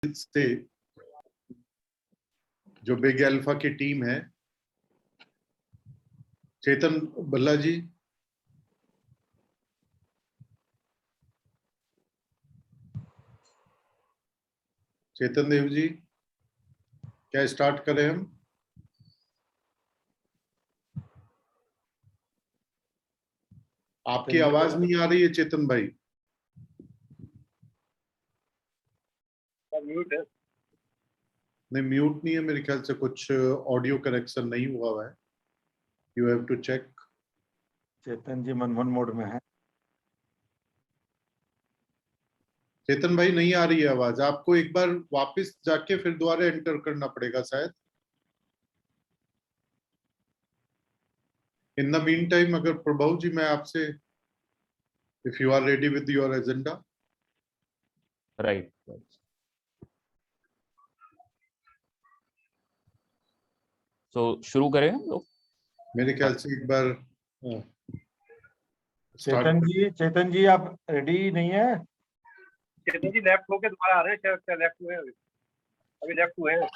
से जो big alpha की टीम है, चेतन बल्ला जी, चेतन देव जी, क्या स्टार्ट करें हम? आपकी आवाज नहीं आ रही है चेतन भाई। म्यूट है। नहीं, म्यूट नहीं है, मेरे ख्याल से कुछ ऑडियो कनेक्शन नहीं हुआ है। You have to check. Chetan ji Manmohan mode में है। चेतन भाई नहीं आ रही है आवाज, आपको एक बार वापस जाके फिर दोबारा एंटर करना पड़ेगा शायद। इन द मीन टाइम, अगर प्रभु जी मैं आपसे, if you are ready with your agenda. Right. तो शुरू करें हम लोग। मेरे ख्याल से एक बार चेतन जी आप रेडी नहीं है? चेतन जी लेफ्ट होके दोबारा आ रहे हैं, क्या लेफ्ट हुए हैं? अभी लेफ्ट हुए हैं।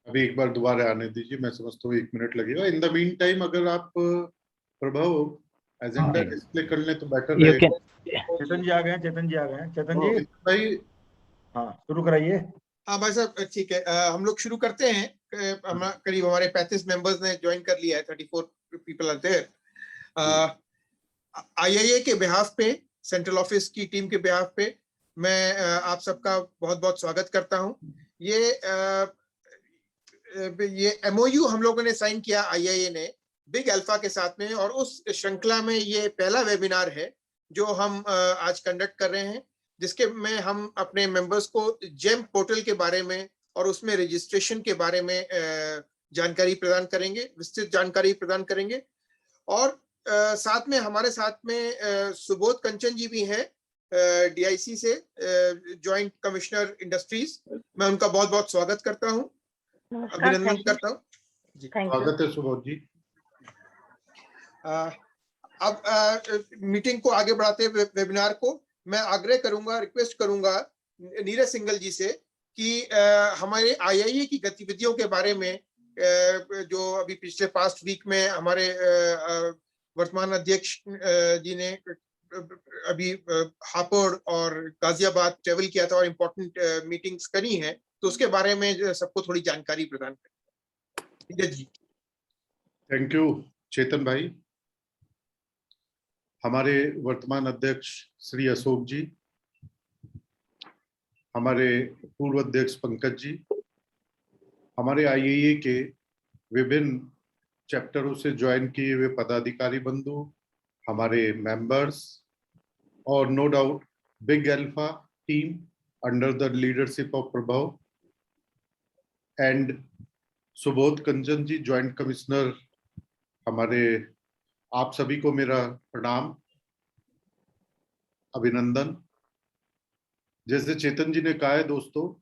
अभी एक बार दोबारा आने दीजिए, मैं समझता हूँ 1 मिनट लगेगा। इन द मीन टाइम अगर आप प्रभव एजेंडा डिस्प्ले कर लें तो बेटर रहेगा। चेतन जी आ गए हैं, चेतन जी आ गए हैं। चेतन जी भाई, हाँ शुरू कराइए। हाँ भाई साहब, ठीक है। हम लोग शुरू करते हैं। करीब हमारे 35 मेंबर्स ने ज्वाइन कर लिया है। 34 पीपल आर देयर। आईआईए के बिहाफ पे, सेंट्रल ऑफिस की टीम के बिहाफ पे मैं आप सबका बहुत बहुत स्वागत करता हूं। ये एमओयू हम लोगों ने साइन किया आईआईए ने बिग अल्फा के साथ में, और उस श्रृंखला में ये पहला वेबिनार है जो हम आज कंडक्ट कर रहे हैं, जिसके में हम अपने मेंबर्स को जेम पोर्टल के बारे में और उसमें रजिस्ट्रेशन के बारे में जानकारी प्रदान करेंगे, विस्तृत जानकारी प्रदान करेंगे। और साथ में हमारे साथ में सुबोध कंचन जी भी हैं, डीआईसी से, जॉइंट कमिश्नर इंडस्ट्रीज। मैं उनका बहुत बहुत स्वागत करता हूं, अभिनंदन करता हूं जी। स्वागत है सुबोध जी। अब मीटिंग को आगे बढ़ाते हुए वेबिनार को मैं आग्रह करूंगा, रिक्वेस्ट करूंगा नीरज सिंघल जी से कि हमारे आईआईए की गतिविधियों के बारे में, जो अभी पिछले पास्ट वीक में हमारे वर्तमान अध्यक्ष जी ने अभी हापुड़ और गाजियाबाद ट्रेवल किया था और इम्पोर्टेंट मीटिंग्स करी हैं, तो उसके बारे में सबको थोड़ी जानकारी प्रदान करें। नीरज जी। थैंक यू चेतन भाई। हमारे वर्तमान अध्यक्ष श्री अशोक जी, हमारे पूर्व अध्यक्ष पंकज जी, हमारे आईआईए के विभिन्न चैप्टरों से ज्वाइन किए हुए पदाधिकारी बंधु, हमारे मेंबर्स, और no doubt Big Alpha team under the leadership of Prabhav and Subodh Kanchan ji, joint commissioner, हमारे, आप सभी को मेरा प्रणाम, अभिनंदन। जैसे चेतन जी ने कहा है दोस्तों,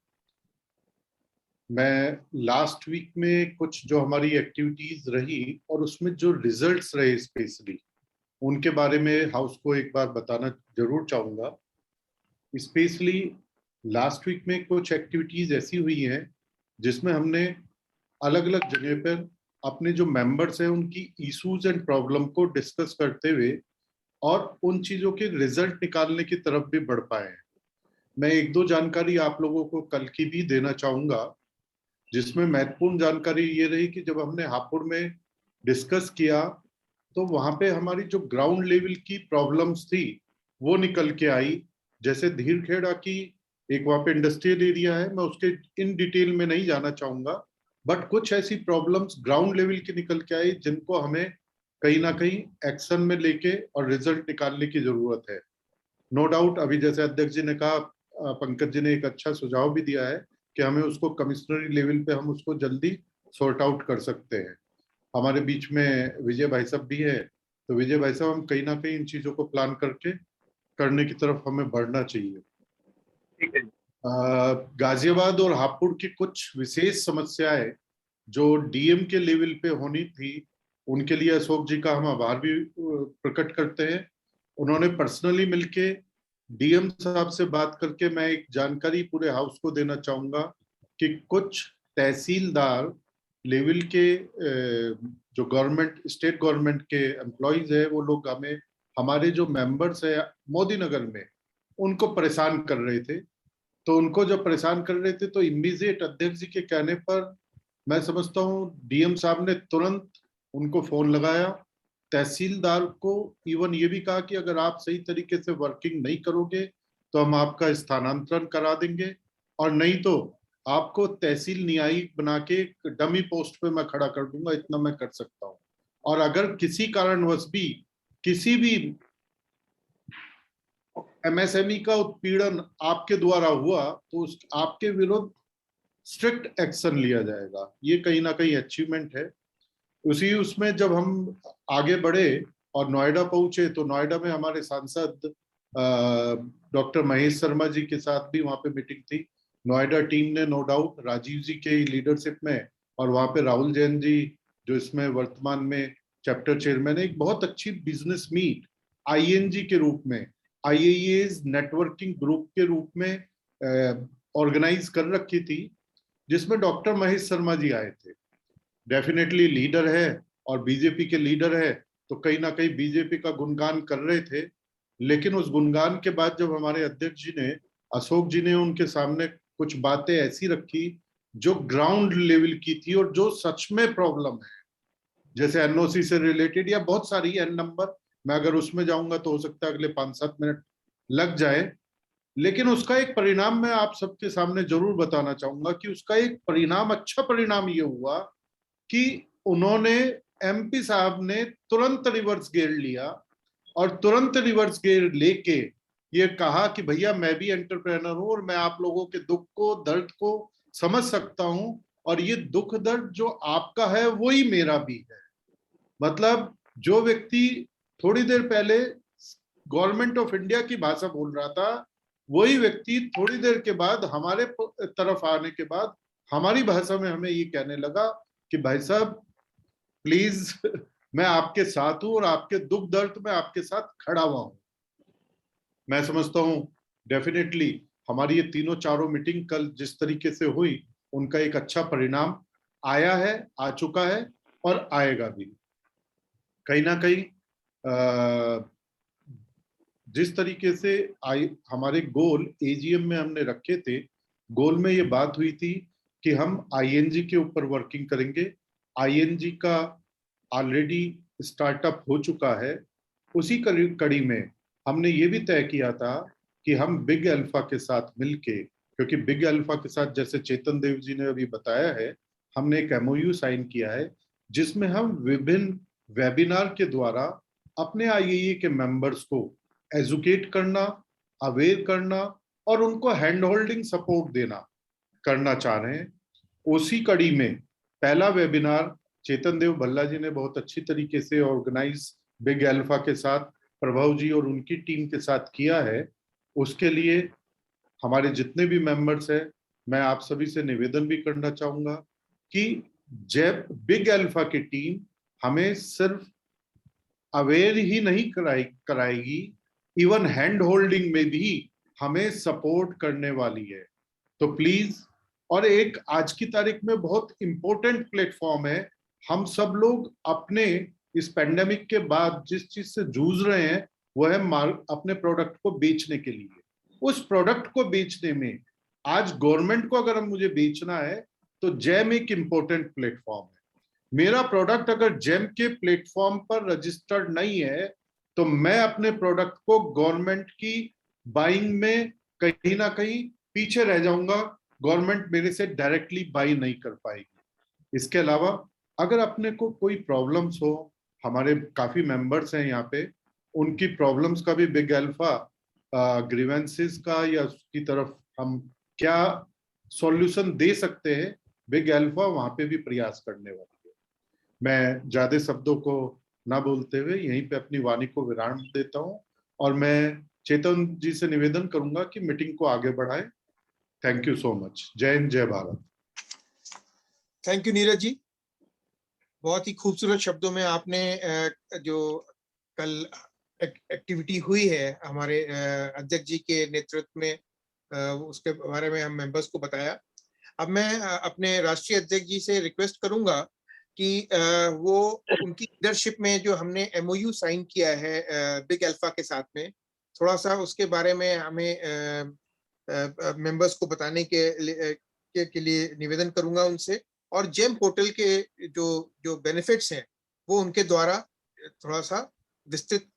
मैं लास्ट वीक में कुछ जो हमारी एक्टिविटीज रही और उसमें जो रिजल्ट्स रहे स्पेशली उनके बारे में हाउस को एक बार बताना जरूर चाहूंगा। स्पेशली लास्ट वीक में कुछ एक्टिविटीज ऐसी हुई हैं जिसमें हमने अलग अलग जगह पर अपने जो मेंबर्स हैं उनकी इश्यूज एंड प्रॉब्लम को डिस्कस करते हुए और उन चीजों के रिजल्ट निकालने की तरफ भी बढ़ पाए हैं। मैं एक दो जानकारी आप लोगों को कल की भी देना चाहूंगा, जिसमें महत्वपूर्ण जानकारी ये रही कि जब हमने हापुड़ में डिस्कस किया तो वहां पे हमारी जो ग्राउंड लेवल की प्रॉब्लम्स थी वो निकल के आई। जैसे धीरखेड़ा की एक वहां पे इंडस्ट्रियल एरिया है, मैं उसके इन डिटेल में नहीं जाना चाहूंगा, बट कुछ ऐसी प्रॉब्लम्स ग्राउंड लेवल की निकल के आई जिनको हमें कहीं ना कहीं एक्शन में लेके और रिजल्ट निकालने की जरूरत है। नो डाउट अभी जैसे अध्यक्ष जी ने कहा, पंकज जी ने एक अच्छा सुझाव भी दिया है कि हमें उसको कमिश्नरी लेवल पे हम उसको जल्दी सॉर्ट आउट कर सकते हैं। हमारे बीच में विजय भाई साहब भी है, तो विजय भाई साहब हम कहीं ना कहीं इन चीजों को प्लान करके करने की तरफ हमें बढ़ना चाहिए। ठीक है। गाजियाबाद और हापुड़ की कुछ विशेष समस्याएं जो डीएम के लेवल पे होनी थी, उनके लिए अशोक जी का हम आभार भी प्रकट करते हैं। उन्होंने पर्सनली मिलके डीएम साहब से बात करके मैं एक जानकारी पूरे हाउस को देना चाहूंगा कि कुछ तहसीलदार लेवल के जो गवर्नमेंट स्टेट गवर्नमेंट के एम्प्लॉइज है वो लोग हमें हमारे जो मेंबर्स है मोदी नगर में उनको परेशान कर रहे थे। तो उनको जब परेशान कर रहे थे तो इमीडिएट अध्यक्ष जी के कहने पर मैं समझता हूँ डीएम साहब ने तुरंत उनको फोन लगाया, तहसीलदार को इवन ये भी कहा कि अगर आप सही तरीके से वर्किंग नहीं करोगे तो हम आपका स्थानांतरण करा देंगे और नहीं तो आपको तहसील न्यायिक बना के डमी पोस्ट पे मैं खड़ा कर दूंगा, इतना मैं कर सकता हूँ। और अगर किसी कारणवश भी किसी भी एमएसएमई का उत्पीड़न आपके द्वारा हुआ तो उस आपके विरुद्ध स्ट्रिक्ट एक्शन लिया जाएगा। ये कहीं ना कहीं अचीवमेंट है। उसी उसमें जब हम आगे बढ़े और नोएडा पहुंचे तो नोएडा में हमारे सांसद डॉक्टर महेश शर्मा जी के साथ भी वहां पे मीटिंग थी। नोएडा टीम ने नो डाउट राजीव जी के लीडरशिप में और वहां पे राहुल जैन जी जो इसमें वर्तमान में चैप्टर चेयरमैन है, एक बहुत अच्छी बिजनेस मीट आईएनजी के रूप में आईएएस नेटवर्किंग ग्रुप के रूप में ऑर्गेनाइज कर रखी थी, जिसमें डॉक्टर महेश शर्मा जी आए थे। डेफिनेटली लीडर है और बीजेपी के लीडर है तो कहीं ना कहीं बीजेपी का गुणगान कर रहे थे। लेकिन उस गुणगान के बाद जब हमारे अध्यक्ष जी ने अशोक जी ने उनके सामने कुछ बातें ऐसी रखी जो ग्राउंड लेवल की थी और जो सच में प्रॉब्लम है, जैसे एनओसी से रिलेटेड या बहुत सारी एन नंबर, मैं अगर उसमें जाऊंगा तो हो सकता है अगले 5-7 मिनट लग जाए। लेकिन उसका एक परिणाम मैं आप सबके सामने जरूर बताना चाहूंगा कि उसका एक परिणाम, अच्छा परिणाम ये हुआ कि उन्होंने एमपी साहब ने तुरंत रिवर्स गियर लिया और तुरंत रिवर्स गियर लेके ये कहा कि भैया मैं भी एंटरप्रेन्योर हूं और मैं आप लोगों के दुख को दर्द को समझ सकता हूं और ये दुख दर्द जो आपका है वही मेरा भी है। मतलब जो व्यक्ति थोड़ी देर पहले गवर्नमेंट ऑफ इंडिया की भाषा बोल रहा था वही व्यक्ति थोड़ी देर के बाद हमारे तरफ आने के बाद हमारी भाषा में हमें ये कहने लगा कि भाई साहब प्लीज मैं आपके साथ हूं और आपके दुख दर्द में आपके साथ खड़ा हुआ हूं। मैं समझता हूं डेफिनेटली हमारी ये तीनों चारों मीटिंग कल जिस तरीके से हुई उनका एक अच्छा परिणाम आया है, आ चुका है और आएगा भी। कहीं ना कहीं जिस तरीके से हमारे गोल एजीएम में हमने रखे थे, गोल में ये बात हुई थी कि हम आईएनजी के ऊपर वर्किंग करेंगे। आईएनजी का ऑलरेडी स्टार्टअप हो चुका है। उसी कड़ी में हमने ये भी तय किया था कि हम बिग अल्फा के साथ मिलके, क्योंकि बिग अल्फा के साथ जैसे चेतन देव जी ने अभी बताया है, हमने एक एमओयू साइन किया है जिसमें हम विभिन्न वेबिनार के द्वारा अपने आईएए के मेंबर्स को एजुकेट करना, अवेयर करना और उनको हैंड होल्डिंग सपोर्ट देना करना चाह रहे हैं। उसी कड़ी में पहला वेबिनार चेतन देव भल्ला जी ने बहुत अच्छी तरीके से ऑर्गेनाइज बिग अल्फा के साथ प्रभव जी और उनकी टीम के साथ किया है। उसके लिए हमारे जितने भी मेंबर्स हैं, मैं आप सभी से निवेदन भी करना चाहूंगा कि जब बिग अल्फा की टीम हमें सिर्फ अवेयर ही नहीं कराएगी, इवन हैंड होल्डिंग में भी हमें सपोर्ट करने वाली है। तो प्लीज, और एक आज की तारीख में बहुत इंपॉर्टेंट प्लेटफॉर्म है, हम सब लोग अपने इस पेंडेमिक के बाद जिस चीज से जूझ रहे हैं वो है अपने प्रोडक्ट को बेचने के लिए। उस प्रोडक्ट को बेचने में आज गवर्नमेंट को अगर मुझे बेचना है तो जेम एक इंपॉर्टेंट प्लेटफॉर्म है। मेरा प्रोडक्ट अगर जेम के प्लेटफॉर्म पर रजिस्टर्ड नहीं है तो मैं अपने प्रोडक्ट को गवर्नमेंट की बाइंग में कहीं ना कहीं पीछे रह जाऊंगा, गवर्नमेंट मेरे से डायरेक्टली बाई नहीं कर पाएगी। इसके अलावा अगर अपने को कोई प्रॉब्लम्स हो, हमारे काफी मेंबर्स हैं यहाँ पे, उनकी प्रॉब्लम्स का भी बिग अल्फा ग्रीवेंसेस का या उसकी तरफ हम क्या सॉल्यूशन दे सकते हैं, बिग अल्फा वहां पे भी प्रयास करने वाली है। मैं ज्यादा शब्दों को ना बोलते हुए यहीं पे अपनी वाणी को विराम देता हूं और मैं चेतन जी से निवेदन करूंगा कि मीटिंग को आगे बढ़ाएं। Thank you so much. जय हिंद, जय भारत। थैंक यू नीरज जी, बहुत ही खूबसूरत शब्दों में आपने जो कल एक्टिविटी हुई है हमारे अध्यक्ष जी के नेतृत्व में, उसके बारे में हम मेंबर्स को बताया। अब मैं अपने राष्ट्रीय अध्यक्ष जी से रिक्वेस्ट करूंगा कि वो उनकी लीडरशिप में जो हमने एमओयू साइन किया है बिग अल्फा के साथ में, थोड़ा सा उसके बारे में हमें मेंबर्स को बताने के लिए निवेदन करूंगा उनसे। और जेम पोर्टल के जो जो बेनिफिट्स हैं वो उनके द्वारा थोड़ा सा विस्तृत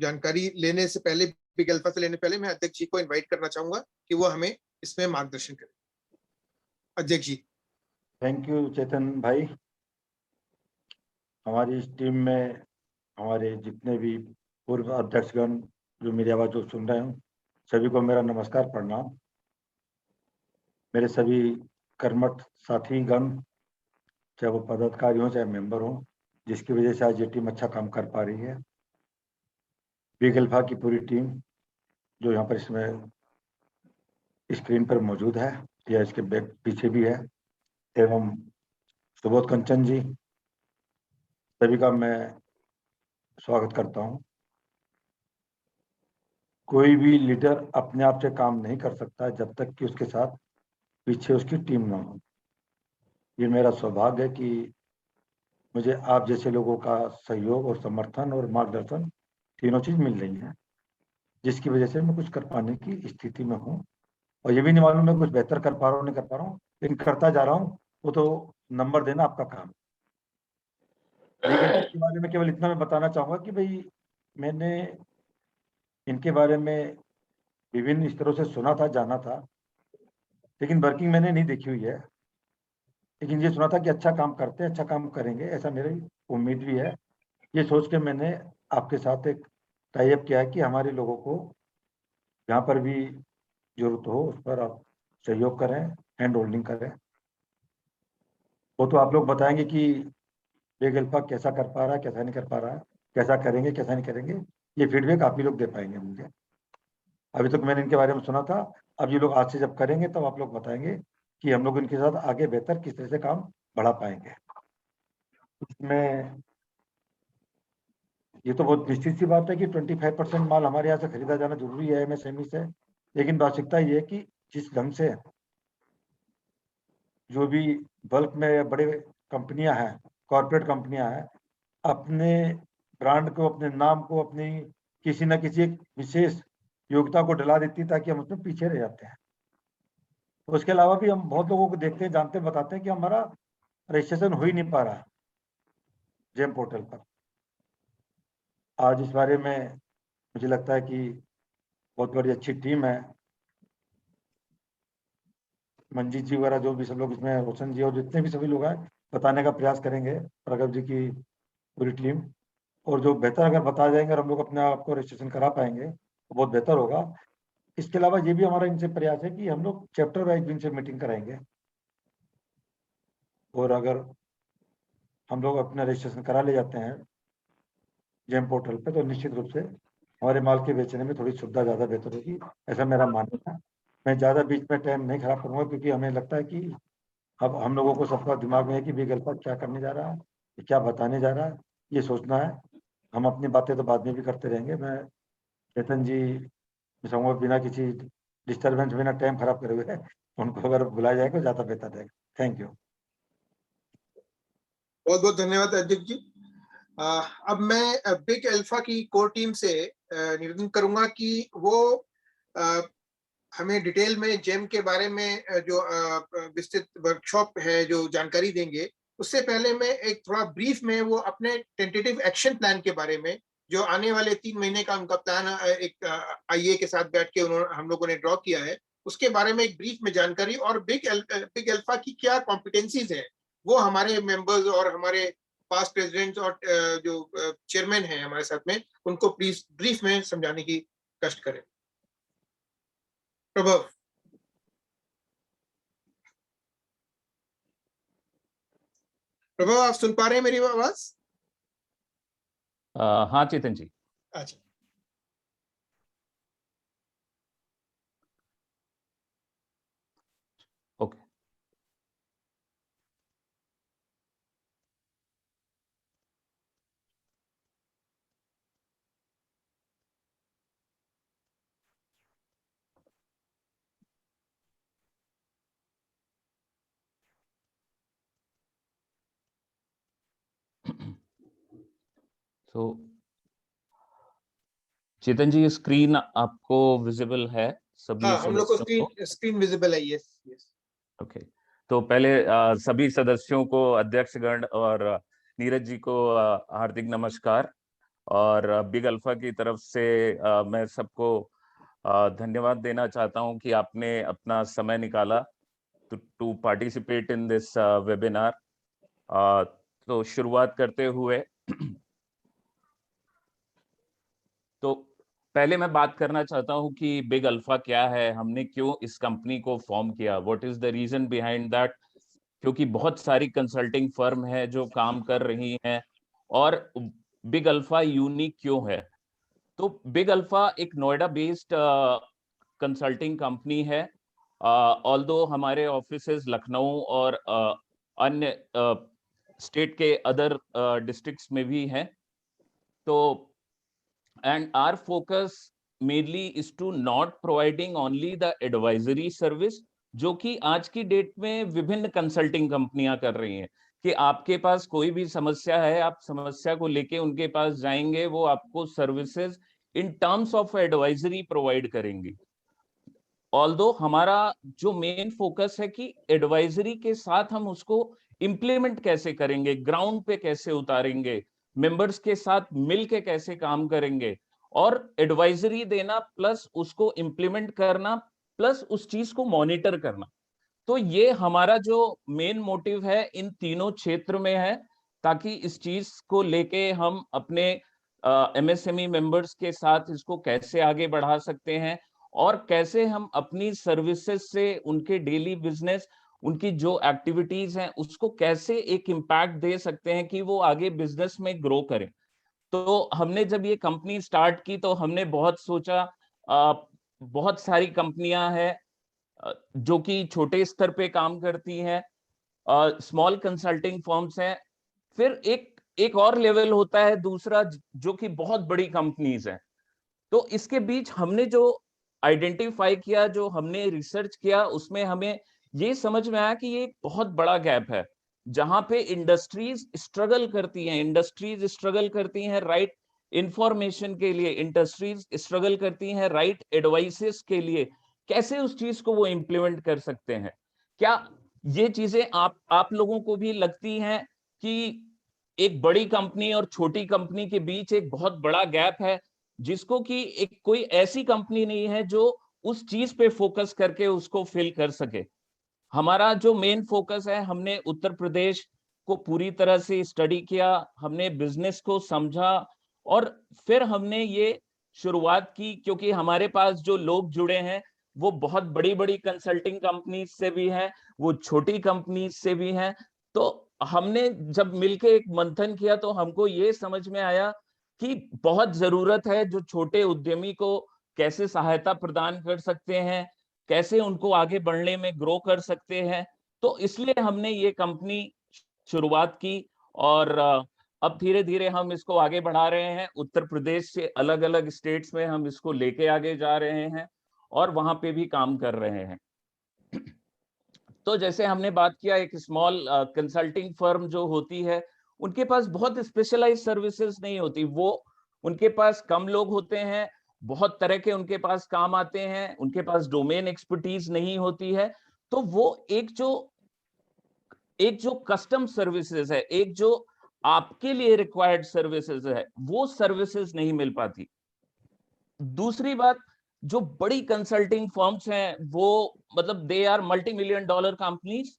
जानकारी लेने से पहले, बिग अल्फा से लेने पहले मैं अध्यक्ष जी को इनवाइट करना चाहूंगा कि वो हमें इसमें मार्गदर्शन करें। अध्यक्ष जी। थैंक यू चेतन भाई। हमारी इस टीम में हमारे जितने भी पूर्व अध्यक्षगण जो मेरी आवाज को सुन रहे हैं, सभी को मेरा नमस्कार प्रणाम। मेरे सभी कर्मठ साथीगण, चाहे वो पदाधिकारी हो चाहे मेंबर हो, जिसकी वजह से आज ये टीम अच्छा काम कर पा रही है। बिग अल्फा की पूरी टीम जो यहाँ पर इसमें स्क्रीन पर मौजूद है या इसके पीछे भी है, एवं सुबोध कंचन जी, सभी का मैं स्वागत करता हूँ। कोई भी लीडर अपने आप से काम नहीं कर सकता जब तक कि उसके साथ पीछे उसकी टीम ना हो। ये मेरा सौभाग्य है कि मुझे आप जैसे लोगों का सहयोग और समर्थन और मार्गदर्शन तीनों चीज मिल रही है, जिसकी वजह से मैं कुछ कर पाने की स्थिति में हूँ। और ये भी नहीं मालूम मैं कुछ बेहतर कर पा रहा हूँ नहीं कर पा रहा हूँ, लेकिन करता जा रहा हूँ। वो तो नंबर देना आपका काम। लेकिन इसके बारे में केवल इतना मैं बताना चाहूंगा कि भाई मैंने इनके बारे में विभिन्न स्तरों से सुना था, जाना था, लेकिन वर्किंग मैंने नहीं देखी हुई है। लेकिन ये सुना था कि अच्छा काम करते हैं, अच्छा काम करेंगे, ऐसा मेरी उम्मीद भी है। ये सोच के मैंने आपके साथ एक टाई अप किया है कि हमारे लोगों को जहाँ पर भी जरूरत हो उस पर आप सहयोग करें, हैंड होल्डिंग करें। वो तो आप लोग बताएंगे कि बिग अल्फा कैसा कर पा रहा है, कैसा नहीं कर पा रहा है, कैसा करेंगे कैसा नहीं करेंगे, ये फीडबैक आप ही लोग दे पाएंगे मुझे। अभी तक मैंने इनके बारे में सुना था, अब ये लोग आज से जब करेंगे तब आप लोग बताएंगे कि हम लोग इनके साथ आगे बेहतर किस तरह से काम बढ़ा पाएंगे। इसमें ये तो बहुत निश्चित सी बात है कि 25% माल हमारे यहाँ से खरीदा जाना जरूरी है एमएसएमई से, लेकिन वास्तविकता ये है कि जिस ढंग से जो भी बल्क में बड़े कंपनियां हैं, कॉर्पोरेट कंपनियां हैं, अपने ब्रांड को, अपने नाम को, अपनी किसी न किसी एक विशेष योग्यता को डला देती है ताकि हम उसमें पीछे रह जाते हैं। उसके अलावा भी हम बहुत लोगों को देखते हैं, जानते हैं, बताते हैं कि हमारा रजिस्ट्रेशन हो ही नहीं पा रहा है जेम पोर्टल पर। आज इस बारे में मुझे लगता है कि बहुत बड़ी अच्छी टीम है, मंजीत जी वगैरह जो भी सब लोग इसमें, रोशन जी और जितने भी सभी लोग हैं, बताने का प्रयास करेंगे, प्रगव जी की पूरी टीम। और जो बेहतर अगर बता जाएंगे और हम लोग अपने आप को रजिस्ट्रेशन करा पाएंगे तो बहुत बेहतर होगा। इसके अलावा ये भी हमारा इनसे प्रयास है कि हम लोग चैप्टर वाइज इनसे मीटिंग कराएंगे, और अगर हम लोग अपना रजिस्ट्रेशन करा ले जाते हैं जेम पोर्टल पे तो निश्चित रूप से हमारे माल के बेचने में थोड़ी सुविधा ज़्यादा बेहतर होगी, ऐसा मेरा मानना है। मैं ज़्यादा बीच में टाइम नहीं खराब करूँगा, क्योंकि हमें लगता है कि अब हम लोगों को सबका दिमाग में है कि बिग अल्फा क्या करने जा रहा है, क्या बताने जा रहा है, ये सोचना है। हम अपनी बातें तो बाद में भी करते रहेंगे। मैं चेतन जी चाहूँगा बिना किसी डिस्टर्बेंस, बिना टाइम खराब करे हुए उनको अगर बुलाया जाएगा ज़्यादा बेहतर रहेगा। Thank you. बहुत बहुत धन्यवाद अध्यक्ष जी। अब मैं बिग अल्फा की कोर टीम से निवेदन करूंगा कि वो हमें डिटेल में जेम के बारे में जो विस्तृत वर्कशॉप है जो जानकारी देंगे। उससे पहले मैं एक थोड़ा ब्रीफ में वो अपने टेंटेटिव एक्शन प्लान के बारे में, जो आने वाले 3 महीने का उनका प्लान एक आईए के साथ बैठ के हम लोगों ने ड्रॉ किया है, उसके बारे में एक ब्रीफ में जानकारी, और बिग अल्फा की क्या कॉम्पिटेंसीज है वो हमारे मेंबर्स और हमारे पास्ट प्रेसिडेंट्स और जो चेयरमैन हैं हमारे साथ में, उनको प्लीज ब्रीफ में समझाने की कष्ट करें। प्रभव। प्रभव, आप सुन पा रहे हैं मेरी आवाज? हाँ चेतन जी। अच्छा। ओके। तो चेतन जी, स्क्रीन आपको विजिबल है सभी हाँ, हम लोग को सदस्यों स्क्रीन विजिबल है। Yes yes. ओके। तो पहले सभी सदस्यों को, अध्यक्षगण और नीरज जी को हार्दिक नमस्कार। और बिग अल्फा की तरफ से मैं सबको धन्यवाद देना चाहता हूं कि आपने अपना समय निकाला to participate in this webinar. तो शुरुआत करते हुए तो पहले मैं बात करना चाहता हूं कि बिग अल्फा क्या है, हमने क्यों इस कंपनी को फॉर्म किया, what is the reason behind that. क्योंकि बहुत सारी कंसल्टिंग फर्म है जो काम कर रही हैं, और बिग अल्फा यूनिक क्यों है। तो बिग अल्फा एक नोएडा बेस्ड कंसल्टिंग कंपनी है। ऑल्दो हमारे ऑफिसेज लखनऊ और अन्य स्टेट के अदर डिस्ट्रिक्ट्स में भी हैं। तो and our focus mainly is to not providing only the advisory service, जो कि आज की डेट में विभिन्न कंसल्टिंग कंपनियां कर रही हैं कि आपके पास कोई भी समस्या है, आप समस्या को लेके उनके पास जाएंगे, वो आपको services in terms of advisory provide करेंगी। ऑल्दो हमारा जो मेन फोकस है कि एडवाइजरी के साथ हम उसको इम्प्लीमेंट कैसे करेंगे, ग्राउंड पे कैसे उतारेंगे, मेंबर्स के साथ मिलके कैसे काम करेंगे, और एडवाइजरी देना प्लस उसको इम्प्लीमेंट करना प्लस उस चीज को मॉनिटर करना। तो ये हमारा जो मेन मोटिव है इन तीनों क्षेत्र में है, ताकि इस चीज को लेके हम अपने एमएसएमई मेंबर्स के साथ इसको कैसे आगे बढ़ा सकते हैं, और कैसे हम अपनी सर्विसेज से उनके डेली बिजनेस, उनकी जो एक्टिविटीज हैं उसको कैसे एक इम्पैक्ट दे सकते हैं कि वो आगे बिजनेस में ग्रो करें। तो हमने जब ये कंपनी स्टार्ट की तो हमने बहुत सोचा, बहुत सारी कंपनियां हैं जो कि छोटे स्तर पे काम करती हैं, स्मॉल कंसल्टिंग फर्म्स हैं, फिर एक और लेवल होता है दूसरा जो कि बहुत बड़ी कंपनीज हैं। तो इसके बीच हमने जो आइडेंटिफाई किया, जो हमने रिसर्च किया, उसमें हमें ये समझ में आया कि ये एक बहुत बड़ा गैप है जहां पे इंडस्ट्रीज स्ट्रगल करती हैं राइट इंफॉर्मेशन के लिए, इंडस्ट्रीज स्ट्रगल करती हैं राइट एडवाइसेस के लिए, कैसे उस चीज को वो इम्प्लीमेंट कर सकते हैं। क्या ये चीजें आप लोगों को भी लगती हैं कि एक बड़ी कंपनी और छोटी कंपनी के बीच एक बहुत बड़ा गैप है, जिसको कि एक कोई ऐसी कंपनी नहीं है जो उस चीज पे फोकस करके उसको फिल कर सके। हमारा जो मेन फोकस है, हमने उत्तर प्रदेश को पूरी तरह से स्टडी किया, हमने बिजनेस को समझा, और फिर हमने ये शुरुआत की। क्योंकि हमारे पास जो लोग जुड़े हैं वो बहुत बड़ी बड़ी कंसल्टिंग कंपनीज से भी हैं, वो छोटी कंपनीज से भी हैं। तो हमने जब मिलके एक मंथन किया तो हमको ये समझ में आया कि बहुत जरूरत है जो छोटे उद्यमी को कैसे सहायता प्रदान कर सकते हैं, कैसे उनको आगे बढ़ने में ग्रो कर सकते हैं। तो इसलिए हमने ये कंपनी शुरुआत की, और अब धीरे धीरे हम इसको आगे बढ़ा रहे हैं। उत्तर प्रदेश से अलग अलग स्टेट्स में हम इसको लेके आगे जा रहे हैं और वहां पे भी काम कर रहे हैं। तो जैसे हमने बात किया, एक स्मॉल कंसल्टिंग फर्म जो होती है उनके पास बहुत स्पेशलाइज सर्विसेज नहीं होती, वो उनके पास कम लोग होते हैं, बहुत तरह के उनके पास काम आते हैं, उनके पास डोमेन एक्सपर्टीज नहीं होती है। तो वो एक जो कस्टम सर्विसेज है, एक जो आपके लिए रिक्वायर्ड सर्विसेज है, वो सर्विसेज नहीं मिल पाती। दूसरी बात, जो बड़ी कंसल्टिंग फर्म्स हैं वो मतलब they are multi million dollar companies,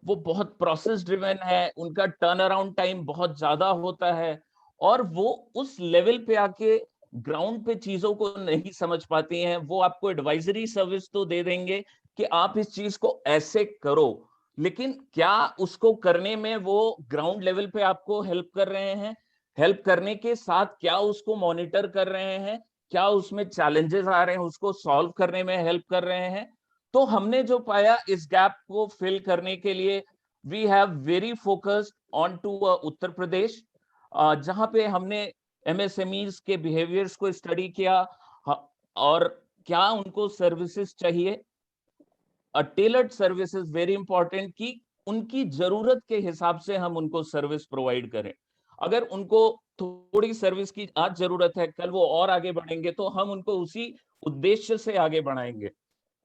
वो बहुत प्रोसेस ड्रिवन है, उनका टर्न अराउंड टाइम बहुत ज्यादा होता है, और वो उस लेवल पे आके ग्राउंड पे चीजों को नहीं समझ पाती हैं। वो आपको एडवाइजरी सर्विस तो दे देंगे कि आप इस चीज को ऐसे करो, लेकिन क्या उसको करने में वो ग्राउंड लेवल पे आपको हेल्प कर रहे हैं, हेल्प करने के साथ क्या उसको मॉनिटर कर रहे हैं, क्या उसमें चैलेंजेस आ रहे हैं उसको सॉल्व करने में हेल्प कर रहे हैं। तो हमने जो पाया, इस गैप को फिल करने के लिए we have very focused on to Uttar Pradesh, जहां पे हमने एमएसएमईज के बिहेवियर्स को स्टडी किया, और क्या उनको सर्विसेज चाहिए, टेलर्ड सर्विसेज वेरी इंपॉर्टेंट, कि उनकी जरूरत के हिसाब से हम उनको सर्विस प्रोवाइड करें। अगर उनको थोड़ी सर्विस की आज जरूरत है, कल वो और आगे बढ़ेंगे, तो हम उनको उसी उद्देश्य से आगे बढ़ाएंगे।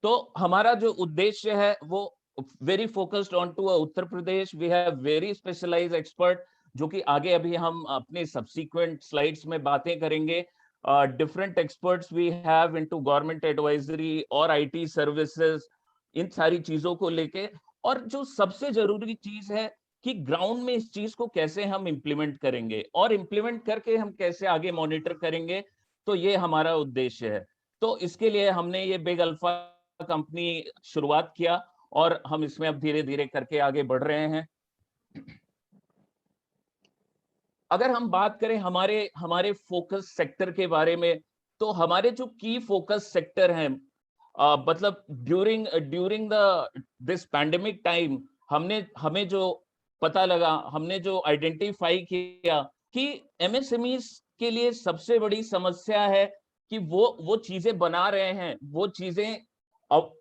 तो हमारा जो उद्देश्य है वो very focused on to Uttar Pradesh. We have very specialised expert, जो कि आगे अभी हम अपने सब्सिक्वेंट स्लाइड्स में बातें करेंगे। Different experts we have into government advisory और आईटी सर्विसेज, इन सारी चीजों को लेके। और जो सबसे जरूरी चीज है कि ग्राउंड में इस चीज को कैसे हम इम्प्लीमेंट करेंगे, और इम्प्लीमेंट करके हम कैसे आगे मॉनिटर करेंगे, तो ये हमारा उद्देश्य है। तो इसके लिए हमने ये बिग अल्फा कंपनी शुरुआत किया, और हम इसमें अब धीरे धीरे करके आगे बढ़ रहे हैं। अगर हम बात करें हमारे फोकस सेक्टर के बारे में, तो हमारे जो की फोकस सेक्टर हैं, मतलब ड्यूरिंग दिस पैंडेमिक टाइम, हमें जो पता लगा, हमने जो आइडेंटिफाई किया कि एमएसएमईज के लिए सबसे बड़ी समस्या है कि वो चीजें बना रहे हैं, वो चीजें अब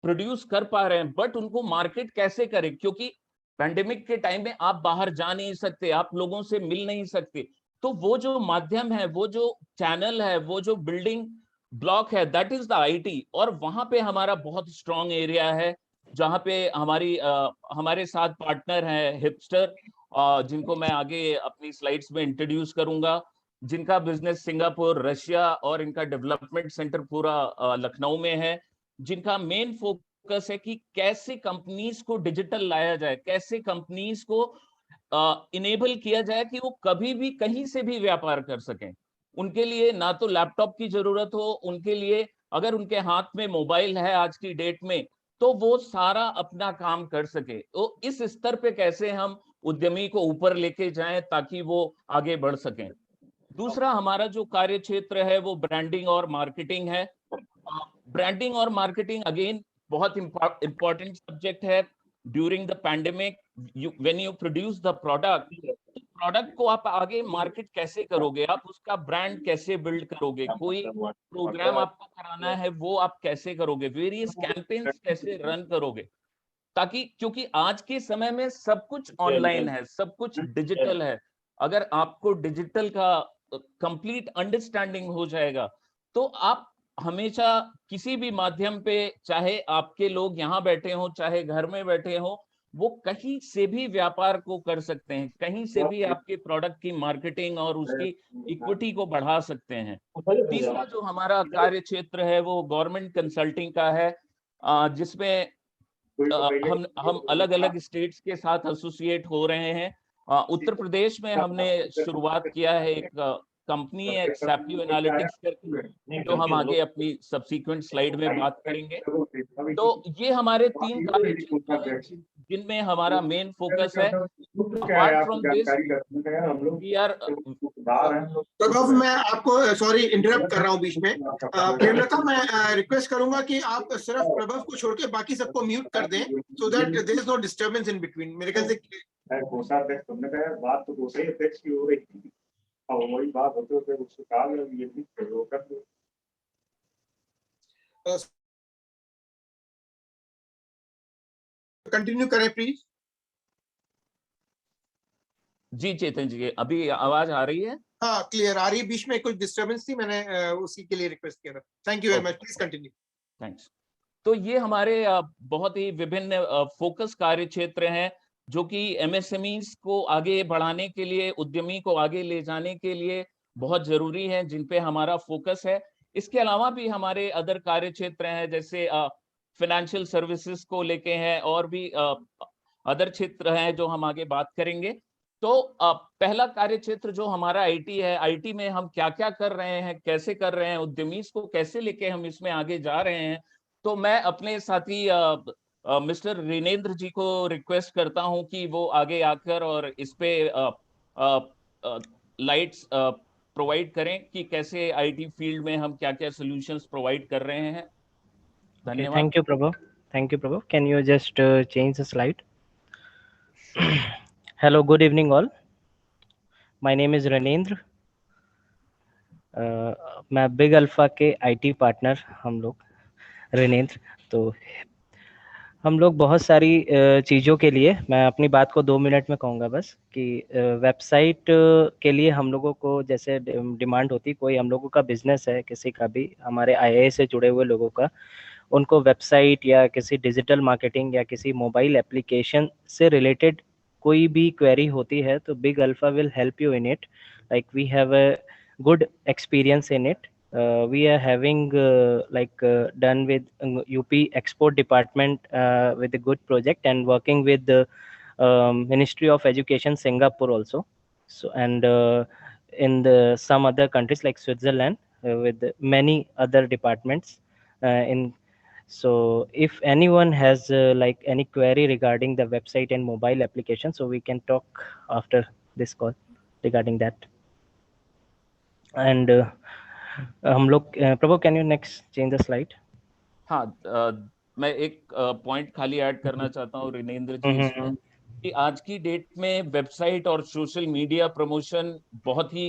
प्रोड्यूस कर पा रहे हैं, बट उनको मार्केट कैसे करें, क्योंकि पैंडेमिक के टाइम में आप बाहर जा नहीं सकते, आप लोगों से मिल नहीं सकते। तो वो जो माध्यम है, वो जो चैनल है, वो जो बिल्डिंग ब्लॉक है, दैट इज द आईटी। और वहां पे हमारा बहुत स्ट्रॉन्ग एरिया है, जहां पे हमारे साथ पार्टनर हैं हिपस्टर, जिनको मैं आगे अपनी स्लाइड्स में इंट्रोड्यूस करूंगा, जिनका बिजनेस सिंगापुर, रशिया और इनका डेवलपमेंट सेंटर पूरा लखनऊ में है, जिनका मेन फोकस है कि कैसे कंपनीज को डिजिटल लाया जाए, कैसे कंपनीज को इनेबल किया जाए कि वो कभी भी कहीं से भी व्यापार कर सकें। उनके लिए ना तो लैपटॉप की जरूरत हो, उनके लिए अगर उनके हाथ में मोबाइल है आज की डेट में, तो वो सारा अपना काम कर सके। तो इस स्तर पे कैसे हम उद्यमी को ऊपर लेके जाएं ताकि वो आगे बढ़ सकें। दूसरा हमारा जो कार्य क्षेत्र है वो ब्रांडिंग और मार्केटिंग है। ब्रांडिंग और मार्केटिंग अगेन बहुत इंपॉर्टेंट सब्जेक्ट है। During the pandemic, when you produce the product को आप आगे मार्केट कैसे करोगे, आप उसका ब्रांड कैसे बिल्ड करोगे, कोई प्रोग्राम आपको कराना है वो आप कैसे करोगे, वेरियस कैंपेन्स कैसे रन करोगे, ताकि क्योंकि आज के समय में सब कुछ ऑनलाइन है, सब कुछ डिजिटल है। अगर आपको डिजिटल का कंप्लीट अंडरस्टैंडिंग हो जाएगा, तो आप हमेशा किसी भी माध्यम पे, चाहे आपके लोग यहाँ बैठे हों, चाहे घर में बैठे हों, वो कहीं से भी व्यापार को कर सकते हैं, कहीं से भी आपके प्रोडक्ट की मार्केटिंग और उसकी इक्विटी को बढ़ा सकते हैं। तीसरा जो हमारा कार्य क्षेत्र है वो गवर्नमेंट कंसल्टिंग का है, जिसमें हम अलग अलग स्टेट्स के साथ एसोसिएट हो रहे हैं। उत्तर प्रदेश में हमने शुरुआत किया है, एक कंपनी है एक्सैप्टिव एनालिटिक्स करके, जो हम आगे अपनी सब्सिक्वेंट स्लाइड में बात करेंगे। तो ये हमारे 3 कार्य क्षेत्र हैं जिनमें हमारा मेन फोकस है। Apart from this we are Prabhav, मैं आपको सॉरी इंटरप्ट कर रहा हूँ बीच में। प्रेमलता, मैं रिक्वेस्ट करूंगा कि आप सिर्फ प्रभव को छोड़ के बाकी सबको म्यूट कर दें, so that there is no disturbance in between. मेरे ख्याल से बात तो दूसरे अध्यक्ष की हो रही थी, अब वही बात होते होते उससे कहा ये भी कर दो। कंटिन्यू करें प्लीज। जी चेतन जी, अभी आवाज आ रही है? हाँ, क्लियर आ रही है। बीच में कुछ डिस्टर्बेंस थी, मैंने उसी के लिए रिक्वेस्ट किया था। Thank you very much, please continue. Thanks. तो ये हमारे बहुत ही विभिन्न फोकस कार्य क्षेत्र हैं, जो कि एमएसएमईज को आगे बढ़ाने के लिए, उद्यमी को आगे ले जाने के लिए बहुत जरूरी है, जिन पे हमारा फोकस है। इसके अलावा भी हमारे अदर कार्य क्षेत्र हैं, जैसे फाइनेंशियल सर्विसेज को लेके हैं, और भी अदर क्षेत्र हैं जो हम आगे बात करेंगे। तो पहला कार्य क्षेत्र जो हमारा आईटी है, आईटी में हम क्या क्या कर रहे हैं, कैसे कर रहे हैं, उद्यमी को कैसे लेके हम इसमें आगे जा रहे हैं। तो मैं अपने साथी मिस्टर ऋनेंद्र जी को रिक्वेस्ट करता हूं कि वो आगे आकर और इस पे लाइट्स प्रोवाइड करें कि कैसे आईटी फील्ड में हम क्या क्या सॉल्यूशंस प्रोवाइड कर रहे हैं। धन्यवाद। Thank you Prabhu. Thank you Prabhu. Can you just change the slide? Hello, good evening all. My name is Rinendra. मैं बिग अल्फा के आईटी पार्टनर, हम लोग ऋनेंद्र। तो हम लोग बहुत सारी चीज़ों के लिए, मैं अपनी बात को 2 मिनट में कहूँगा बस, कि वेबसाइट के लिए हम लोगों को जैसे डिमांड होती, कोई हम लोगों का बिजनेस है, किसी का भी, हमारे आईआईए से जुड़े हुए लोगों का, उनको वेबसाइट या किसी डिजिटल मार्केटिंग या किसी मोबाइल एप्लीकेशन से रिलेटेड कोई भी क्वेरी होती है, तो Big Alpha will help you in it. Like we have a good experience in it. We are having done with UP export department with a good project, and working with the Ministry of Education Singapore also. So, and in the some other countries like Switzerland, with many other departments in. So if anyone has like any query regarding the website and mobile application, so we can talk after this call regarding that. And हम लोग Prabhu, can you next change the slide? हाँ, मैं एक point खाली add करना चाहता हूँ ऋणेंद्र जी इसमें, कि आज की डेट में वेबसाइट और सोशल मीडिया प्रमोशन बहुत ही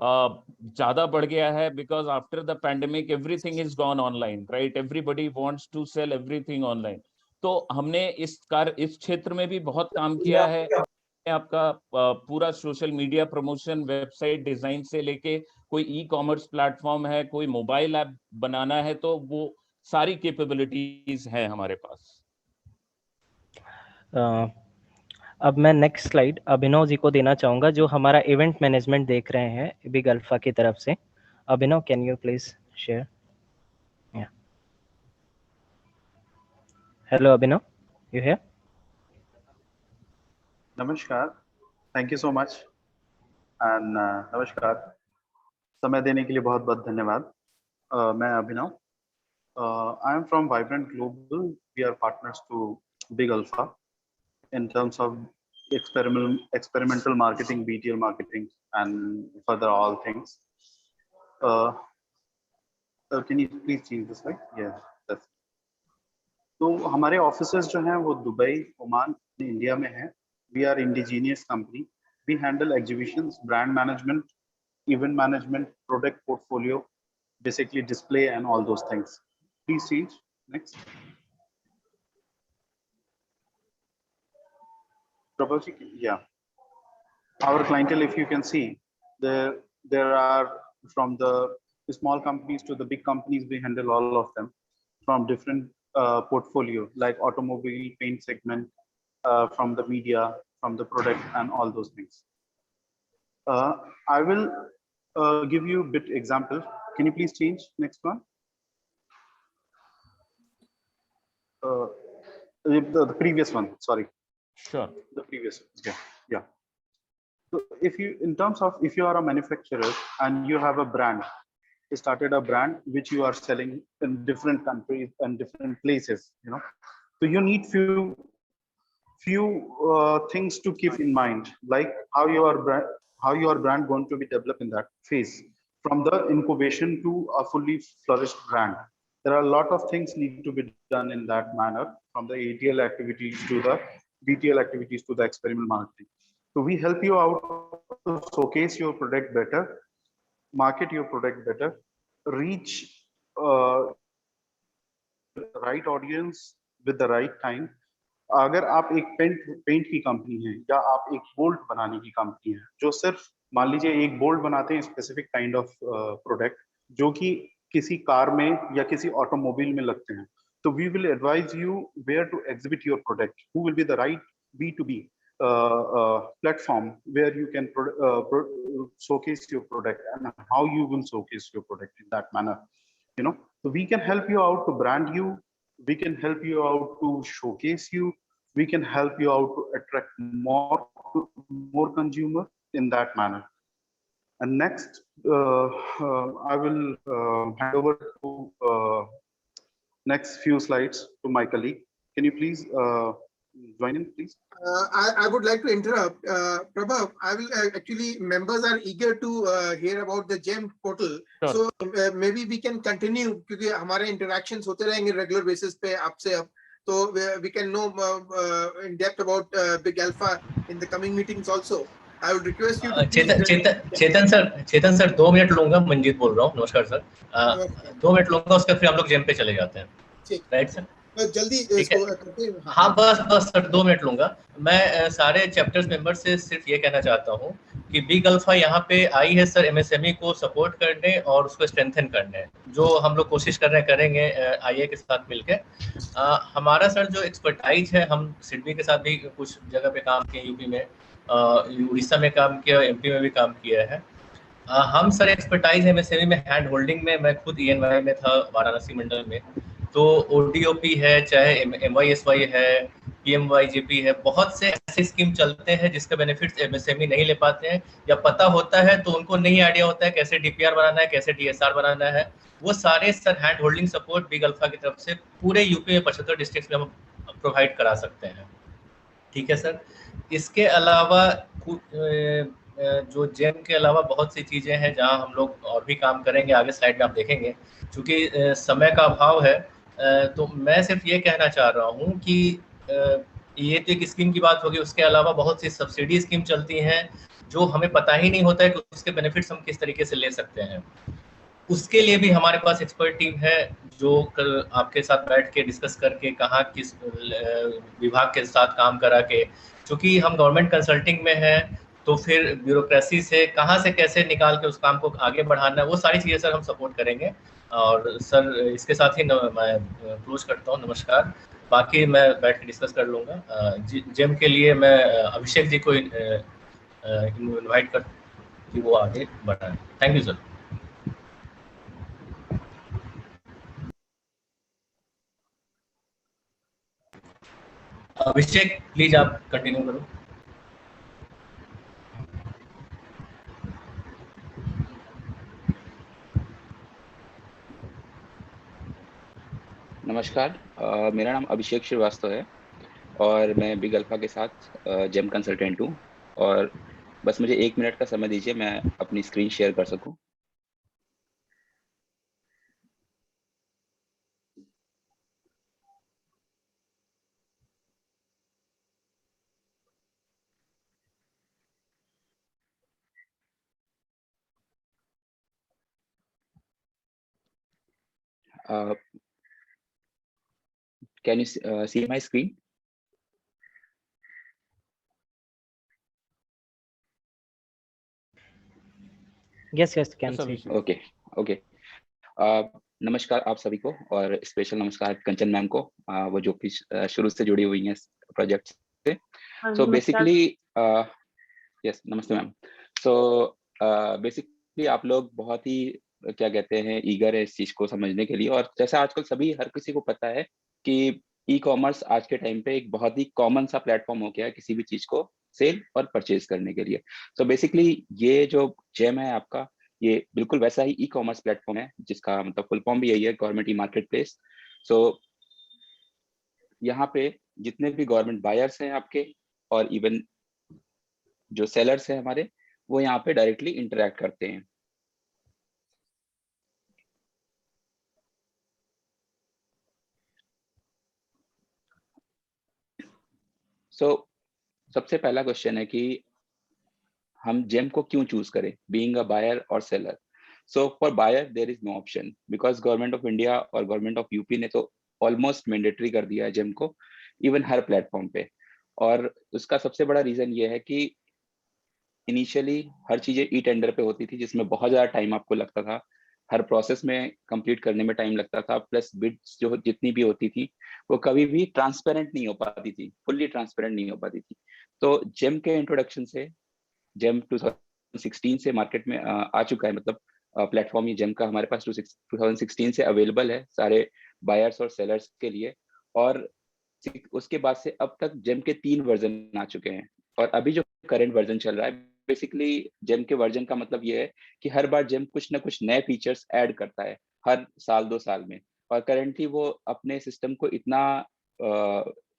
ज्यादा बढ़ गया है, because after the pandemic everything is gone online, right? Everybody wants to sell everything online. तो हमने इस क्षेत्र में भी बहुत काम किया है. आपका पूरा social media promotion, website design से लेके कोई ई कॉमर्स प्लेटफॉर्म है, कोई मोबाइल ऐप बनाना है, तो वो सारी कैपेबिलिटीज है हमारे पास. अब मैं नेक्स्ट स्लाइड अभिनव जी को देना चाहूंगा, जो हमारा इवेंट मैनेजमेंट देख रहे हैं बिग अल्फा की तरफ से. Abhinav, can you please share? Hello Abhinav, you here? नमस्कार, thank you so much and नमस्कार. समय देने के लिए बहुत बहुत धन्यवाद. मैं Abhinav, I am from Vibrant Global. We are partners to Big Alpha in terms of experimental marketing, BTL marketing, and further all things. Can you please change this slide? Yeah, that's. तो हमारे ऑफिसेस जो हैं वो Dubai, Oman, India में हैं. We are indigenous company. We handle exhibitions, brand management, event management, product portfolio, basically display and all those things. Please change. Next. Yeah, our clientele, if you can see, there are from the small companies to the big companies. We handle all of them from different portfolio, like automobile, paint segment, from the media, from the product, and all those things. I will give you a bit example. Can you please change next one? The previous one, sorry. Sure. The previous, yeah. So if you, in terms of, if you are a manufacturer and you have a brand, you started a brand which you are selling in different countries and different places, you know, so you need few things to keep in mind, like how your brand going to be developed in that phase, from the incubation to a fully flourished brand. There are a lot of things need to be done in that manner, from the ATL activities to the BTL activities to the experimental marketing. So we help you out to showcase your product better, market your product better, reach right audience with the right time. अगर आप एक paint की company है, या आप एक bolt बनाने की कंपनी है, जो सिर्फ मान लीजिए एक बोल्ट बनाते हैं स्पेसिफिक काइंड ऑफ प्रोडक्ट, जो कि किसी कार में या किसी ऑटोमोबाइल में लगते हैं, so we will advise you where to exhibit your product, who will be the right B2B platform where you can showcase your product, and how you will showcase your product in that manner, you know. So we can help you out to brand you, we can help you out to showcase you, we can help you out to attract more consumer in that manner. And next, I will hand over to next few slides to my colleague. Can you please join in, please? I would like to interrupt. Prabhav, I will actually, members are eager to hear about the GEM portal. Sure. So maybe we can continue, क्योंकि हमारे interactions होते रहेंगे regular basis पे आपसे अब, तो we can know in depth about Big Alpha in the coming meetings also. I would request you to Chetan sir 2 minute लूंगा. मंजीत बोल रहा हूँ. नमस्कार सर. 2 मिनट लूंगा, उसके फिर हम लोग जेम पे चले जाते हैं. Right sir? जल्दी ठीक है। इसको करते हैं। हाँ बस सर 2 मिनट लूंगा। मैं सारे चैप्टर्स मेंबर से सिर्फ ये कहना चाहता हूँ कि बिग अल्फा यहाँ पे आई है सर एमएसएमई को सपोर्ट करने और उसको स्ट्रेंथन करने, जो हम लोग कोशिश कर रहे हैं करेंगे आईए के साथ मिलकर। हमारा सर जो एक्सपर्टाइज है, हम सिडनी के साथ भी कुछ जगह पे काम किए, यूपी में, उड़ीसा में काम किया, एमपी में भी काम किया है। हम सर एक्सपर्टाइज है एमएसएमई में, हैंड होल्डिंग में। मैं खुद ईएनवाई में था वाराणसी मंडल में, तो ओडीओपी है, चाहे एमवाईएसवाई है, पीएमवाईजेपी है, बहुत से ऐसे स्कीम चलते हैं जिसका बेनिफिट एमएसएमई नहीं ले पाते हैं, या पता होता है तो उनको नहीं आइडिया होता है कैसे डीपीआर बनाना है, कैसे डीएसआर बनाना है। वो सारे sir hand holding support big alpha की तरफ से पूरे यूपी में 75 डिस्ट्रिक्ट में हम प्रोवाइड करा सकते हैं। ठीक है सर। इसके अलावा जो जेम के अलावा बहुत सी चीज़ें हैं जहां हम लोग और भी काम करेंगे, आगे स्लाइड में आप देखेंगे। चूँकि समय का अभाव है, तो मैं सिर्फ ये कहना चाह रहा हूँ कि ये तो एक स्कीम की बात होगी, उसके अलावा बहुत सी सब्सिडी स्कीम चलती हैं जो हमें पता ही नहीं होता है कि उसके बेनिफिट्स हम किस तरीके से ले सकते हैं। उसके लिए भी हमारे पास एक्सपर्ट टीम है जो कल आपके साथ बैठ के डिस्कस करके कहाँ किस विभाग के साथ काम करा के, चूँकि हम गवर्नमेंट कंसल्टिंग में हैं, तो फिर ब्यूरोक्रेसी से कहाँ से कैसे निकाल के उस काम को आगे बढ़ाना है, वो सारी चीज़ें सर हम सपोर्ट करेंगे। और सर इसके साथ ही मैं क्लोज करता हूँ। नमस्कार। बाकी मैं बैठ के डिस्कस कर लूँगा। जेम के लिए मैं अभिषेक जी को इन्वाइट कर कि वो आगे बढ़ाएं। Thank you sir. Abhishek please आप कंटिन्यू करो। नमस्कार, मेरा नाम अभिषेक श्रीवास्तव है और मैं बिग अल्फा के साथ जेम कंसल्टेंट हूँ। और बस मुझे 1 मिनट का समय दीजिए, मैं अपनी स्क्रीन शेयर कर सकूँ। Can you see my screen? Yes can see. Okay. नमस्कार आप सभी को, और स्पेशल नमस्कार कंचन मैम को, वो जो कि शुरू से जुड़ी हुई हैं प्रोजेक्ट से। सो बेसिकली यस, नमस्ते मैम। सो बेसिकली आप लोग बहुत ही क्या कहते हैं ईगर है इस चीज को समझने के लिए, और जैसा आजकल सभी हर किसी को पता है कि ई कॉमर्स आज के टाइम पे एक बहुत ही कॉमन सा प्लेटफॉर्म हो गया है किसी भी चीज को सेल और परचेज करने के लिए। सो बेसिकली ये जो जेम है आपका, ये बिल्कुल वैसा ही ई कॉमर्स प्लेटफॉर्म है जिसका मतलब फुल फॉर्म भी यही है, गवर्नमेंट ई मार्केट प्लेस। सो यहाँ पे जितने भी गवर्नमेंट बायर्स हैं आपके, और इवन जो सेलर्स हैं हमारे, वो यहाँ पे डायरेक्टली इंटरेक्ट करते हैं। सबसे पहला क्वेश्चन है कि हम जेम को क्यों चूज करें, being a buyer or seller. So for buyer there is no option, because government of India और गवर्नमेंट ऑफ यूपी ने तो ऑलमोस्ट मैंडेटरी कर दिया है जेम को, इवन हर प्लेटफॉर्म पे। और उसका सबसे बड़ा रीजन ये है कि इनिशियली हर चीजें ई टेंडर पे होती थी, जिसमें बहुत ज्यादा टाइम आपको लगता था, हर प्रोसेस में कंप्लीट करने में टाइम लगता था, प्लस बिड्स जो जितनी भी होती थी वो कभी भी ट्रांसपेरेंट नहीं हो पाती थी, फुल्ली ट्रांसपेरेंट नहीं हो पाती थी। तो जेम के इंट्रोडक्शन से, जेम 2016 से मार्केट में आ चुका है, मतलब प्लेटफॉर्म ये जेम का हमारे पास 2016 से अवेलेबल है सारे बायर्स और सेलर्स के लिए। और उसके बाद से अब तक जेम के 3 वर्जन आ चुके हैं, और अभी जो करंट वर्जन चल रहा है, बेसिकली जेम के वर्जन का मतलब ये है कि हर बार जेम कुछ ना कुछ नए फीचर्स ऐड करता है हर साल 2 साल में। और करंटली वो अपने सिस्टम को इतना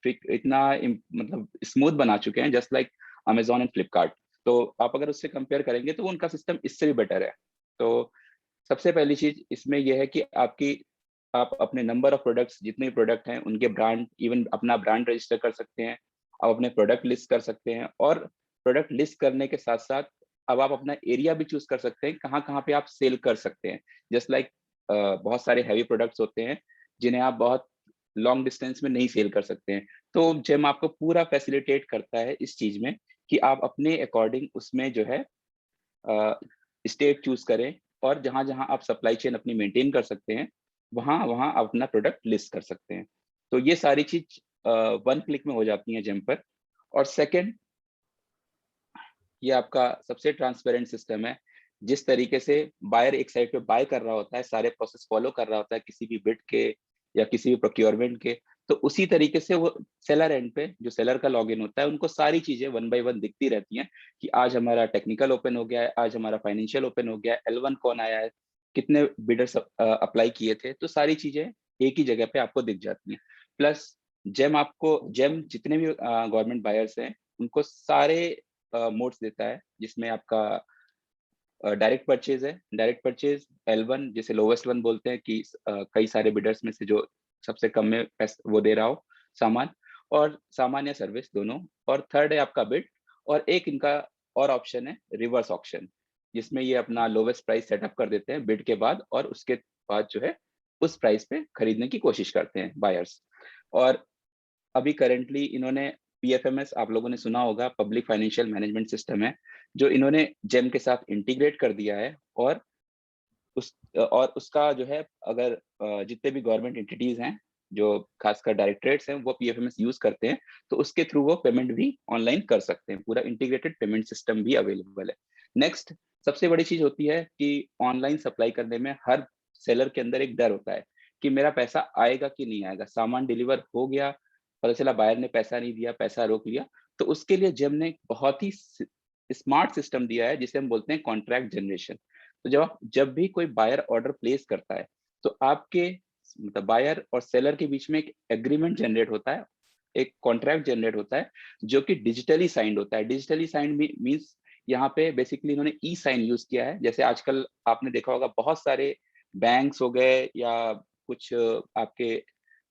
मतलब स्मूथ बना चुके हैं, just like Amazon and Flipkart. तो आप अगर उससे कंपेयर करेंगे तो उनका सिस्टम इससे भी बेटर है। तो सबसे पहली चीज इसमें यह है कि आप अपने नंबर ऑफ प्रोडक्ट्स, जितने प्रोडक्ट हैं उनके ब्रांड, इवन अपना ब्रांड रजिस्टर कर सकते हैं, आप अपने प्रोडक्ट लिस्ट कर सकते हैं, और प्रोडक्ट लिस्ट करने के साथ साथ अब आप अपना एरिया भी चूज कर सकते हैं, कहाँ कहाँ पे आप सेल कर सकते हैं। जस्ट लाइक बहुत सारे हैवी प्रोडक्ट्स होते हैं जिन्हें आप बहुत लॉन्ग डिस्टेंस में नहीं सेल कर सकते हैं। तो जेम आपको पूरा फैसिलिटेट करता है इस चीज में कि आप अपने अकॉर्डिंग उसमें जो है स्टेट चूज करें, और जहां जहां आप सप्लाई चेन अपनी मेंटेन कर सकते हैं वहां वहां आप अपना प्रोडक्ट लिस्ट कर सकते हैं। तो ये सारी चीज 1 क्लिक में हो जाती है जेम पर। और सेकंड, ये आपका सबसे ट्रांसपेरेंट सिस्टम है। जिस तरीके से बायर एक साइड पे बाय कर रहा होता है, सारे प्रोसेस फॉलो कर रहा होता है किसी भी बिड के या किसी भी प्रोक्योरमेंट के, तो उसी तरीके से वो सेलर एंड पे जो सेलर का लॉगिन होता है उनको सारी चीजें 1 बाय 1 दिखती रहती हैं कि आज हमारा टेक्निकल ओपन हो गया है, आज हमारा फाइनेंशियल ओपन हो गया है, L1 कौन आया है, कितने बिडर्स अप्लाई किए थे, तो सारी चीजें एक ही जगह पे आपको दिख जाती हैं। प्लस जेम जितने भी गवर्नमेंट बायर्स हैं उनको सारे मोड्स देता है, जिसमें आपका डायरेक्ट परचेज है। डायरेक्ट परचेज L1 जिसे लोवेस्ट वन बोलते हैं कि कई सारे बिडर्स में से जो सबसे कम में वो दे रहा हो सामान, और सामान या सर्विस दोनों। और थर्ड है आपका बिड, और एक इनका और ऑप्शन है रिवर्स ऑक्शन, जिसमें ये अपना लोवेस्ट प्राइस सेटअप कर देते हैं बिड के बाद, और उसके बाद जो है उस प्राइस पे खरीदने की कोशिश करते हैं बायर्स। और अभी करेंटली इन्होंने PFMS आप लोगों ने सुना होगा, पब्लिक फाइनेंशियल मैनेजमेंट सिस्टम है, जो इन्होंने जेम के साथ इंटीग्रेट कर दिया है। और उसका जो है अगर जितने भी गवर्नमेंट एंटिटीज हैं जो खासकर डायरेक्टरेट्स हैं वो PFMS यूज करते हैं, तो उसके थ्रू वो पेमेंट भी ऑनलाइन कर सकते हैं। पूरा इंटीग्रेटेड पेमेंट सिस्टम भी अवेलेबल है। नेक्स्ट सबसे बड़ी चीज होती है कि ऑनलाइन सप्लाई करने में हर सेलर के अंदर एक डर होता है कि मेरा पैसा आएगा कि नहीं आएगा। सामान डिलीवर हो गया, पता चला बायर ने पैसा नहीं दिया, पैसा रोक लिया, तो उसके लिए जेम ने एक बहुत ही स्मार्ट सिस्टम दिया है जिसे हम बोलते हैं कॉन्ट्रैक्ट जनरेशन। तो जब भी कोई बायर ऑर्डर प्लेस करता है तो आपके मतलब बायर और सेलर के बीच में एक एग्रीमेंट जनरेट होता है, एक कॉन्ट्रैक्ट जनरेट होता है जो कि डिजिटली साइंड होता है। डिजिटली साइंड मींस यहाँ पे बेसिकली इन्होंने ई साइन यूज किया है। जैसे आजकल आपने देखा होगा बहुत सारे बैंक्स हो गए या कुछ आपके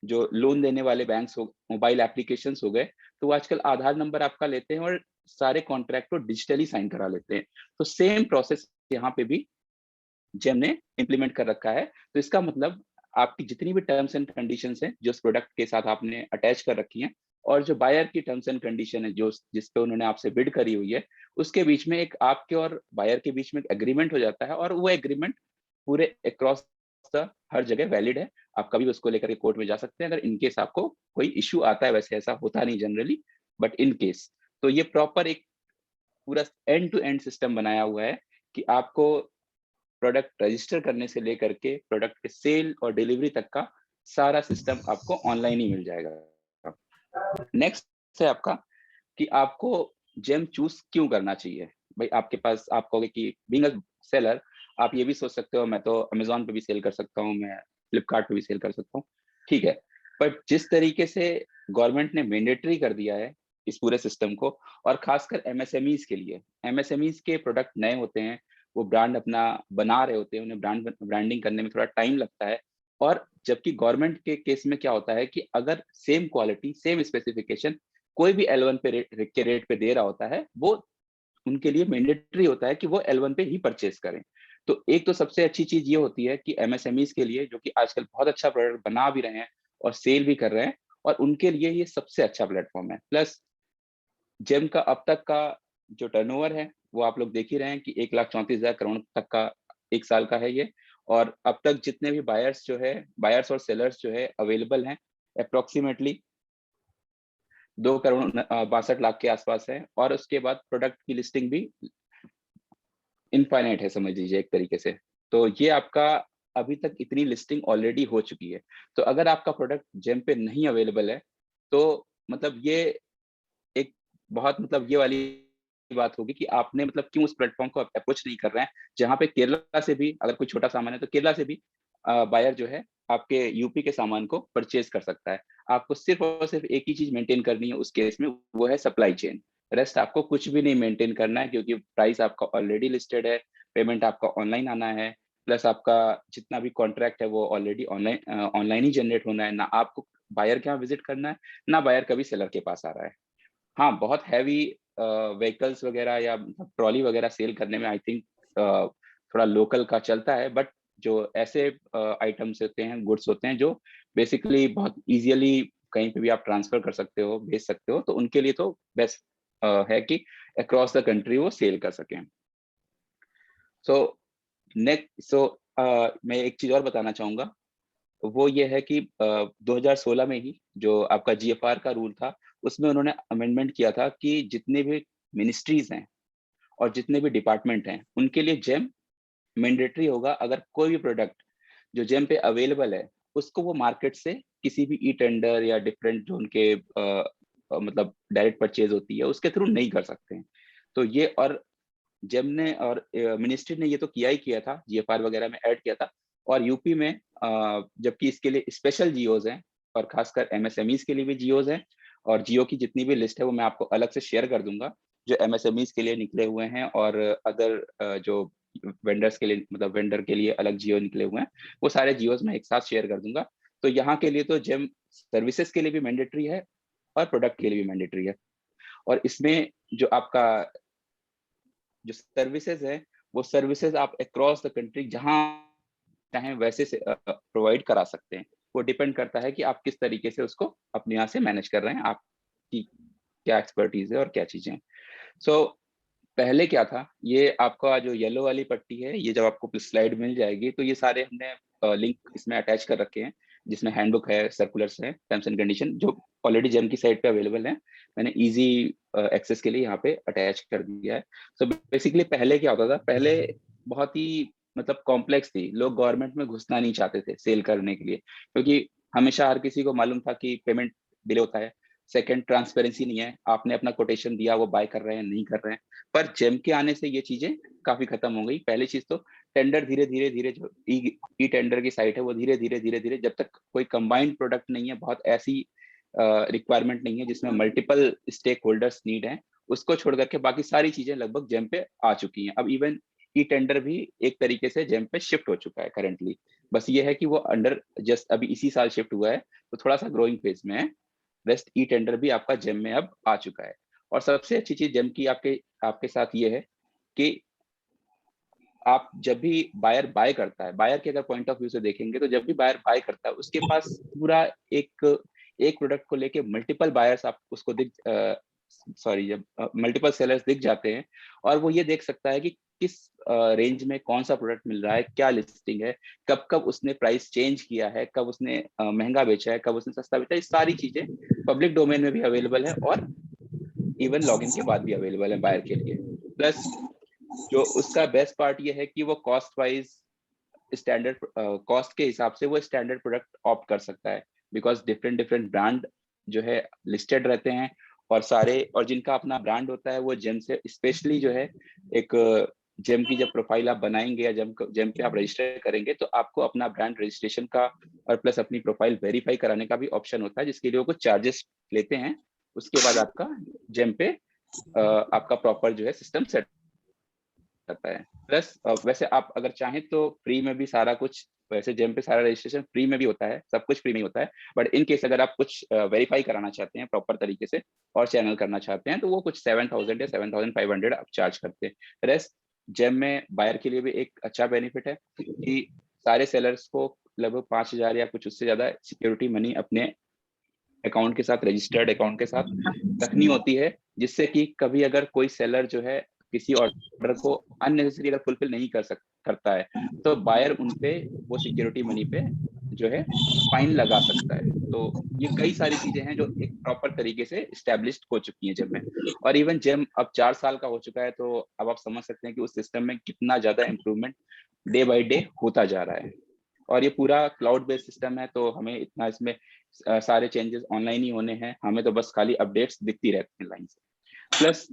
जो लोन देने वाले बैंक्स हो, मोबाइल एप्लीकेशंस हो गए, तो वो आजकल आधार नंबर आपका लेते हैं और सारे कॉन्ट्रैक्ट को डिजिटली साइन करा लेते हैं। तो सेम प्रोसेस यहाँ पे भी जेम ने इम्प्लीमेंट कर रखा है। तो इसका मतलब आपकी जितनी भी टर्म्स एंड कंडीशंस हैं जो उस प्रोडक्ट के साथ आपने अटैच कर रखी हैं, और जो बायर की टर्म्स एंड कंडीशन है जो जिस पे उन्होंने आपसे बिड करी हुई है, उसके बीच में एक आपके और बायर के बीच में एक एग्रीमेंट हो जाता है, और वो एग्रीमेंट पूरे अक्रॉस द हर जगह वैलिड है। आप कभी उसको लेकर के कोर्ट में जा सकते हैं अगर इनकेस आपको कोई इश्यू आता है। वैसे ऐसा होता नहीं जनरली, बट इन केस। तो ये प्रॉपर एक पूरा एंड टू एंड सिस्टम बनाया हुआ है कि आपको प्रोडक्ट रजिस्टर करने से लेकर के प्रोडक्ट के सेल और डिलीवरी तक का सारा सिस्टम आपको ऑनलाइन ही मिल जाएगा। नेक्स्ट है आपका कि आपको जेम चूज क्यों करना चाहिए। भाई आपके पास आप कहोगे कि बीइंग अ सेलर आप ये भी सोच सकते हो मैं तो अमेजोन पे भी सेल कर सकता हूँ, मैं फ्लिपकार्ट पे भी सेल कर सकता हूँ, ठीक है। बट जिस तरीके से गवर्नमेंट ने मैंडेटरी कर दिया है इस पूरे सिस्टम को, और खासकर MSMEs के लिए, MSMEs के प्रोडक्ट नए होते हैं, वो ब्रांड अपना बना रहे होते हैं, उन्हें ब्रांडिंग करने में थोड़ा टाइम लगता है। और जबकि गवर्नमेंट के केस में क्या होता है कि अगर सेम क्वालिटी सेम स्पेसिफिकेशन कोई भी L1 पे रेट पे दे रहा होता है, वो उनके लिए मैंडेटरी होता है कि वो L1 पे ही परचेस करें। तो एक तो सबसे अच्छी चीज ये होती है कि MSMEs के लिए, जो कि आजकल बहुत अच्छा प्रोडक्ट बना भी रहे हैं और सेल भी कर रहे हैं, और उनके लिए ये सबसे अच्छा प्लेटफॉर्म है। प्लस जेम का अब तक का जो टर्नओवर है वो आप लोग देख ही रहे हैं कि 1,34,000 करोड़ तक का एक साल का है ये। और अब तक जितने भी बायर्स और सेलर्स जो है अवेलेबल हैं, अप्रोक्सीमेटली 2 करोड़ 62 लाख के आसपास है। और उसके बाद प्रोडक्ट की लिस्टिंग भी इनफाइनाइट है समझ लीजिए एक तरीके से। तो ये आपका अभी तक इतनी लिस्टिंग ऑलरेडी हो चुकी है। तो अगर आपका प्रोडक्ट जेम पे नहीं अवेलेबल है तो मतलब ये एक बहुत मतलब ये वाली बात होगी कि आपने मतलब क्यों उस प्लेटफॉर्म को अप्रोच नहीं कर रहे हैं, जहां पे केरला से भी अगर कोई छोटा सामान है तो केरला से भी बायर जो है आपके यूपी के सामान को परचेज कर सकता है। आपको सिर्फ और सिर्फ एक ही चीज मेंटेन करनी है उस केस में, वो है सप्लाई चेन। रेस्ट आपको कुछ भी नहीं मेंटेन करना है, क्योंकि प्राइस आपका ऑलरेडी लिस्टेड है, पेमेंट आपका ऑनलाइन आना है, प्लस आपका जितना भी कॉन्ट्रैक्ट है वो ऑलरेडी ऑनलाइन ही जनरेट होना है। ना आपको बायर के यहाँ विजिट करना है, ना बायर कभी सेलर के पास आ रहा है। हाँ, बहुत हैवी व्हीकल्स वगैरह या ट्रॉली वगैरह सेल करने में आई थिंक थोड़ा लोकल का चलता है, बट जो ऐसे आइटम्स होते हैं, गुड्स होते हैं जो बेसिकली बहुत इजीली कहीं पे भी आप ट्रांसफर कर सकते हो, भेज सकते हो, तो उनके लिए तो बेस्ट है कि अक्रॉस द कंट्री वो सेल कर सकें। मैं एक चीज और बताना चाहूंगा, वो ये है कि 2016 में ही जो आपका GFR का रूल था, उसमें उन्होंने अमेंडमेंट किया था कि जितने भी मिनिस्ट्रीज हैं और जितने भी डिपार्टमेंट हैं, उनके लिए जेम मैंडेटरी होगा। अगर कोई भी प्रोडक्ट जो जेम पे अवेलेबल है, उसको वो मार्केट से किसी भी ई टेंडर या डिफरेंट जो उनके मतलब डायरेक्ट परचेज होती है उसके थ्रू नहीं कर सकते हैं। तो ये और जेम ने और मिनिस्ट्री ने ये तो किया ही किया था, GFR वगैरह में ऐड किया था। और यूपी में जबकि इसके लिए स्पेशल जियोज हैं और खासकर MSMEs के लिए भी जियोज हैं, और जियो की जितनी भी लिस्ट है वो मैं आपको अलग से शेयर कर दूंगा, जो MSMEs के लिए निकले हुए हैं और अदर जो वेंडर्स के लिए, मतलब वेंडर के लिए अलग जियो निकले हुए हैं, वो सारे जियोज मैं एक साथ शेयर कर दूंगा। तो यहाँ के लिए तो जेम सर्विसेज के लिए भी मैंडेटरी है और प्रोडक्ट के लिए भी मैंडेटरी है। और इसमें जो आपका जो सर्विसेज है, वो सर्विसेज आप अक्रॉस द कंट्री जहां चाहें वैसे से प्रोवाइड करा सकते हैं। वो डिपेंड करता है कि आप किस तरीके से उसको अपने यहाँ से मैनेज कर रहे हैं, आपकी क्या एक्सपर्टीज है और क्या चीजें हैं। सो पहले क्या था, ये आपका जो येलो वाली पट्टी है, ये जब आपको स्लाइड मिल जाएगी तो ये सारे हमने लिंक इसमें अटैच कर रखे हैं, जिसमें हैंडबुक है, सर्कुलर्स है, टर्म्स एंड कंडीशन, जो ऑलरेडी जेम की साइट पे अवेलेबल है। मैंने इजी एक्सेस के लिए यहाँ पे अटैच कर दिया है। सो बेसिकली पहले क्या होता था, पहले बहुत ही मतलब कॉम्प्लेक्स थी, लोग गवर्नमेंट में घुसना नहीं चाहते थे सेल करने के लिए, क्योंकि हमेशा हर किसी को मालूम था कि पेमेंट डिले होता है। सेकंड, ट्रांसपेरेंसी नहीं है, आपने अपना कोटेशन दिया, वो बाय कर रहे हैं नहीं कर रहे हैं। पर जेम के आने से ये चीजें काफी खत्म हो गई। पहली चीज तो टेंडर धीरे धीरे जो ई टेंडर की साइट है, वो धीरे धीरे जब तक कोई कंबाइंड प्रोडक्ट नहीं है, बहुत ऐसी रिक्वायरमेंट नहीं है जिसमें मल्टीपल स्टेक होल्डर्स नीड है, उसको छोड़ करके बाकी सारी चीजें लगभग जेम पे आ चुकी हैं। अब इवन ई टेंडर भी एक तरीके से जेम पे शिफ्ट हो चुका है करंटली। बस ये है कि वो अंडर जस्ट अभी इसी साल शिफ्ट हुआ है, तो थोड़ा सा ग्रोइंग फेज में है। वेस्ट ई टेंडर भी आपका जेम में अब आ चुका है। और सबसे अच्छी चीज जेम की आपके साथ ये है कि आप जब भी बायर बाय करता है, बायर के अगर पॉइंट ऑफ व्यू से देखेंगे, तो जब भी बायर बाय करता है उसके पास पूरा एक प्रोडक्ट को लेके मल्टीपल बायर्स आप उसको जब मल्टीपल सेलर्स दिख जाते हैं, और वो ये देख सकता है कि किस रेंज में कौन सा प्रोडक्ट मिल रहा है, क्या लिस्टिंग है, कब कब उसने प्राइस चेंज किया है, कब उसने महंगा बेचा है, कब उसने सस्ता बेचा है। ये सारी चीजें पब्लिक डोमेन में भी अवेलेबल है और इवन लॉगिन के बाद भी अवेलेबल है बायर के लिए। प्लस जो उसका बेस्ट पार्ट ये है कि वो कॉस्ट वाइज स्टैंडर्ड कॉस्ट के हिसाब से वो स्टैंडर्ड प्रोडक्ट ऑप्ट कर सकता है, बिकॉज डिफरेंट ब्रांड जो है लिस्टेड रहते हैं, और सारे और जिनका अपना ब्रांड होता है वो जेम से स्पेशली जो है एक जेम की जब प्रोफाइल आप बनाएंगे या जेम पे आप रजिस्टर करेंगे, तो आपको अपना ब्रांड रजिस्ट्रेशन का और प्लस अपनी प्रोफाइल वेरीफाई कराने का भी ऑप्शन होता है, जिसके लिए वो कुछ चार्जेस लेते हैं। उसके बाद आपका जेम पे आपका प्रॉपर जो है सिस्टम सेट करता है। प्लस वैसे आप अगर चाहें तो फ्री में भी सारा कुछ, वैसे जेम पे सारा रजिस्ट्रेशन फ्री में भी होता है, सब कुछ फ्री में होता है, बट इन केस अगर आप कुछ वेरीफाई कराना चाहते हैं प्रॉपर तरीके से और चैनल करना चाहते हैं, तो वो कुछ 7,000 या 7,500 आप चार्ज करते हैं। रेस्ट जेम में बायर के लिए भी एक अच्छा बेनिफिट है कि सारे सेलर्स को लगभग 5,000 या कुछ उससे ज्यादा सिक्योरिटी मनी अपने अकाउंट के साथ, रजिस्टर्ड अकाउंट के साथ रखनी होती है, जिससे कि कभी अगर कोई सेलर जो है किसी ऑर्डर को अननेसेसरी अगर फुलफिल नहीं करता है, तो बायर उनपे वो सिक्योरिटी मनी पे जो है फाइन लगा सकता है। तो ये कई सारी चीजें हैं जो एक प्रॉपर तरीके से स्टैब्लिश्ड हो चुकी हैं जेम में। और इवन जेम अब 4 साल का हो चुका है, तो अब आप समझ सकते हैं कि उस सिस्टम में कितना ज्यादा इम्प्रूवमेंट डे बाय डे होता जा रहा है। और ये पूरा क्लाउड बेस्ड सिस्टम है, तो हमें इतना इसमें सारे चेंजेस ऑनलाइन ही होने हैं, हमें तो बस खाली अपडेट्स दिखती रहती हैं लाइन से। प्लस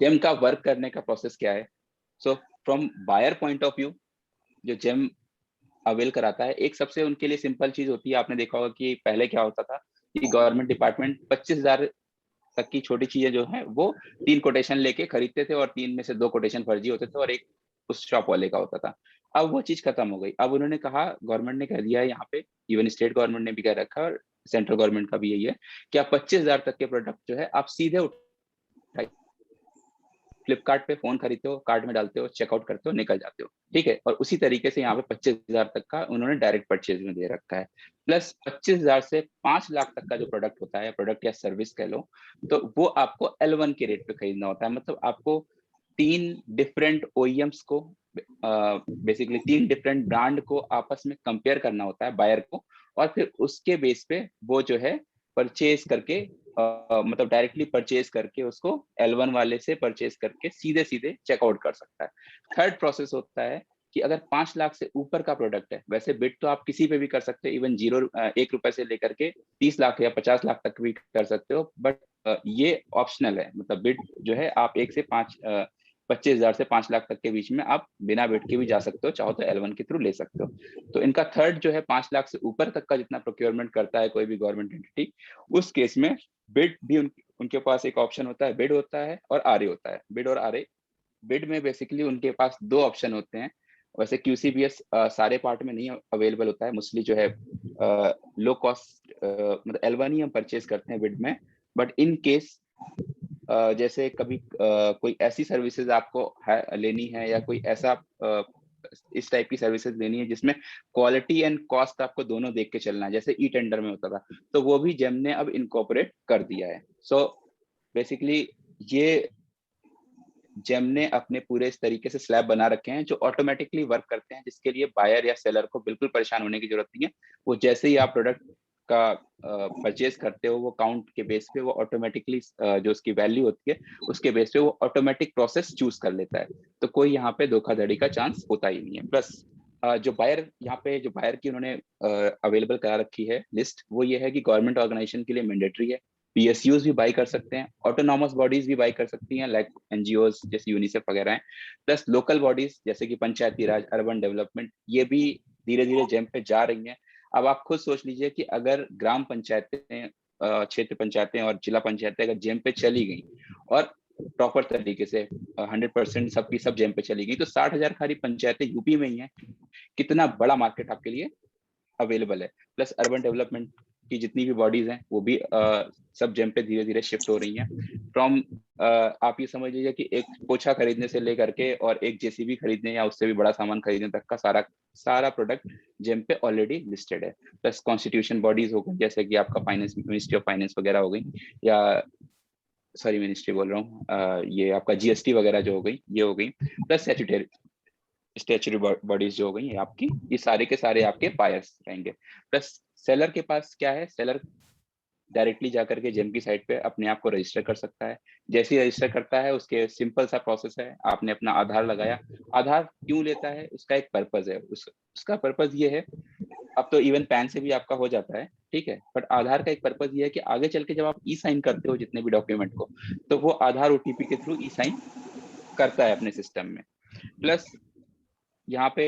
जेम का वर्क करने का प्रोसेस क्या है, so from buyer point of view जो जेम अवेल कराता है, एक सबसे उनके लिए सिंपल चीज होती है। आपने देखा होगा कि पहले क्या होता था कि गवर्नमेंट डिपार्टमेंट 25,000 तक की छोटी चीजें जो है वो 3 कोटेशन लेके खरीदते थे, और 3 में से 2 कोटेशन फर्जी होते थे और एक उस शॉप वाले का होता था। अब वो चीज खत्म हो गई। अब उन्होंने कहा, गवर्नमेंट ने कह दिया है यहाँ पे, इवन स्टेट गवर्नमेंट ने भी कह रखा है और सेंट्रल गवर्नमेंट का भी यही है कि आप 25,000 तक के प्रोडक्ट जो है आप सीधे फ्लिपकार्ट पे फोन खरीदते हो, कार्ट में डालते हो, चेकआउट करते हो, निकल जाते हो, ठीक है। और उसी तरीके से यहाँ पे 25,000 तक का उन्होंने डायरेक्ट परचेज में दे रखा है। प्लस 25,000 से 5 लाख तक का जो प्रोडक्ट होता है, प्रोडक्ट या सर्विस कह लो, तो वो आपको L1 के रेट पे खरीदना होता है। मतलब आपको 3 डिफरेंट OEMs को बेसिकली 3 डिफरेंट ब्रांड को आपस में कंपेयर करना होता है बायर को, और फिर उसके बेस पे वो जो है परचेज करके मतलब डायरेक्टली परचेज करके उसको L1 वाले से परचेज करके सीधे सीधे चेकआउट कर सकता है। थर्ड प्रोसेस होता है कि अगर 5 लाख से ऊपर का प्रोडक्ट है, वैसे बिड तो आप किसी पे भी कर सकते हो, इवन 1 रुपए से लेकर के 30 लाख या 50 लाख तक भी कर सकते हो, बट ये ऑप्शनल है। मतलब बिड जो है आप 25,000 से 5 लाख तक के बीच में आप बिना बिड के भी जा सकते हो, चाहो तो L1 के थ्रू ले सकते हो। तो इनका थर्ड जो है 5 लाख से ऊपर तक का जितना प्रोक्योरमेंट करता है कोई भी गवर्नमेंट एंटिटी, उस केस में बिड भी उनके पास एक ऑप्शन होता है, बिड होता है और आरए होता है। बिड और आरए, बिड में बेसिकली उनके पास 2 ऑप्शन होते हैं। वैसे QCBS सारे पार्ट में नहीं अवेलेबल होता है, मोस्टली जो है लो कॉस्ट मतलब L1 ही हम परचेज करते हैं बिड में। बट इन केस जैसे कभी कोई ऐसी सर्विसेज आपको लेनी है या कोई ऐसा इस टाइप की सर्विसेज लेनी है जिसमें क्वालिटी एंड कॉस्ट आपको दोनों देख के चलना है, जैसे ई टेंडर में होता था, तो वो भी जेम ने अब इनकॉर्पोरेट कर दिया है। सो बेसिकली ये जेम ने अपने पूरे इस तरीके से स्लैब बना रखे हैं जो ऑटोमेटिकली वर्क करते हैं, जिसके लिए बायर या सेलर को बिल्कुल परेशान होने की जरूरत नहीं है। वो जैसे ही आप प्रोडक्ट का परचेज करते हो, वो काउंट के बेस पे वो ऑटोमेटिकली जो उसकी वैल्यू होती है उसके बेस पे वो ऑटोमेटिक प्रोसेस चूज कर लेता है। तो कोई यहाँ पे धोखाधड़ी का चांस होता ही नहीं है। प्लस जो बायर यहाँ पे जो बायर की उन्होंने अवेलेबल करा रखी है लिस्ट, वो ये है कि गवर्नमेंट ऑर्गेनाइजेशन के लिए मैंडेटरी है, PSUs भी बाई कर सकते हैं, ऑटोनॉमस बॉडीज भी बाई कर सकती हैं लाइक NGOs जैसे यूनिसेफ वगैरह हैं, प्लस लोकल बॉडीज जैसे कि पंचायती राज, अर्बन डेवलपमेंट, ये भी धीरे धीरे जेम पे जा रही हैं। अब आप खुद सोच लीजिए कि अगर ग्राम पंचायतें, क्षेत्र पंचायतें और जिला पंचायतें अगर जेम पे चली गई और प्रॉपर तरीके से 100% सबकी सब जेम पे चली गई, तो 60,000 खाली पंचायतें यूपी में ही हैं। कितना बड़ा मार्केट आपके लिए अवेलेबल है। प्लस अर्बन डेवलपमेंट की जितनी भी बॉडीज हैं वो भी सब जेम पे धीरे धीरे शिफ्ट हो रही हैं। फ्रॉम आप ये समझ लीजिए कि एक पोछा खरीदने से लेकर के और एक JCB खरीदने या उससे भी बड़ा सामान खरीदने तक का सारा प्रोडक्ट जेम पे ऑलरेडी लिस्टेड है। प्लस कॉन्स्टिट्यूशन बॉडीज हो गई, जैसे कि आपका फाइनेंस, मिनिस्ट्री ऑफ फाइनेंस वगैरह हो गई, या सॉरी मिनिस्ट्री बोल रहा हूँ, ये आपका GST वगैरह जो हो गई, ये हो गई। प्लस स्टैच्यूटरी बॉडीज जो हो गई आपकी, ये सारे के सारे आपके बायर्स रहेंगे। प्लस सेलर के पास क्या है, सेलर डायरेक्टली जाकर के जेम की साइट पे अपने आप को रजिस्टर कर सकता है। जैसे ही रजिस्टर करता है उसके सिंपल सा प्रोसेस है, आपने अपना आधार लगाया। आधार क्यों लेता है, उसका एक पर्पज है, उसका पर्पज ये है, अब तो इवन पैन से भी आपका हो जाता है, ठीक है, बट आधार का एक पर्पज ये है कि आगे चल के जब आप E-साइन करते हो जितने भी डॉक्यूमेंट को, तो वो आधार OTP के थ्रू E-साइन करता है अपने सिस्टम में। प्लस यहाँ पे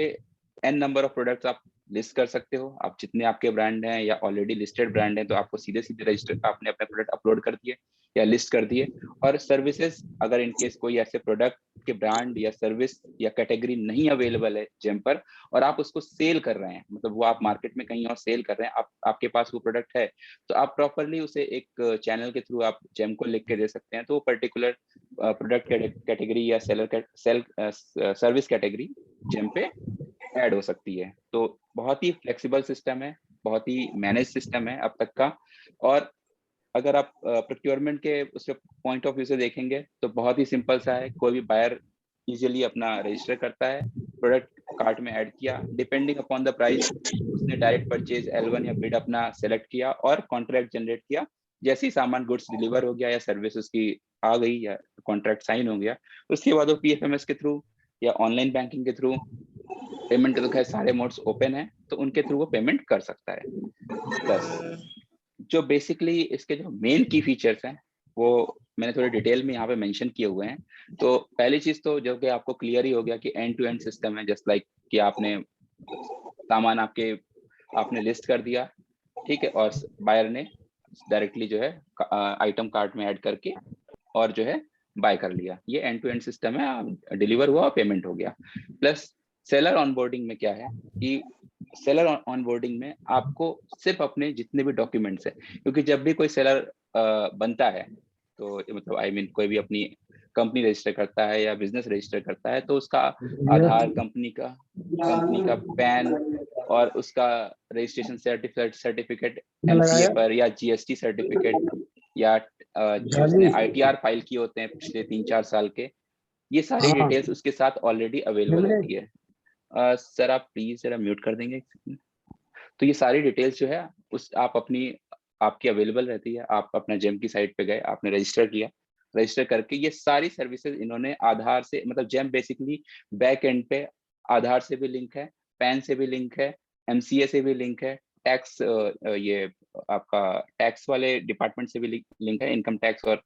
n नंबर ऑफ प्रोडक्ट्स आप लिस्ट कर सकते हो। आप जितने आपके ब्रांड हैं या ऑलरेडी लिस्टेड ब्रांड हैं, तो आपको सीधे सीधे रजिस्टर, आपने अपने प्रोडक्ट अपलोड कर दिए या लिस्ट कर दिए। और सर्विसेज, अगर इनकेस कोई ऐसे प्रोडक्ट के ब्रांड या सर्विस या कैटेगरी नहीं अवेलेबल है जेम पर और आप उसको सेल कर रहे हैं, मतलब वो आप मार्केट में कहीं और सेल कर रहे हैं, आपके पास वो प्रोडक्ट है, तो आप प्रॉपरली उसे एक चैनल के थ्रू आप जेम को लिख के दे सकते हैं। तो वो पर्टिकुलर प्रोडक्ट कैटेगरी या सर्विस कैटेगरी जेम पे ऐड हो सकती है। तो बहुत ही फ्लेक्सिबल सिस्टम है, बहुत ही मैनेज सिस्टम है अब तक का। और अगर आप प्रोक्योरमेंट के उसके पॉइंट ऑफ व्यू से देखेंगे तो बहुत ही सिंपल सा है। कोई भी बायर इजीली अपना रजिस्टर करता है, प्रोडक्ट कार्ट में ऐड किया, डिपेंडिंग अपॉन द प्राइस उसने डायरेक्ट परचेज L1 या बिड अपना सेलेक्ट किया और कॉन्ट्रैक्ट जनरेट किया। जैसे ही सामान गुड्स डिलीवर हो गया या सर्विस उसकी आ गई या कॉन्ट्रैक्ट साइन हो गया, उसके बाद वो PFMS के थ्रू या ऑनलाइन बैंकिंग के थ्रू, पेमेंट तो खैर सारे मोड्स ओपन है, तो उनके थ्रू वो पेमेंट कर सकता है। प्लस जो बेसिकली इसके जो मेन की फीचर्स हैं वो मैंने थोड़े डिटेल में यहाँ पे मेंशन किए हुए हैं। तो पहली चीज तो जो कि आपको क्लियर ही हो गया कि एंड टू एंड सिस्टम है, जस्ट लाइक कि आपने सामान आपने लिस्ट कर दिया, ठीक है, और बायर ने डायरेक्टली जो है आइटम कार्ट में ऐड करके और जो है बाय कर लिया। ये एंड टू एंड सिस्टम है, डिलीवर हुआ और पेमेंट हो गया। प्लस सेलर ऑनबोर्डिंग में क्या है कि सेलर ऑनबोर्डिंग में आपको सिर्फ अपने जितने भी डॉक्यूमेंट्स है, क्योंकि जब भी कोई सेलर बनता है तो मतलब कोई भी अपनी कंपनी रजिस्टर करता है या बिजनेस रजिस्टर करता है तो उसका आधार, कंपनी का पैन और उसका रजिस्ट्रेशन सर्टिफिकेट एमसीए पर या जीएसटी सर्टिफिकेट या जो उसने आईटीआर फाइल किए होते हैं पिछले 3-4 साल के, ये सारी डिटेल्स उसके साथ ऑलरेडी अवेलेबल होती है। सर आप प्लीज जरा म्यूट कर देंगे। तो ये सारी डिटेल्स जो है आपकी अवेलेबल रहती है। आप अपना जेम की साइट पे गए, आपने रजिस्टर किया, रजिस्टर करके ये सारी सर्विसेज इन्होंने आधार से, मतलब जेम बेसिकली बैक एंड पे आधार से भी लिंक है, पैन से भी लिंक है, एमसीए से भी लिंक है, टैक्स ये आपका टैक्स वाले डिपार्टमेंट से भी लिंक है, इनकम टैक्स और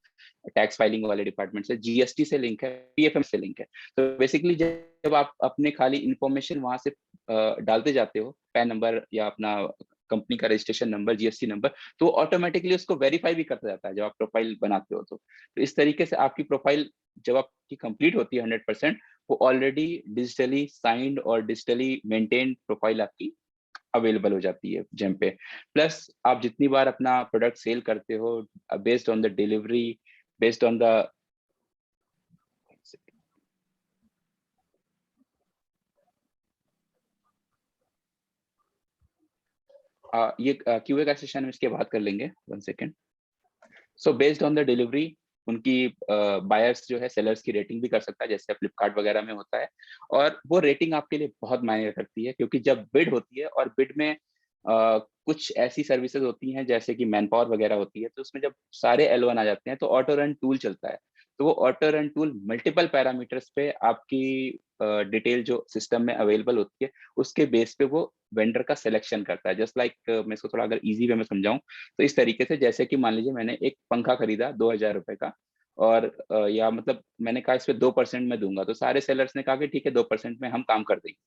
टैक्स फाइलिंग वाले डिपार्टमेंट से, जीएसटी से लिंक है, पीएफएम से लिंक है। तो बेसिकली जब आप अपने खाली इंफॉर्मेशन वहां से डालते जाते हो, पैन नंबर या अपना कंपनी का रजिस्ट्रेशन नंबर, जीएसटी नंबर, तो ऑटोमेटिकली उसको वेरीफाई भी करता जाता है जब आप प्रोफाइल बनाते हो। तो इस तरीके से आपकी प्रोफाइल जब आपकी कंप्लीट होती है 100%, वो ऑलरेडी डिजिटली साइंड और डिजिटली मेंटेन्ड प्रोफाइल आपकी अवेलेबल हो जाती है जेम पे। प्लस आप जितनी बार अपना प्रोडक्ट सेल करते हो, based on the delivery, based on the ये क्यूए का सेशन में इसके बात कर लेंगे, 1 second. So based on the delivery उनकी बायर्स जो है सेलर्स की रेटिंग भी कर सकता है, जैसे फ्लिपकार्ट वगैरह में होता है। और वो रेटिंग आपके लिए बहुत मायने रखती है, क्योंकि जब बिड होती है और बिड में कुछ ऐसी सर्विसेज होती हैं जैसे कि मैन पावर वगैरह होती है, तो उसमें जब सारे L1 आ जाते हैं तो ऑटो रन टूल चलता है। तो वो auto run tool multiple parameters पे आपकी डिटेल जो सिस्टम में अवेलेबल होती है उसके बेस पे वो वेंडर का सिलेक्शन करता है। जस्ट लाइक मैं इसको थोड़ा अगर इजी वे में समझाऊं तो इस तरीके से, जैसे कि मान लीजिए मैंने एक पंखा खरीदा 2000 रुपए का, और या मतलब मैंने कहा इस पे 2% में दूंगा, तो सारे सेलर्स ने कहा कि ठीक है 2% में हम काम कर देंगे।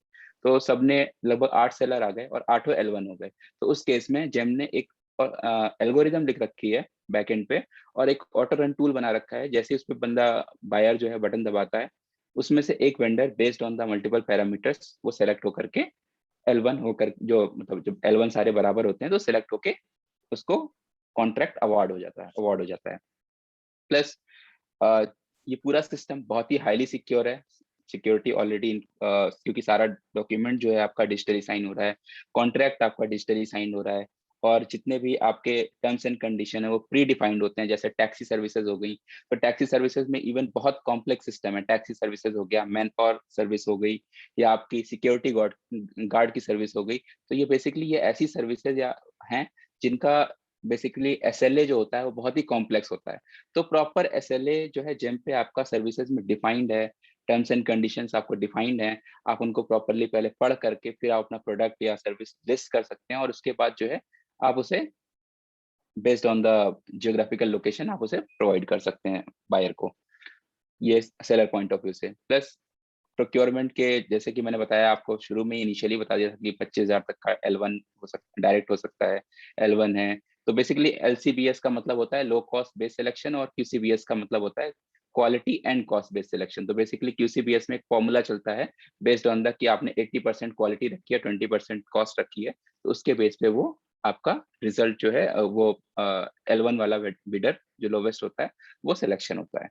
तो सबने लगभग 8 सेलर आ गए और 8 L1 हो गए। तो उस केस में जेम ने एक एल्गोरिदम लिख रखी है बैकएंड पे और एक ऑटो रन टूल बना रखा है। जैसे उसमें बंदा बायर जो है बटन दबाता है, उसमें से एक vendor based on the multiple parameters वो सेलेक्ट होकर के L1 होकर, जो मतलब जब L1 सारे बराबर होते हैं तो सिलेक्ट होके उसको कॉन्ट्रैक्ट अवार्ड हो जाता है। प्लस ये पूरा सिस्टम बहुत ही हाईली सिक्योर है। सिक्योरिटी ऑलरेडी क्योंकि सारा डॉक्यूमेंट जो है आपका डिजिटली साइन हो रहा है, कॉन्ट्रैक्ट आपका डिजिटली साइन हो रहा है, और जितने भी आपके टर्म्स एंड कंडीशन है वो प्री डिफाइंड होते हैं। जैसे टैक्सी सर्विसेज हो गई, तो टैक्सी सर्विसेज में इवन बहुत कॉम्प्लेक्स सिस्टम है। टैक्सी सर्विसेज हो गया, मैन पावर सर्विस हो गई, या आपकी सिक्योरिटी गार्ड की सर्विस हो गई। तो ये बेसिकली ये ऐसी सर्विसेज या हैं जिनका बेसिकली SLA जो होता है वो बहुत ही कॉम्प्लेक्स होता है। तो प्रॉपर SLA जो है जेम पे आपका सर्विसेज में डिफाइंड है, टर्म्स एंड कंडीशंस आपको डिफाइंड है। आप उनको प्रॉपरली पहले पढ़ करके फिर आप अपना प्रोडक्ट या सर्विस लिस्ट कर सकते हैं, और उसके बाद जो है आप उसे based on the geographical location आप उसे प्रोवाइड कर सकते हैं बायर को, ये सेलर पॉइंट ऑफ व्यू से। प्लस प्रोक्योरमेंट के, जैसे कि मैंने बताया आपको शुरू में इनिशियली बता दिया था कि 25,000 तक का L1 हो सकता, डायरेक्ट हो सकता है, L1 है। तो बेसिकली LCBS का मतलब होता है लो कॉस्ट बेस्ड सिलेक्शन, और QCBS का मतलब होता है quality and cost based selection. तो बेसिकली QCBS में एक फॉर्मूला चलता है बेस्ड ऑन द कि आपने 80% क्वालिटी रखी है, 20% कॉस्ट रखी है, तो उसके बेस पे वो आपका रिजल्ट जो है वो L1 वाला बिडर जो लोवेस्ट होता है वो सिलेक्शन होता है।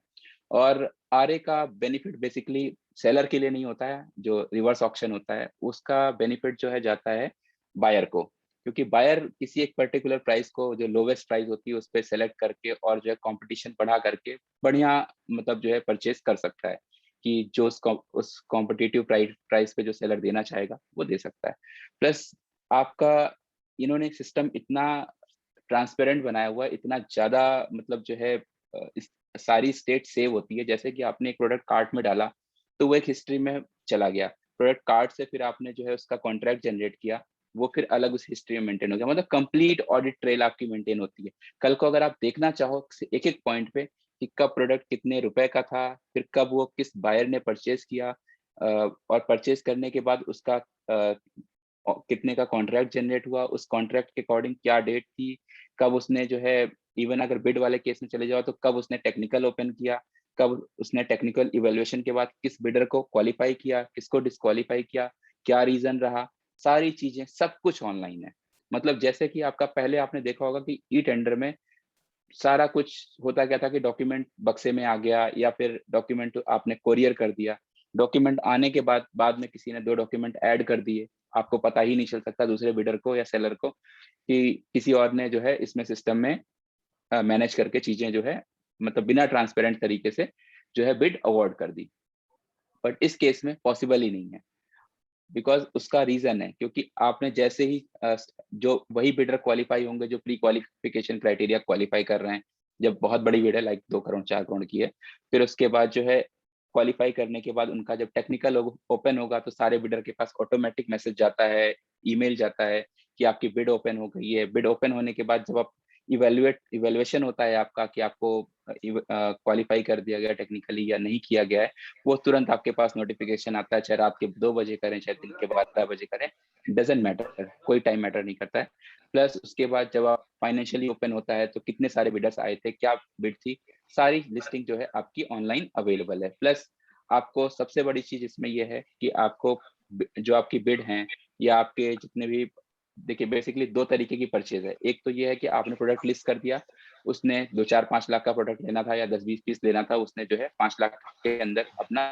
और RA का बेनिफिट बेसिकली सेलर के लिए नहीं होता है, जो रिवर्स ऑक्शन होता है उसका बेनिफिट जो है जाता है बायर को, क्योंकि बायर किसी एक पर्टिकुलर प्राइस को, जो लोवेस्ट प्राइस होती है उस पर सेलेक्ट करके और जो है कंपटीशन बढ़ा करके बढ़िया मतलब जो है परचेज कर सकता है, कि जो उस कॉम्पिटिटिव प्राइस पे जो सेलर देना चाहेगा वो दे सकता है। प्लस आपका इन्होंने सिस्टम इतना ट्रांसपेरेंट बनाया हुआ है, इतना ज्यादा मतलब जो है इस सारी स्टेट सेव होती है। जैसे कि आपने एक प्रोडक्ट कार्ट में डाला तो वो एक हिस्ट्री में चला गया, प्रोडक्ट कार्ट से फिर आपने जो है उसका कॉन्ट्रैक्ट जनरेट किया, वो फिर अलग उस हिस्ट्री में मेंटेन हो गया। मतलब कंप्लीट ऑडिट ट्रेल आपकी मेंटेन होती है। कल को अगर आप देखना चाहो एक एक पॉइंट पे कि कब प्रोडक्ट कितने रुपए का था, फिर कब वो किस बायर ने परचेज किया, और परचेज करने के बाद उसका कितने का कॉन्ट्रैक्ट जनरेट हुआ, उस कॉन्ट्रैक्ट के अकॉर्डिंग क्या डेट थी, कब उसने जो है, इवन अगर बिड वाले केस में चले जाओ तो कब उसने टेक्निकल ओपन किया, कब उसने टेक्निकल इवैल्यूएशन के बाद किस बिडर को क्वालिफाई किया, किसको डिस्क्वालीफाई किया, क्या रीजन रहा, सारी चीजें सब कुछ ऑनलाइन है। मतलब जैसे कि आपका पहले आपने देखा होगा कि ई टेंडर में सारा कुछ होता क्या था कि डॉक्यूमेंट बक्से में आ गया या फिर डॉक्यूमेंट आपने कोरियर कर दिया, डॉक्यूमेंट आने के बाद में किसी ने 2 डॉक्यूमेंट ऐड कर दिए, आपको पता ही नहीं चल सकता दूसरे बिडर को या सेलर को कि किसी और ने जो है इसमें सिस्टम में मैनेज करके चीजें जो है मतलब बिना ट्रांसपेरेंट तरीके से जो है बिड अवॉर्ड कर दी। बट इस केस में पॉसिबल ही नहीं है, बिकॉज उसका रीजन है क्योंकि आपने जैसे ही जो वही बिडर क्वालिफाई होंगे जो प्री क्वालिफिकेशन क्राइटेरिया क्वालिफाई कर रहे हैं, जब बहुत बड़ी बिड है लाइक 2 करोड़ 4 करोड़ की है, फिर उसके बाद जो है क्वालिफाई करने के बाद उनका जब टेक्निकल ओपन होगा तो सारे बिडर के पास ऑटोमेटिक मैसेज जाता है, ईमेल जाता है कि आपकी बिड ओपन हो गई है। बिड ओपन होने के बाद जब आप इवेल्युएशन होता है आपका कि आपको क्वालिफाई कर दिया गया टेक्निकली या नहीं किया गया है, वो तुरंत आपके पास नोटिफिकेशन आता है, चाहे रात के 2 बजे करें चाहे दिन के 12 बजे करें, डजंट मैटर, कोई टाइम मैटर नहीं करता है। प्लस उसके बाद जब आप फाइनेंशियली ओपन होता है तो कितने सारे बिडर्स आए थे, क्या बिड थी, सारी लिस्टिंग जो है आपकी ऑनलाइन अवेलेबल है। प्लस आपको सबसे बड़ी चीज इसमें यह है कि आपको जो आपकी बिड हैं या आपके जितने भी, देखिए बेसिकली 2 तरीके की परचेज है। एक तो ये है कि आपने प्रोडक्ट लिस्ट कर दिया, उसने 2-4-5 लाख का प्रोडक्ट लेना था या 10-20 पीस लेना था, उसने जो है 5 लाख के अंदर अपना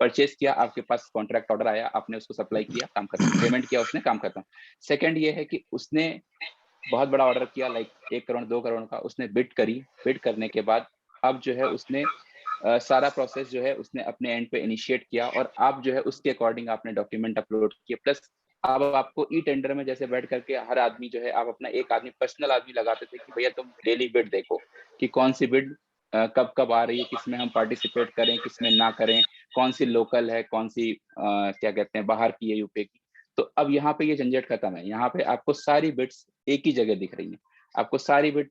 परचेज किया, आपके पास कॉन्ट्रैक्ट ऑर्डर आया, आपने उसको सप्लाई किया, काम खत्म, पेमेंट किया उसने, काम खत्म। सेकंड ये है कि उसने बहुत बड़ा ऑर्डर किया लाइक 1 करोड़ 2 करोड़ का, उसने बिड करी, बिड करने के बाद अब जो है उसने सारा प्रोसेस जो है उसने अपने एंड पे इनिशिएट किया और आप जो है उसके अकॉर्डिंग आपने डॉक्यूमेंट अपलोड किए। प्लस अब आपको ई टेंडर में जैसे बैठ करके हर आदमी जो है, आप अपना एक आदमी पर्सनल आदमी लगाते थे कि भैया तुम डेली बिड देखो कि कौन सी बिड कब कब आ रही है, किसमें हम पार्टिसिपेट करें किसमें ना करें, कौन सी लोकल है, कौन सी क्या कहते हैं बाहर की है यूपी की। तो अब यहाँ पे ये झंझट खत्म है, यहाँ पे आपको सारी बिड्स एक ही जगह दिख रही है, आपको सारी बिड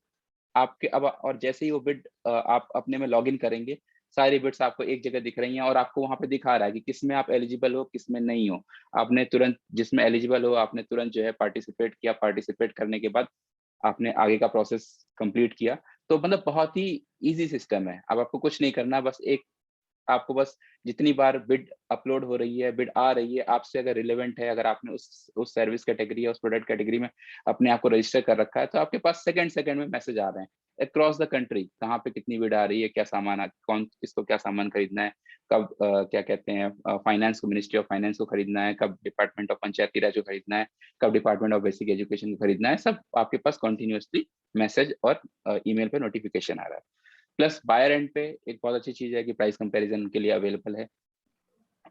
आपके अब, और जैसे ही वो बिड आप अपने में लॉगिन करेंगे सारी बिड्स आपको एक जगह दिख रही हैं और आपको वहां पे दिखा रहा है कि किसमें आप एलिजिबल हो किसमें नहीं हो। आपने तुरंत जिसमें एलिजिबल हो आपने तुरंत जो है पार्टिसिपेट किया, पार्टिसिपेट करने के बाद आपने आगे का प्रोसेस कंप्लीट किया। तो मतलब बहुत ही इजी सिस्टम है, अब आपको कुछ नहीं करना, बस एक आपको बस जितनी बार बिड अपलोड हो रही है, बिड आ रही है, आपसे अगर रिलेवेंट है, अगर आपने उस सर्विस कैटेगरी या उस प्रोडक्ट कैटेगरी में अपने आप को रजिस्टर कर रखा है, तो आपके पास सेकंड में मैसेज आ रहे हैं अक्रॉस द कंट्री, कहाँ पे कितनी बिड आ रही है, क्या सामान कौन किसको क्या सामान खरीदना है, कब क्या कहते हैं फाइनेंस को, मिनिस्ट्री ऑफ फाइनेंस को खरीदना है, कब डिपार्टमेंट ऑफ पंचायती राज को खरीदना है, कब डिपार्टमेंट ऑफ बेसिक एजुकेशन को खरीदना है, सब आपके पास कॉन्टिन्यूसली मैसेज और ईमेल पे नोटिफिकेशन आ रहा है। प्लस बायर एंड पे एक बहुत अच्छी चीज है कि प्राइस कंपैरिजन के लिए अवेलेबल है।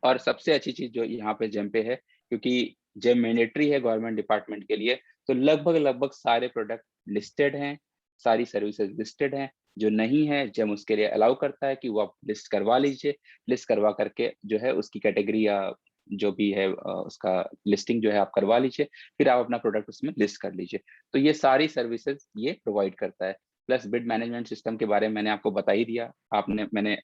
और सबसे अच्छी चीज जो यहाँ पे जेम पे है, क्योंकि जेम मैंडेटरी है गवर्नमेंट डिपार्टमेंट के लिए, तो लगभग सारे प्रोडक्ट लिस्टेड हैं, सारी सर्विसेज लिस्टेड हैं। जो नहीं है जेम उसके लिए अलाउ करता है कि वो आप लिस्ट करवा लीजिए, लिस्ट करवा करके जो है उसकी कैटेगरी या जो भी है उसका लिस्टिंग जो है आप करवा लीजिए, फिर आप अपना प्रोडक्ट उसमें लिस्ट कर लीजिए। तो ये सारी सर्विसेज ये प्रोवाइड करता है। प्लस बिड मैनेजमेंट सिस्टम के बारे में मैंने आपको बता ही दिया, मैंने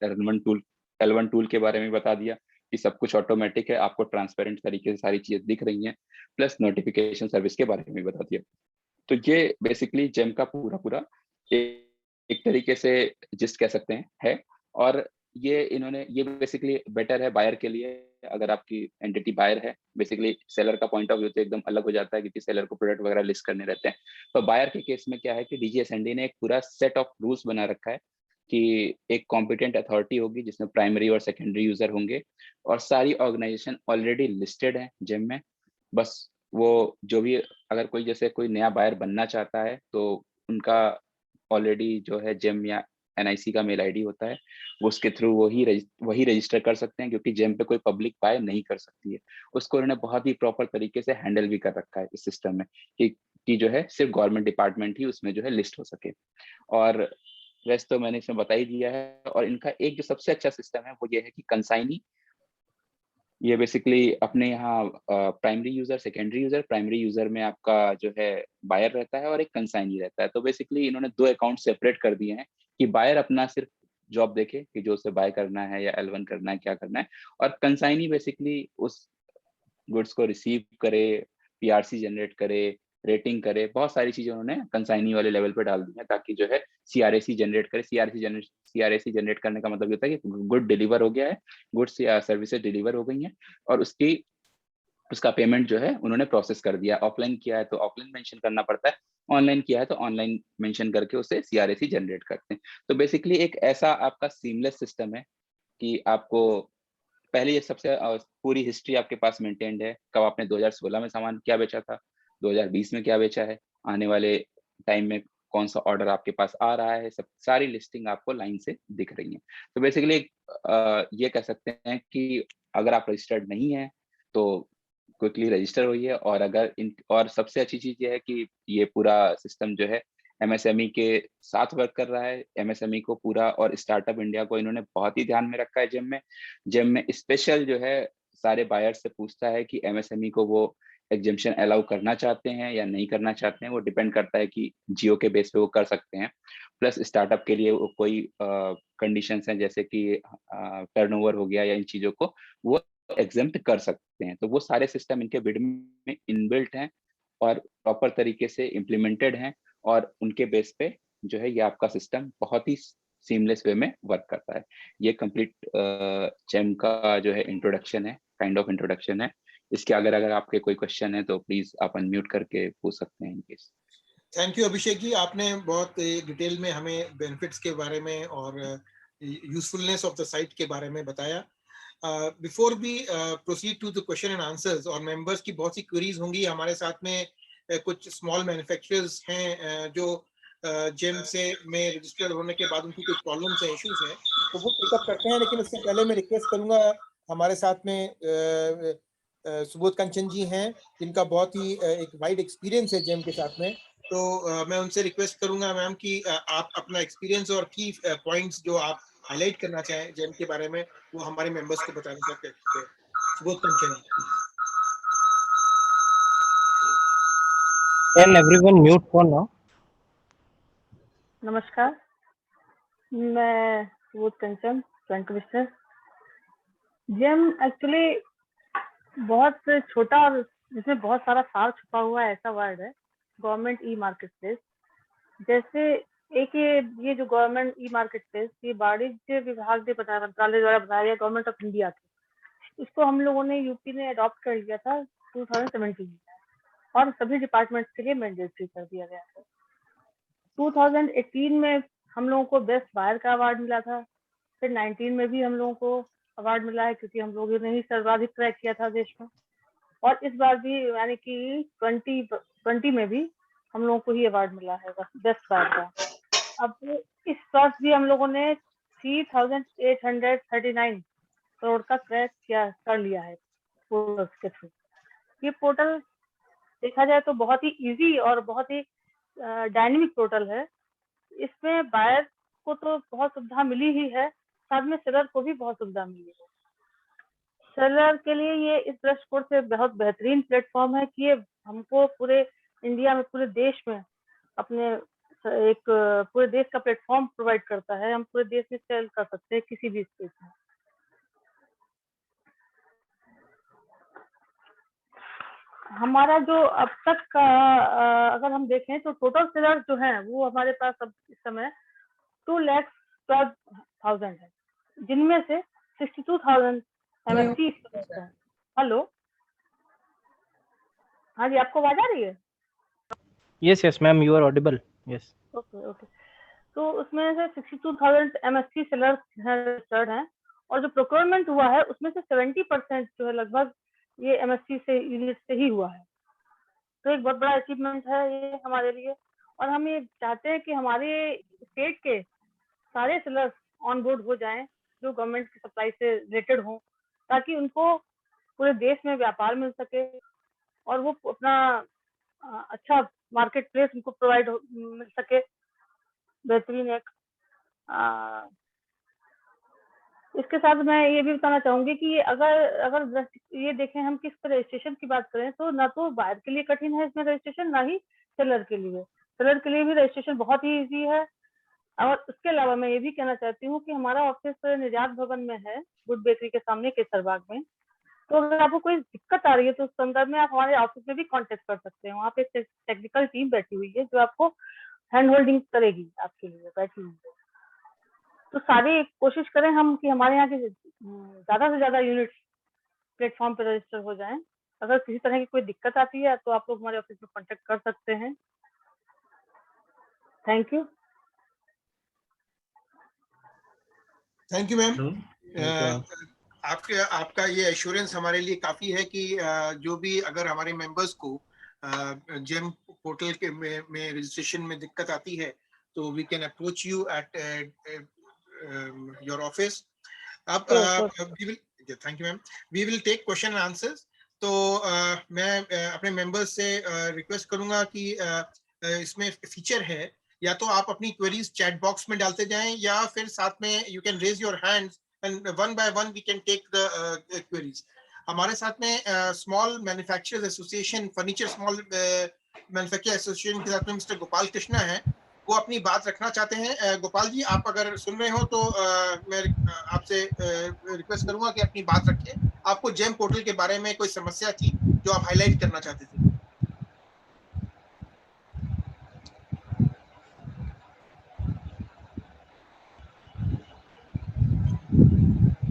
L1 टूल के बारे में बता दिया कि सब कुछ ऑटोमेटिक है, आपको ट्रांसपेरेंट तरीके से सारी चीजें दिख रही हैं। प्लस नोटिफिकेशन सर्विस के बारे में भी बता दिया। तो ये बेसिकली जेम का पूरा एक तरीके से जिस्ट कह सकते हैं है। और ये बेसिकली बेटर है बायर के लिए, अगर आपकी एंटिटी बायर है। बेसिकली सेलर का पॉइंट ऑफ व्यू तो एकदम अलग हो जाता है क्योंकि सेलर को प्रोडक्ट वगैरह लिस्ट करने रहते हैं। तो बायर के केस में क्या है कि DGSND ने एक पूरा सेट ऑफ रूल्स बना रखा है कि एक कॉम्पिटेंट अथॉरिटी होगी जिसमें प्राइमरी और सेकेंडरी यूजर होंगे, और सारी ऑर्गेनाइजेशन ऑलरेडी लिस्टेड है जेम में। बस वो जो भी अगर कोई जैसे कोई नया बायर बनना चाहता है तो उनका ऑलरेडी जो है जेम या NIC का मेल ID होता है, वो उसके थ्रू वही रजिस्टर कर सकते हैं, क्योंकि जेम पे कोई पब्लिक बाय नहीं कर सकती है। उसको उन्होंने बहुत ही प्रॉपर तरीके से हैंडल भी कर रखा है इस सिस्टम में कि जो है सिर्फ गवर्नमेंट डिपार्टमेंट ही उसमें जो है लिस्ट हो सके। और वैसे तो मैंने इसमें बता ही दिया है। और इनका एक जो सबसे अच्छा सिस्टम है वो ये है कि कंसाइनी, ये बेसिकली अपने यहाँ primary user secondary user, primary user में आपका जो है बायर रहता है और एक कंसाइनी रहता है। तो बेसिकली इन्होंने 2 अकाउंट सेपरेट कर दिए हैं कि बायर अपना सिर्फ जॉब देखे कि जो उसे बाय करना है या L1 करना है, क्या करना है, और कंसाइनी बेसिकली उस गुड्स को रिसीव करे, PRC जनरेट करे, रेटिंग करे, बहुत सारी चीजें उन्होंने कंसाइनी वाले लेवल पे डाल दी है ताकि जो है CRAC जनरेट करे। CRAC जनरेट करने का मतलब ये होता है कि गुड डिलीवर हो गया है, गुड्स या सर्विसेज डिलीवर हो गई हैं और उसका पेमेंट जो है उन्होंने प्रोसेस कर दिया। ऑफलाइन किया है तो ऑफलाइन मेंशन करना पड़ता है, ऑनलाइन किया है तो ऑनलाइन मेंशन करके उसे CRAC जनरेट करते हैं। तो बेसिकली एक ऐसा आपका सीमलेस सिस्टम है कि आपको पहले ये सबसे पूरी हिस्ट्री आपके पास मेंटेन्ड है, कब आपने 2016 में सामान क्या बेचा था, 2020 में क्या बेचा है, आने वाले टाइम में कौन सा ऑर्डर आपके पास आ रहा है, सब सारी लिस्टिंग आपको लाइन से दिख रही है। तो बेसिकली ये कह सकते हैं कि अगर आप रजिस्टर्ड नहीं है तो क्विकली रजिस्टर होइए, और अगर और सबसे अच्छी चीज ये है कि ये पूरा सिस्टम जो है MSME के साथ वर्क कर रहा है। MSME को पूरा और स्टार्टअप इंडिया को इन्होंने बहुत ही ध्यान में रखा है। जेम में स्पेशल जो है सारे बायर से पूछता है कि MSME को वो एग्जेम्पशन अलाउ करना चाहते हैं या नहीं करना चाहते हैं। वो डिपेंड करता है कि जियो के बेस पे वो कर सकते हैं। प्लस स्टार्टअप के लिए वो कोई कंडीशंस हैं, जैसे कि टर्नओवर हो गया या इन चीजों को वो एग्जेम्प्ट कर सकते हैं। तो वो सारे सिस्टम इनके बिड में इनबिल्ट हैं और प्रॉपर तरीके से इम्प्लीमेंटेड हैं, और उनके बेस पे जो है ये आपका सिस्टम बहुत ही सीमलेस वे में वर्क करता है। ये कंप्लीट जेम का जो है इंट्रोडक्शन है, काइंड ऑफ इंट्रोडक्शन है। इसके अगर आपके कोई क्वेश्चन है तो प्लीज आप अनम्यूट करके पूछ सकते हैं in case. Thank you Abhishek ji, आपने बहुत डिटेल में हमें बेनिफिट्स के बारे में और यूजफुलनेस ऑफ द साइट के बारे में बताया। Before we proceed to the question and answers, और मेंबर्स की बहुत सी क्वेरीज होंगी, हमारे साथ में कुछ स्मॉल मैन्युफैक्चरर्स हैं जो जेम से में रजिस्टर्ड होने के बाद उनकी कुछ प्रॉब्लम्स हैं, इश्यूज हैं, तो वो पिकअप करते हैं। लेकिन उससे पहले मैं रिक्वेस्ट करूंगा, हमारे साथ में सुबोध कंचन जी हैं जिनका बहुत ही एक वाइड एक्सपीरियंस है जेम के साथ में। तो मैं उनसे रिक्वेस्ट करूंगा मैम कि आप अपना एक्सपीरियंस और की पॉइंट्स जो आप हाईलाइट करना चाहें जेम के बारे में वो हमारे मेंबर्स को बताना चाहते हैं। सुबोध कंचन जी। Can everyone mute for now? नमस्कार, मैं सुबोध कंचन, जॉइंट कमिश्नर। जेम एक्चुअली बहुत छोटा और जिसमें बहुत सारा सार छुपा हुआ है ऐसा वर्ड है, गवर्नमेंट ई मार्केट प्लेस। जैसे एक ये जो गवर्नमेंट ई मार्केट प्लेस, ये वाणिज्य विभाग ने बनाया, मंत्रालय द्वारा बनाया गया, गवर्नमेंट ऑफ इंडिया के। इसको हम लोगों ने यूपी ने अडॉप्ट कर लिया था 2017 में, और सभी डिपार्टमेंट्स के लिए मैंडेटरी कर दिया गया था। 2018 में हम लोगों को बेस्ट बायर का अवार्ड मिला था। फिर 19 में भी हम लोगों को अवार्ड मिला है, क्योंकि हम लोगों ने ही सर्वाधिक क्रैक किया था देश में। और इस बार भी यानी कि 2020 में भी हम लोगों को ही अवार्ड मिला है बेस्ट बायर का। अब इस वर्ष भी हम लोगों ने 3839 करोड़ का क्रैक कर लिया है पोर्टल के थ्रू। ये पोर्टल देखा जाए तो बहुत ही इजी और बहुत ही डायनेमिक पोर्टल है। इसमें बायर को तो बहुत सुविधा मिली ही है, साथ में सेलर को भी बहुत सुविधा मिली है। सेलर के लिए ये इस दृष्टिकोण से बहुत बेहतरीन प्लेटफॉर्म है कि ये हमको पूरे इंडिया में, पूरे देश में अपने एक पूरे देश का प्लेटफॉर्म प्रोवाइड करता है। हम पूरे देश में सेल कर सकते हैं किसी भी स्टेट में। हमारा जो अब तक का अगर हम देखें तो टोटल सेलर जो है वो हमारे पास अब इस समय 2,12,000 है, जिनमें से 62,000 MSC है। हेलो, हाँ जी, आपको आवाज आ रही है? Yes, yes, ma'am, you are audible. Yes. Okay. तो उसमें से 62,000 MSC सेलर्स रजिस्टर्ड हैं, और जो प्रोक्योरमेंट हुआ है उसमें से 70% जो है लगभग ये MSC से यूनिट से ही हुआ है। तो एक बहुत बड़ा अचीवमेंट है ये हमारे लिए। और हम ये चाहते हैं कि हमारे स्टेट के सारे सेलर्स ऑन बोर्ड हो जाएं जो गवर्नमेंट की सप्लाई से रिलेटेड हों, ताकि उनको पूरे देश में व्यापार मिल सके और वो अपना अच्छा मार्केट प्लेस उनको प्रोवाइड मिल सके, बेहतरीन एक। इसके साथ मैं ये भी बताना चाहूंगी कि अगर ये देखें हम किस पर रजिस्ट्रेशन की बात करें तो ना तो बायर के लिए कठिन है इसमें रजिस्ट्रेशन, ना ही सेलर के लिए। सेलर के लिए भी रजिस्ट्रेशन बहुत ही इजी है। और उसके अलावा मैं ये भी कहना चाहती हूँ कि हमारा ऑफिस निजात भवन में है, गुड बेकरी के सामने केसरबाग में। तो अगर आपको कोई दिक्कत आ रही है तो उस संदर्भ में आप हमारे ऑफिस में भी कांटेक्ट कर सकते हैं। वहाँ पे टेक्निकल टीम बैठी हुई है जो आपको हैंड होल्डिंग करेगी आपके लिए, बैठी हुई है। तो सारी कोशिश करें हम कि हमारे यहाँ के ज्यादा से ज्यादा यूनिट्स प्लेटफॉर्म पर रजिस्टर हो जाएं। अगर किसी तरह की कोई दिक्कत आती है तो आप लोग हमारे ऑफिस में कांटेक्ट कर सकते हैं। Thank you. Thank you ma'am. आपका ये एश्योरेंस हमारे लिए काफी है कि जो भी अगर हमारे मेंबर्स को जेम पोर्टल के में रजिस्ट्रेशन में दिक्कत आती है तो we can approach you at your office. अब thank you ma'am, we will take question and answers. तो मैं अपने मेंबर्स से रिक्वेस्ट करूंगा कि इसमें फीचर है, या तो आप अपनी क्वेरीज चैट बॉक्स में डालते जाएं या फिर साथ में you can raise your hands and one by one we can take the queries. हमारे साथ में small manufacturers association, furniture small manufacturer association के साथ में मिस्टर गोपाल कृष्णा है, वो अपनी बात रखना चाहते हैं। गोपाल जी, आप अगर सुन रहे हो तो मैं आपसे रिक्वेस्ट करूंगा कि अपनी बात रखें। आपको जेम पोर्टल के बारे में कोई समस्या थी जो आप हाईलाइट करना चाहते थे?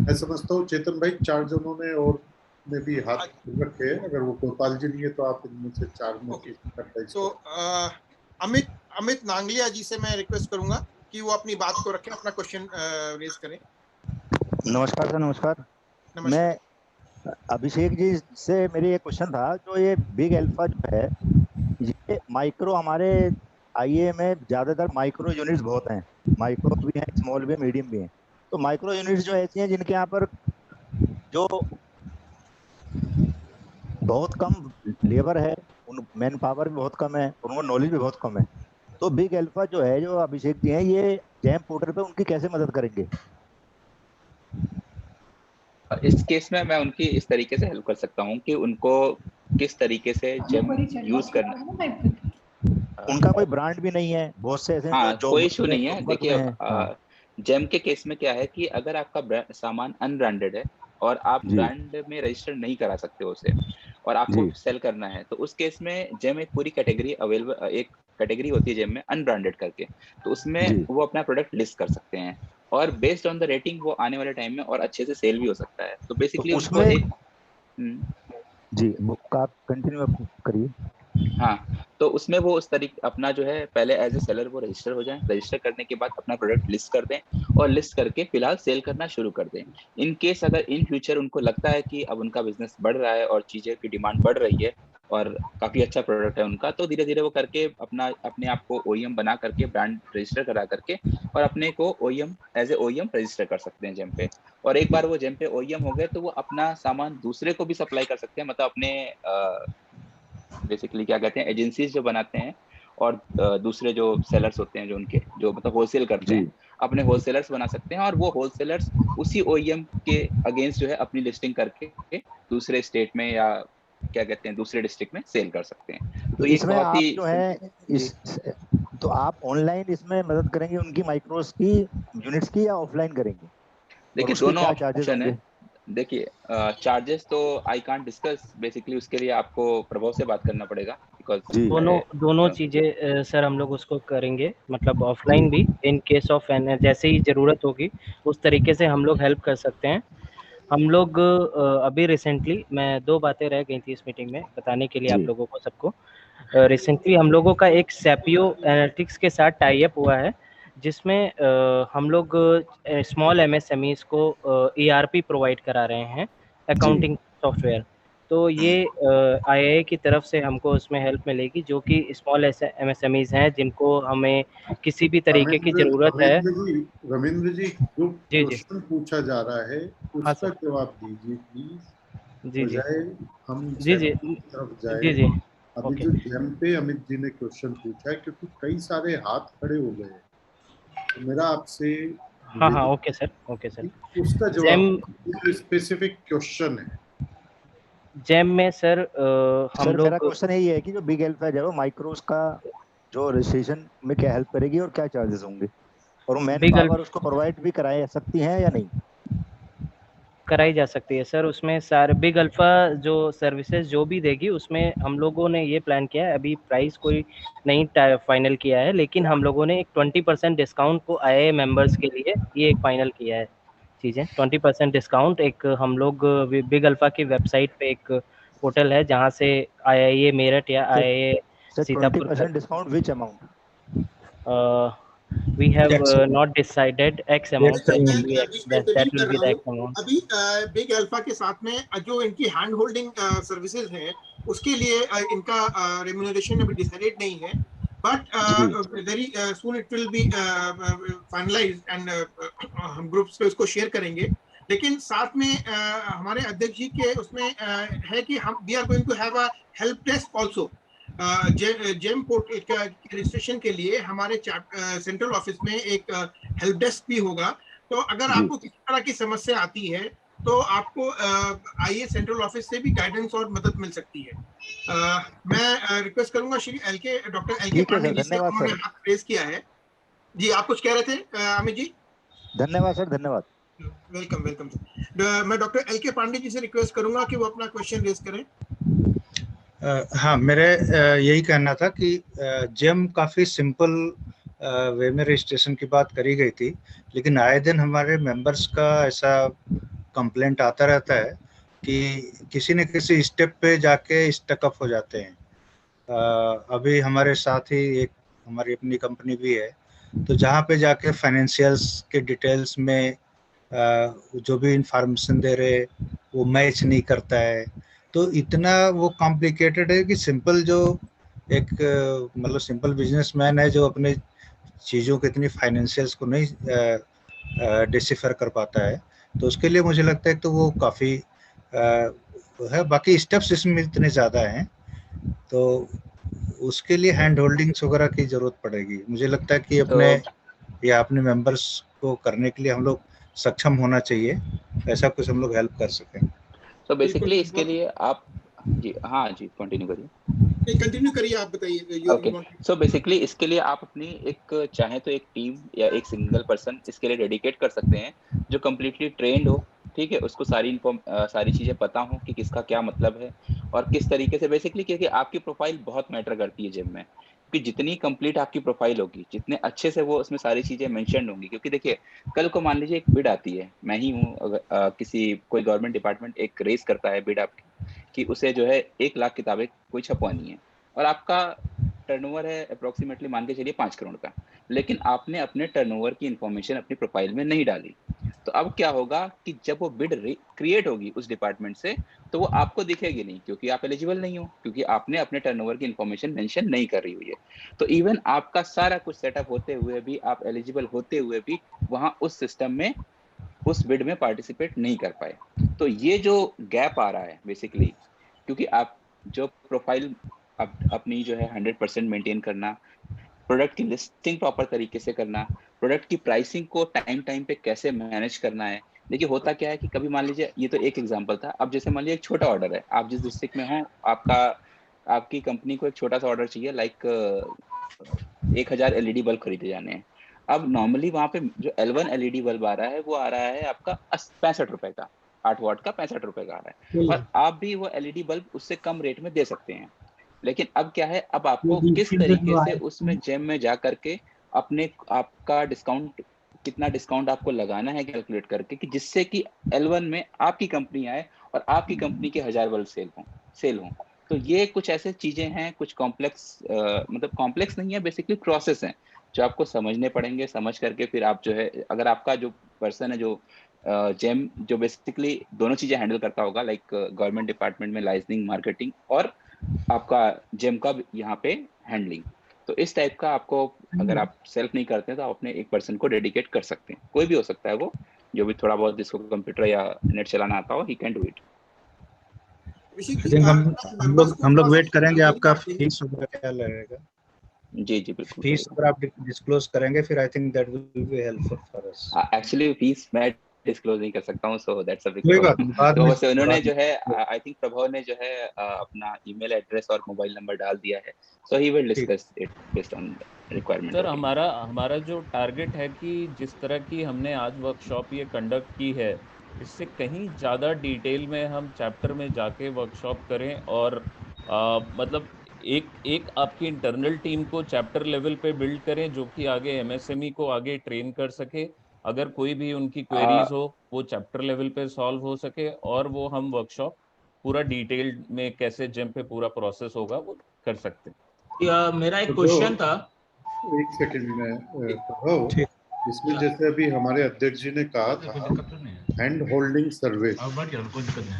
मैं समझता हूँ चेतन भाई 4 जनों ने और ने भी हाथ रखे हैं। अगर वो गोपाल जी नहीं है तो आप इनमें से 4 में तो अमित नांगलिया जी से मैं रिक्वेस्ट करूंगा कि वो अपनी बात को रखें, अपना क्वेश्चन रेज करें। नमस्कार सर। नमस्कार। मैं अभिषेक जी से मेरी एक क्वेश्चन था, जो ये बिग अल्फा जो है ये माइक्रो, हमारे आईए में ज्यादातर माइक्रो यूनिट्स बहुत हैं, माइक्रो भी हैं, स्मॉल भी, मीडियम भी हैं। तो माइक्रो यूनिट्स जो ऐसी हैं जिनके यहाँ पर जो बहुत कम लेबर है, उन मैन पावर भी बहुत कम है और उनको नॉलेज भी बहुत कम है, तो बिग अल्फा जो है, जो अभिषेक जी हैं, ये जेम पोर्टल पे उनकी कैसे मदद करेंगे? इस केस में मैं उनकी इस तरीके से हेल्प कर सकता हूँ कि उनको किस तरीके से जेम यूज करना। उनका कोई ब्रांड भी नहीं है, बहुत से ऐसे हैं। हाँ, कोई इशू नहीं है। देखिए, जेम के केस में क्या है कि अगर आपका सामान अनब्रांडेड है और आप ब्रांड में रजिस्टर नहीं करा सकते उसे और आपको सेल करना है, तो उस केस में जेम एक पूरी कैटेगरी अवेलेबल, एक कैटेगरी होती है जेम में अनब्रांडेड करके, तो उसमें वो अपना प्रोडक्ट लिस्ट कर सकते हैं और बेस्ड ऑन द रेटिंग वो आने वाले टाइम में और अच्छे से सेल भी हो सकता है। तो बेसिकली उसको एक जी आप कंटिन्यू करिए। हाँ, तो उसमें वो उस तरीके अपना जो है पहले एज ए सेलर वो रजिस्टर हो जाए, रजिस्टर करने के बाद अपना प्रोडक्ट लिस्ट कर दें और लिस्ट करके फिलहाल सेल करना शुरू कर दें। इन केस अगर इन फ्यूचर उनको लगता है कि अब उनका बिजनेस बढ़ रहा है और चीजें की डिमांड बढ़ रही है और काफी अच्छा प्रोडक्ट है उनका, तो धीरे धीरे वो करके अपने आप को ओईएम बना करके, ब्रांड रजिस्टर करा करके और अपने को OEM as a OEM register कर सकते हैं जेम पे। और एक बार वो जेम पे ओईएम हो गए तो वो अपना सामान दूसरे को भी सप्लाई कर सकते हैं, मतलब अपने बेसिकली क्या कहते हैं, एजेंसीज जो बनाते हैं और दूसरे जो सेलर्स होते हैं, जो उनके जो मतलब होलसेल करते हैं, अपने होलसेलर्स बना सकते हैं और वो होलसेलर्स उसी ओईएम के अगेंस्ट जो है अपनी लिस्टिंग करके दूसरे स्टेट में या क्या कहते हैं दूसरे डिस्ट्रिक्ट में सेल कर सकते हैं। तो इसमें आप जो है तो आप ऑनलाइन इसमें मदद करेंगे उनकी माइक्रोस की यूनिट्स की, या ऑफलाइन करेंगे? देखिए दोनों ऑप्शन है। देखिए चार्जेस तो आई कांट डिस्कस, बेसिकली उसके लिए आपको प्रभाव से बात करना पड़ेगा, बिकॉज दोनों चीजें सर हम लोग उसको करेंगे, मतलब ऑफलाइन भी इन केस ऑफ एन, जैसे ही जरूरत होगी उस तरीके से हम लोग हेल्प कर सकते हैं। हम लोग अभी रिसेंटली, मैं 2 बातें रह गई थी इस मीटिंग में बताने के लिए आप लोगों को सबको। रिसेंटली हम लोगों का एक सैपियो एनालिटिक्स के साथ टाई अप हुआ है, जिसमें हम लोग स्मॉल एमएसएमईज को ईआरपी प्रोवाइड करा रहे हैं, अकाउंटिंग सॉफ्टवेयर। तो ये आईआईए की तरफ से हमको उसमें हेल्प मिलेगी, जो कि स्मॉल एमएसएमईज हैं जिनको हमें किसी भी तरीके की जरूरत है। रविंद्र जी, जो क्वेश्चन पूछा जा रहा है उसका जवाब दीजिए प्लीज। जी हम जी जी तरफ जाए। जी जी अभी जो जेम पे अमित जी ने क्वेश्चन पूछा है, क्योंकि कई सारे हाथ खड़े हो गए, तो मेरा आपसे हाँ ओके सर उसका जवाब स्पेसिफिक क्वेश्चन है। जेम में सर हम लोग, मेरा क्वेश्चन यही है कि जो बिग अल्फा है वो माइक्रोस का जो रजिस्ट्रेशन में क्या हेल्प करेगी और क्या चार्जेस होंगे, और मैन पावर उसको प्रोवाइड भी कराई सकती हैं या नहीं? कराई जा सकती है सर। उसमें सारे बिग अल्फा जो सर्विसेज जो भी देगी उसमें हम लोगों ने ये प्लान किया है, अभी प्राइस कोई नहीं फाइनल किया है, लेकिन हम लोगों ने एक 20% डिस्काउंट को आईआईए मेंबर्स के लिए ये एक फाइनल किया है चीज़ें। 20% डिस्काउंट एक हम लोग बिग अल्फा की वेबसाइट पे एक पोर्टल है जहाँ से आईआईए मेरठ या IIA Sitapur 20% discount which amount? we have not decided X amount, that will be X, that will be the X amount. अभी बिग अल्फा के साथ में जो इनकी हैंड होल्डिंग सर्विसेज हैं उसके लिए इनका रेम्यूनरेशन अभी डिसाइडेड नहीं है, but very soon it will be finalised and हम ग्रुप्स पे उसको शेयर करेंगे। लेकिन साथ में हमारे अध्यक्ष जी के उसमें है कि हम we are going to have a help desk also. GeM portal का रजिस्ट्रेशन के लिए हमारे सेंट्रल ऑफिस में एक हेल्प डेस्क भी होगा। तो अगर आपको किसी तरह की समस्या आती है तो आपको आईए सेंट्रल ऑफिस से भी गाइडेंस और मदद मिल सकती है। मैं रिक्वेस्ट करूंगा श्री डॉक्टर एल के पांडे जी से, उन्होंने हाथ रेज किया है। जी आप कुछ कह रहे थे अमित जी? धन्यवाद सर, धन्यवाद। Welcome welcome sir. मैं डॉक्टर एल के पांडे जी से रिक्वेस्ट करूंगा कि वो अपना क्वेश्चन रेज करें। हाँ, मेरे यही कहना था कि जेम काफ़ी सिंपल वे में रजिस्ट्रेशन की बात करी गई थी, लेकिन आए दिन हमारे मेंबर्स का ऐसा कंप्लेंट आता रहता है कि किसी न किसी स्टेप पे जाके स्टकअप हो जाते हैं। अभी हमारे साथ ही एक हमारी अपनी कंपनी भी है, तो जहाँ पे जाके फाइनेंशियल्स के डिटेल्स में जो भी इंफॉर्मेशन दे रहे वो मैच नहीं करता है। तो इतना वो कॉम्प्लिकेटेड है कि सिंपल जो एक मतलब सिंपल बिजनेसमैन है जो अपने चीज़ों के इतनी फाइनेंशियल्स को नहीं डिसिफर कर पाता है, तो उसके लिए मुझे लगता है तो वो काफ़ी है। बाकी स्टेप्स इसमें इतने ज़्यादा हैं तो उसके लिए हैंड होल्डिंग्स वगैरह की ज़रूरत पड़ेगी। मुझे लगता है कि अपने या अपने मेंबर्स को करने के लिए हम लोग सक्षम होना चाहिए, ऐसा कुछ हम लोग हेल्प कर सकें। तो बेसिकली इसके लिए आप जी हाँ जी कंटिन्यू करिए आप बताइए। ओके, सो बेसिकली इसके लिए आप अपनी एक चाहे तो एक टीम या एक सिंगल पर्सन इसके लिए डेडिकेट कर सकते हैं जो कम्प्लीटली ट्रेंड हो, ठीक है, उसको सारी चीजें पता हो कि किसका क्या मतलब है और किस तरीके से बेसिकली, क्योंकि आपकी प्रोफाइल बहुत मैटर करती है जिम में, कि जितनी कंप्लीट आपकी प्रोफाइल होगी जितने अच्छे से वो उसमें सारी चीजें मेंशन होंगी। क्योंकि देखिए कल को मान लीजिए एक बिड आती है, मैं ही हूँ, अगर किसी कोई गवर्नमेंट डिपार्टमेंट एक रेस करता है बिड आपकी कि उसे जो है 1 लाख किताबें कोई छपवानी है और आपका टर्नओवर है अप्रोक्सीमेटली मान के चलिए 5 करोड़ का, लेकिन आपने अपने टर्नओवर की इंफॉर्मेशन अपनी प्रोफाइल में नहीं डाली। तो अब क्या होगा कि जब वो बिड क्रिएट होगी उस डिपार्टमेंट से तो वो आपको दिखेगी नहीं, क्योंकि आप एलिजिबल नहीं हो, क्योंकि आपने अपने टर्नओवर की इंफॉर्मेशन मेंशन नहीं कर रही हुई है। तो इवन आपका सारा कुछ सेटअप होते हुए भी, आप एलिजिबल होते हुए भी वहां उस सिस्टम में उस बिड में पार्टिसिपेट नहीं कर पाए। तो ये जो गैप आ रहा है बेसिकली, क्योंकि आप जो प्रोफाइल अपनी जो है 100% मेंटेन करना, प्रोडक्ट की लिस्टिंग प्रॉपर तरीके से करना, प्रोडक्ट की प्राइसिंग को टाइम पे कैसे मैनेज करना है। देखिए होता क्या है कि कभी मान लीजिए, ये तो एक एग्जांपल था, अब जैसे मान लीजिए एक छोटा ऑर्डर है, आप जिस डिस्ट्रिक्ट में हो, आपकी कंपनी को एक छोटा सा ऑर्डर चाहिए, लाइक 1000 LED बल्ब खरीदे जाने हैं। अब नॉर्मली वहां पे जो L1 LED बल्ब आ रहा है वो आ रहा है आपका 65 रुपए का, 8 वाट का 65 रुपए का आ रहा है, और आप भी वो LED बल्ब उससे कम रेट में दे सकते हैं। लेकिन अब क्या है, अब आपको किस तरीके से उसमें जेम में जा करके आपका डिस्काउंट, कितना डिस्काउंट आपको लगाना है कैलकुलेट करके, कि जिससे कि L1 में आपकी कंपनी आए और आपकी कंपनी के 1000 बल्ब सेल हो। तो ये कुछ ऐसे चीजें हैं, कुछ कॉम्प्लेक्स मतलब कॉम्प्लेक्स नहीं है, बेसिकली प्रोसेस है जो आपको समझने पड़ेंगे। समझ करके फिर आप जो है, अगर आपका जो पर्सन है जो जेम जो बेसिकली दोनों चीजें हैंडल करता होगा, लाइक गवर्नमेंट डिपार्टमेंट में लाइसेंसिंग, मार्केटिंग और आपका जेम का यहाँ पे हैंडलिंग, तो इस टाइप का आपको, अगर आप सेल्फ नहीं करते हैं तो आप अपने एक पर्सन को डेडिकेट कर सकते हैं। कोई भी हो सकता है वो, जो भी थोड़ा बहुत जिसको कंप्यूटर या नेट चलाना आता हो, ही कैन डू इट। हम लोग वेट करेंगे आपका फीस वगैरह क्या लगेगा। जी बिल्कुल, फीस अगर आप डिस्क्लोज करेंगे फिर I think that will be helpful for us. Actually fees मैं डिस्क्लोज नहीं कर सकता हूं, so that's a big problem. तो वैसे उन्होंने जो है आई थिंक प्रभव ने जो है अपना ईमेल एड्रेस और मोबाइल नंबर डाल दिया है, so he will discuss it based on requirement. Sir हमारा जो टारगेट है कि जिस तरह की हमने आज वर्कशॉप ये कंडक्ट की है, इससे कहीं ज़्यादा डिटेल में हम चैप्टर में जाके वर्कशॉप करें और मतलब एक आपकी इंटरनल टीम को चैप्टर लेवल पे बिल्ड करें जो कि आगे एमएसएमई को आगे ट्रेन कर सके। अगर कोई भी उनकी क्वेरीज हो वो चैप्टर लेवल पे सॉल्व हो सके, और वो हम वर्कशॉप पूरा डिटेल्ड में कैसे जेम पे पूरा प्रोसेस होगा वो कर सकते हैं। मेरा एक क्वेश्चन था एक सेकंड में इसमें जैसे अभी हमारे अध्यक्ष जी ने कहा था हैंड होल्डिंग सर्विस,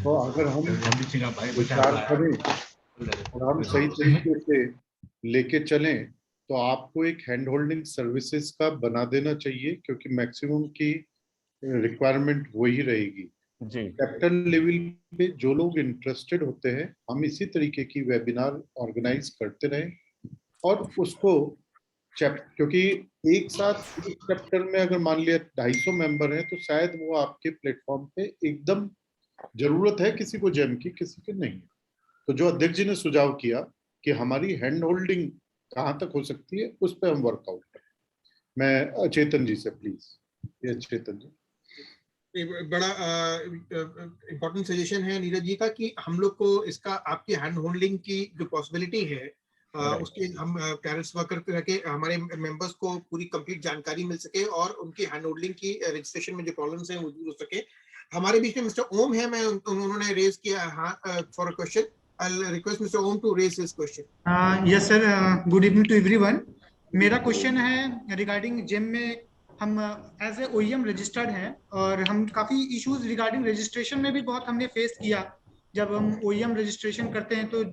तो अगर हम विचार करें और हम सही तरीके से लेके चलें तो आपको एक हैंड होल्डिंग सर्विसेज का बना देना चाहिए, क्योंकि मैक्सिमम की रिक्वायरमेंट वही रहेगी जी। कैपिटल लेवल पे जो लोग इंटरेस्टेड होते हैं, हम इसी तरीके की वेबिनार ऑर्गेनाइज करते रहें और उसको क्योंकि एक साथ एक चैप्टर में अगर मान लिया 250 मेंबर हैं तो शायद वो आपके प्लेटफॉर्म पे एकदम जरूरत है किसी को जेम की, किसी के नहीं है। तो जो अध्यक्ष जी ने सुझाव किया कि हमारी हैंड होल्डिंग कहाँ तक हो सकती है, उस पर हम वर्कआउट करें। मैं चेतन जी से प्लीज, ये चेतन जी बड़ा इम्पोर्टेंट सजेशन है नीरज जी का कि हम लोग को इसका आपकी हैंड होल्डिंग की जो पॉसिबिलिटी है उसके हम पेरेंट्स वर्कर करके हमारे मेंबर्स को पूरी कंप्लीट जानकारी मिल सके और उनकी हैंड होल्डिंग की रजिस्ट्रेशन में जो प्रॉब्लम्स हैं वो दूर हो सके। हमारे बीच में मिस्टर ओम है, मैं उन्होंने रेज किया for a question. I'll request Mr. Om to raise his question. Yes sir, good evening to everyone. मेरा क्वेश्चन है रिगार्डिंग जेम में हम एज ए OEM रजिस्टर्ड हैं और हम काफ़ी इश्यूज रिगार्डिंग रजिस्ट्रेशन में भी बहुत हमने फेस किया। जब हम OEM रजिस्ट्रेशन करते हैं तो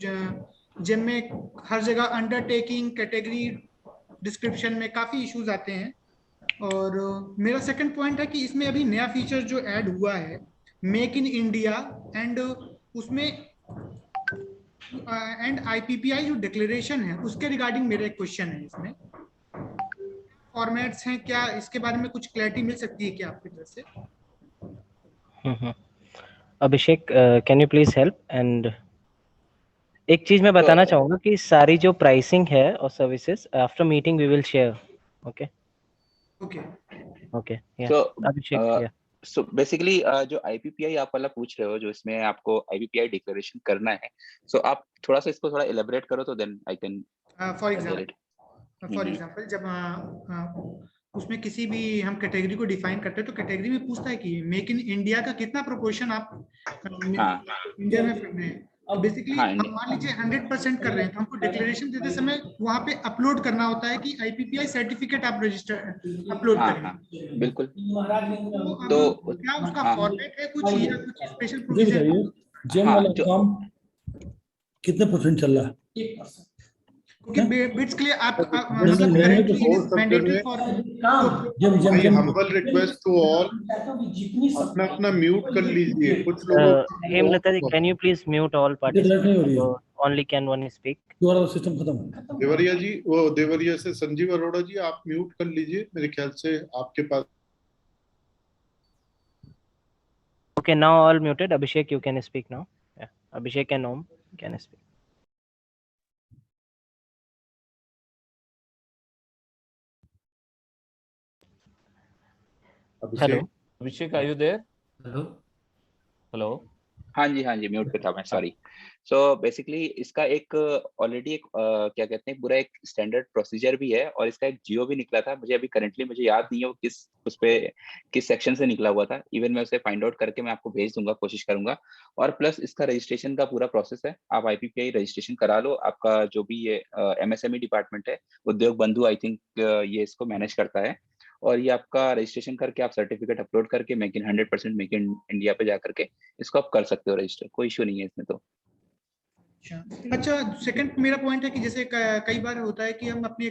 जेम में हर जगह अंडरटेकिंग कैटेगरी डिस्क्रिप्शन में काफ़ी इश्यूज आते हैं। और मेरा सेकंड पॉइंट है कि इसमें अभी नया फीचर जो ऐड हुआ है मेक इन इंडिया एंड उसमें एंड IPPI जो डिक्लेरेशन है उसके रिगार्डिंग मेरा एक क्वेश्चन है। इसमें फॉर्मेट्स हैं क्या, इसके बारे में कुछ क्लैरिटी मिल सकती है क्या आपकी तरफ से? Abhishek can you please help. And एक चीज मैं बताना चाहूंगा कि सारी जो प्राइसिंग है और services after meeting we will share. Okay okay So, Abhishek so basically जो IPPI आप वाला पूछ रहे हो, जो इसमें आपको IPPI डिक्लेरेशन करना है, so आप थोड़ा सा इसको थोड़ा एलेबोरेट करो तो then I can for example जब उसमें किसी भी हम कैटेगरी को डिफाइन करते हैं तो कैटेगरी में पूछता है कि मेक इन इंडिया का कितना प्रोपोर्शन आप इंडिया में कर रहे हैं। और बेसिकली हम मान लीजिए 100% कर रहे हैं तो हमको डिक्लेरेशन देते समय वहाँ पे अपलोड करना होता है कि IPPI सर्टिफिकेट आप रजिस्टर अपलोड करें। बिल्कुल। तो क्या उसका फॉर्मेट है कुछ या कुछ स्पेशल प्रोविजन? जेम वाला काम कितने परसेंट चल रहा है? क्योंकि बिड्स के लिए आप मतलब mandatory for humble request to all अपना अपना म्यूट कर लीजिए। कुछ लोग Hemlata ji can you please mute all participants, only can one speak. दोबारा सिस्टम खत्म। देवरिया जी, वो देवरिया से संजीव अरोड़ा जी आप म्यूट कर लीजिए, मेरे ख्याल से आपके पास। Okay, now all muted. Abhishek, you can speak now. Yeah, Abhishek and Om can speak. Hello, Abhishek, are you there? Hello. हाँ जी म्यूट पे था मैं, सॉरी। सो बेसिकली इसका एक ऑलरेडी एक क्या कहते हैं पूरा एक स्टैंडर्ड प्रोसीजर भी है और इसका एक जियो भी निकला था। मुझे अभी करंटली मुझे याद नहीं है वो किस सेक्शन से निकला हुआ था। इवन मैं उसे फाइंड आउट करके मैं आपको भेज दूंगा, कोशिश करूंगा। और प्लस इसका रजिस्ट्रेशन का पूरा प्रोसेस है, आप IPPI रजिस्ट्रेशन करा लो। आपका जो भी ये MSME डिपार्टमेंट है, उद्योग बंधु आई थिंक ये इसको मैनेज करता है। और ये आपका रजिस्ट्रेशन करके आप सर्टिफिकेट अपलोड करके make in 100% make in India पे जा करके इसको आप कर सकते हो रजिस्टर, कोई इश्यू नहीं है इसमें। तो अच्छा, सेकंड मेरा पॉइंट है कि जैसे कई बार होता है कि हम अपने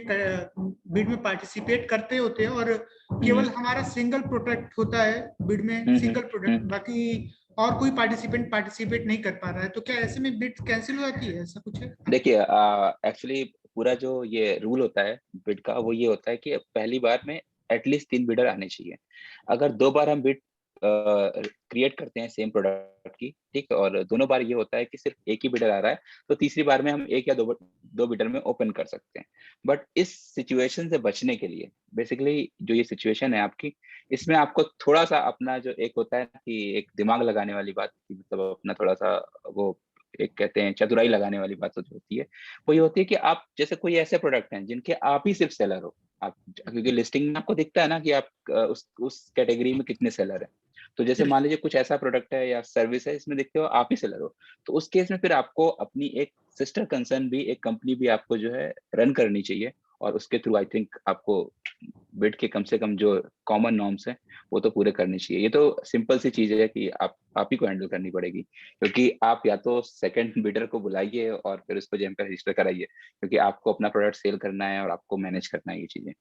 बिड में पार्टिसिपेट करते होते हैं और केवल हमारा सिंगल प्रोडक्ट होता है बिड में, सिंगल प्रोडक्ट, बाकी और कोई पार्टिसिपेट नहीं कर पा रहा है, तो क्या ऐसे में बिड कैंसिल हो जाती है, ऐसा कुछ है? देखिए एक्चुअली पूरा जो ये रूल होता है बिड का वो ये होता है कि पहली बार में एटलीस्ट 3 बिडर आने चाहिए। अगर 2 बार हम बिड क्रिएट करते हैं सेम प्रोडक्ट की, ठीक, और दोनों बार ये होता है कि सिर्फ एक ही बिडर आ रहा है, तो तीसरी बार में हम 1 या 2 बिडर में ओपन कर सकते हैं। बट इस सिचुएशन से बचने के लिए बेसिकली जो ये सिचुएशन है आपकी, इसमें आपको थोड़ा सा अपना जो एक होता है ना कि एक दिमाग लगाने वाली बात, मतलब अपना थोड़ा सा वो एक कहते हैं चतुराई लगाने वाली बात जो होती है वो ये होती है कि आप जैसे कोई ऐसे प्रोडक्ट हैं जिनके आप ही सिर्फ सेलर हो, आप क्योंकि लिस्टिंग में आपको दिखता है ना कि आप उस कैटेगरी में कितने सेलर हैं। तो जैसे मान लीजिए कुछ ऐसा प्रोडक्ट है या सर्विस है इसमें दिखते हो आप ही सेलर हो, तो उस केस में फिर आपको अपनी एक सिस्टर कंसर्न भी एक कंपनी भी आपको जो है रन करनी चाहिए और उसके थ्रू आई थिंक आपको बिड के कम से कम जो कॉमन नॉर्म्स हैं वो तो पूरे करने चाहिए। ये तो सिंपल सी चीज है कि आप ही को हैंडल करनी पड़ेगी, क्योंकि आप या तो सेकंड बिडर को बुलाइए और फिर उसको जेम पे रजिस्टर कराइए, क्योंकि आपको अपना प्रोडक्ट सेल करना है और आपको मैनेज करना है ये चीजें।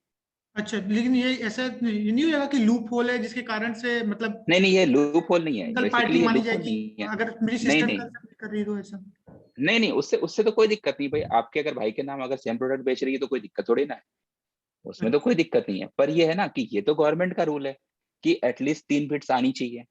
अच्छा, लेकिन ये ऐसा ये नहीं होगा कि लूप होल है जिसके कारण से मतलब नहीं, ये लूप होल नहीं है, सिंगल बेसिकली पार्टी ये मानी लूप होल जाएगी नहीं है। अगर मेरी नहीं सिस्टम नहीं कर रही हो ऐसा? नहीं, उससे तो कोई दिक्कत नहीं भाई। आपके अगर भाई के नाम अगर सेम प्रोडक्ट बेच रही है तो कोई दिक्कत थोड़ी ना है, उसमें तो कोई दिक्कत नहीं है। पर ये है ना कि ये तो गवर्नमेंट का रूल है कि एटलीस्ट 3 बिड्स आनी चाहिए।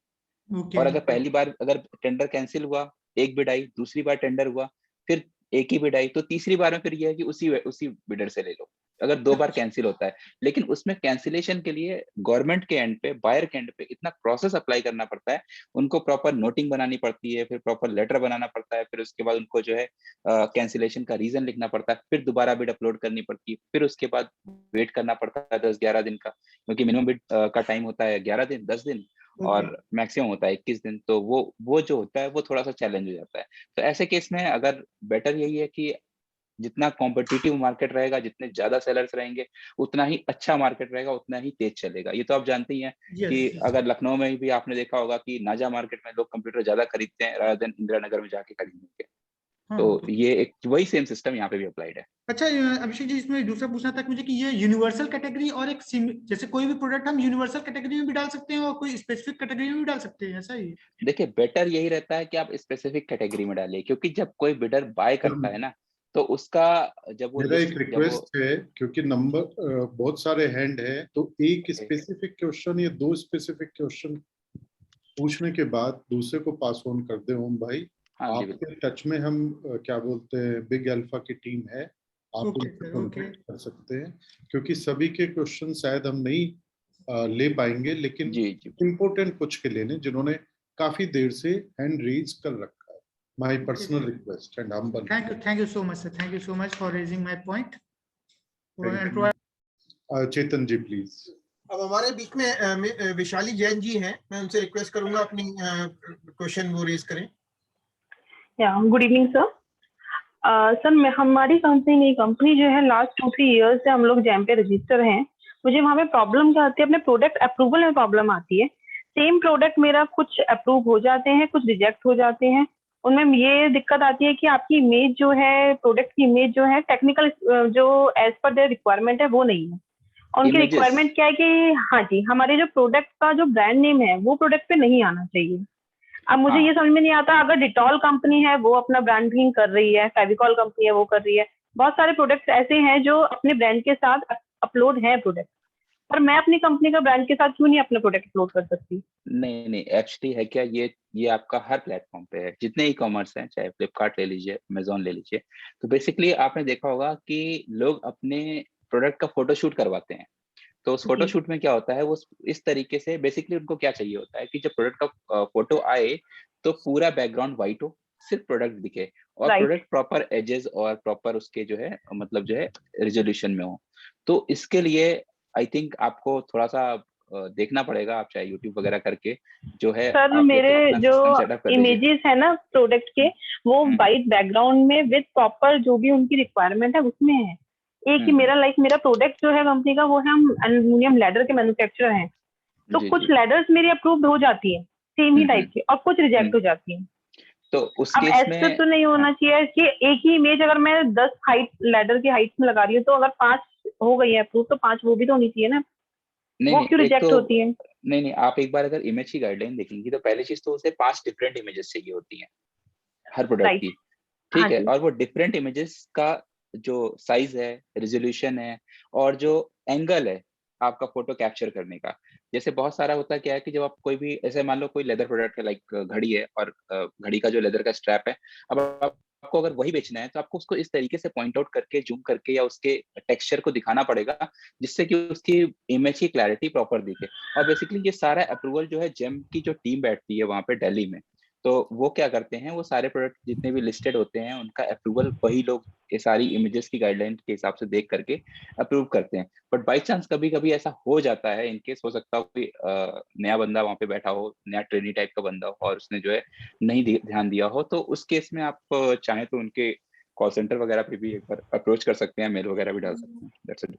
ओके। और अगर पहली बार अगर टेंडर कैंसिल हुआ, एक बिड आई, दूसरी बार टेंडर हुआ, फिर एक ही बिड आई, तो तीसरी बार में फिर ये है कि उसी बिडर से ले लो, अगर 2 बार कैंसिल होता है। लेकिन उसमें कैंसिलेशन के लिए गवर्नमेंट के एंड पे, बायर के एंड पे इतना प्रोसेस अप्लाई करना पड़ता है, उनको प्रॉपर नोटिंग बनानी पड़ती है, फिर प्रॉपर लेटर बनाना पड़ता है, फिर उसके बाद उनको जो है कैंसिलेशन का रीजन लिखना पड़ता है, फिर दोबारा बिड अपलोड करनी पड़ती है, फिर उसके बाद वेट करना पड़ता है 10-11 दिन का, क्योंकि मिनिमम बिड का टाइम होता है 11 दिन, 10 दिन और मैक्सिमम होता है 21 दिन। तो वो जो होता है वो थोड़ा सा चैलेंज हो जाता है। तो ऐसे केस में अगर बेटर यही है कि जितना कॉम्पिटिटिव मार्केट रहेगा, जितने ज्यादा सेलर्स रहेंगे, उतना ही अच्छा मार्केट रहेगा, उतना ही तेज चलेगा। ये तो आप जानते ही हैं कि अगर लखनऊ में भी आपने देखा होगा कि नाजा मार्केट में लोग कंप्यूटर ज्यादा खरीदते हैं रादर देन इंदिरा नगर में जाके खरीदने के। तो ये एक वही सेम सिस्टम यहाँ पे भी अप्लाइड है। अच्छा अभिषेक जी, इसमें दूसरा पूछना था मुझे कि ये यूनिवर्सल कैटेगरी और एक जैसे कोई भी प्रोडक्ट हम यूनिवर्सल कैटेगरी में भी डाल सकते हैं और कोई स्पेसिफिक कैटेगरी में भी डाल सकते हैं, ऐसा ही? देखिए बेटर यही रहता है कि आप स्पेसिफिक कैटेगरी में डालिए, क्योंकि जब कोई बिडर बाय करता है ना, तो उसका जब वो मेरा एक रिक्वेस्ट है, क्योंकि नंबर बहुत सारे हैंड है, तो एक स्पेसिफिक क्वेश्चन या 2 स्पेसिफिक क्वेश्चन पूछने के बाद दूसरे को पास ऑन कर दे। ओम भाई, आपके टच में हम क्या बोलते हैं बिग अल्फा की टीम है, आप उनसे कॉन्टेक्ट कर सकते हैं, क्योंकि सभी के क्वेश्चन शायद हम नहीं ले पाएंगे, लेकिन इम्पोर्टेंट कुछ के लेने जिन्होंने काफी देर से हैंड रेज कर रखा है। My personal request and humble. Thank you so much sir, thank you so much for raising my point. Chetan ji please. अब हमारे बीच में विशाली जैन जी हैं, मैं उनसे रिक्वेस्ट करूंगा अपनी क्वेश्चन वो रेज करें। Good evening sir. सर हमारी कंपनी जो है लास्ट 2-3 इयर्स से हम लोग जैम पे रजिस्टर हैं। मुझे वहाँ पे प्रॉब्लम क्या आती है, अपने प्रोडक्ट अप्रूवल में प्रॉब्लम आती है। सेम प्रोडक्ट मेरा कुछ अप्रूव हो जाते हैं, कुछ रिजेक्ट हो जाते हैं। उनमें ये दिक्कत आती है कि आपकी इमेज जो है, प्रोडक्ट की इमेज जो है, टेक्निकल जो एज पर देयर रिक्वायरमेंट है वो नहीं है। उनकी रिक्वायरमेंट क्या है कि हाँ जी, हमारे जो प्रोडक्ट का जो ब्रांड नेम है वो प्रोडक्ट पे नहीं आना चाहिए। अब मुझे ये समझ में नहीं आता, अगर डिटॉल कंपनी है वो अपना ब्रांडिंग कर रही है, फेविकॉल कंपनी है वो कर रही है, बहुत सारे प्रोडक्ट्स ऐसे हैं जो अपने ब्रांड के साथ अपलोड है प्रोडक्ट, पर मैं अपनी कंपनी का ब्रांड के साथ क्यों नहीं अपना प्रोडक्ट अपलोड कर सकती? नहीं एक्चुअली है क्या, ये आपका हर प्लेटफॉर्म पे है, जितने ई कॉमर्स हैं, चाहे फ्लिपकार्ट ले लीजिए, अमेजोन ले लीजिए। तो बेसिकली आपने देखा होगा कि लोग अपने प्रोडक्ट का फोटोशूट करवाते हैं। तो उस फोटोशूट में क्या होता है, वो इस तरीके से बेसिकली उनको क्या चाहिए होता है कि जब प्रोडक्ट का फोटो आए तो पूरा बैकग्राउंड व्हाइट हो, सिर्फ प्रोडक्ट दिखे और प्रोडक्ट प्रॉपर एजेस और प्रॉपर उसके जो है मतलब जो है रेजोल्यूशन में हो। तो इसके लिए आई थिंक आपको थोड़ा सा देखना पड़ेगा, आप चाहे यूट्यूब वगैरह करके जो है सर मेरे जो इमेजेस है ना प्रोडक्ट के, वो व्हाइट बैकग्राउंड में विद प्रॉपर जो भी उनकी रिक्वायरमेंट है उसमें है। एक ही मेरा प्रोडक्ट जो है कंपनी का वो है, हम एल्युमिनियम लैडर के मैन्युफैक्चरर हैं, तो कुछ लैडर्स मेरी अप्रूव्ड हो जाती है सेम ही टाइप की और कुछ रिजेक्ट हो जाती है। तो उस अब ऐसे तो नहीं होना चाहिए कि एक ही इमेज अगर मैं 10 हाइट लैडर की हाइट में लगा रही हूँ तो अगर 5 हो गई है अप्रूव तो 5 वो भी तो होनी चाहिए ना, वो क्यों रिजेक्ट होती है? नहीं, आप एक बार अगर इमेज की गाइडलाइन देखेंगी तो पहली चीज तो उसे 5 डिफरेंट इमेजेस चाहिए होती हैं हर प्रोडक्ट की, ठीक है। और वो डिफरेंट इमेजेस का जो साइज है, रेजोल्यूशन है और जो एंगल है आपका फोटो कैप्चर करने का, जैसे बहुत सारा होता है क्या है कि जब आप कोई भी ऐसे मान लो कोई लेदर प्रोडक्ट है, लाइक घड़ी है और घड़ी का जो लेदर का स्ट्रैप है, अब आपको अगर वही बेचना है तो आपको उसको इस तरीके से पॉइंट आउट करके, जूम करके या उसके टेक्सचर को दिखाना पड़ेगा जिससे कि उसकी इमेज की क्लैरिटी प्रॉपर दिखे। और बेसिकली ये सारा अप्रूवल जो है जेम की जो टीम बैठती है वहां पे दिल्ली में, तो वो क्या करते हैं, वो सारे प्रोडक्ट जितने भी लिस्टेड होते हैं उनका अप्रूवल वही लोग ये सारी इमेजेस की गाइडलाइन के हिसाब से देख करके अप्रूव करते हैं। बट बाई चांस कभी कभी ऐसा हो जाता है, इनकेस हो सकता हो कोई नया बंदा वहां पे बैठा हो, नया ट्रेनी टाइप का बंदा हो और उसने जो है नहीं ध्यान दिया हो, तो उस केस में आप चाहें तो उनके कॉल सेंटर वगैरह पे भी एक बार अप्रोच कर सकते हैं, मेल वगैरह भी डाल सकते हैं। That's it.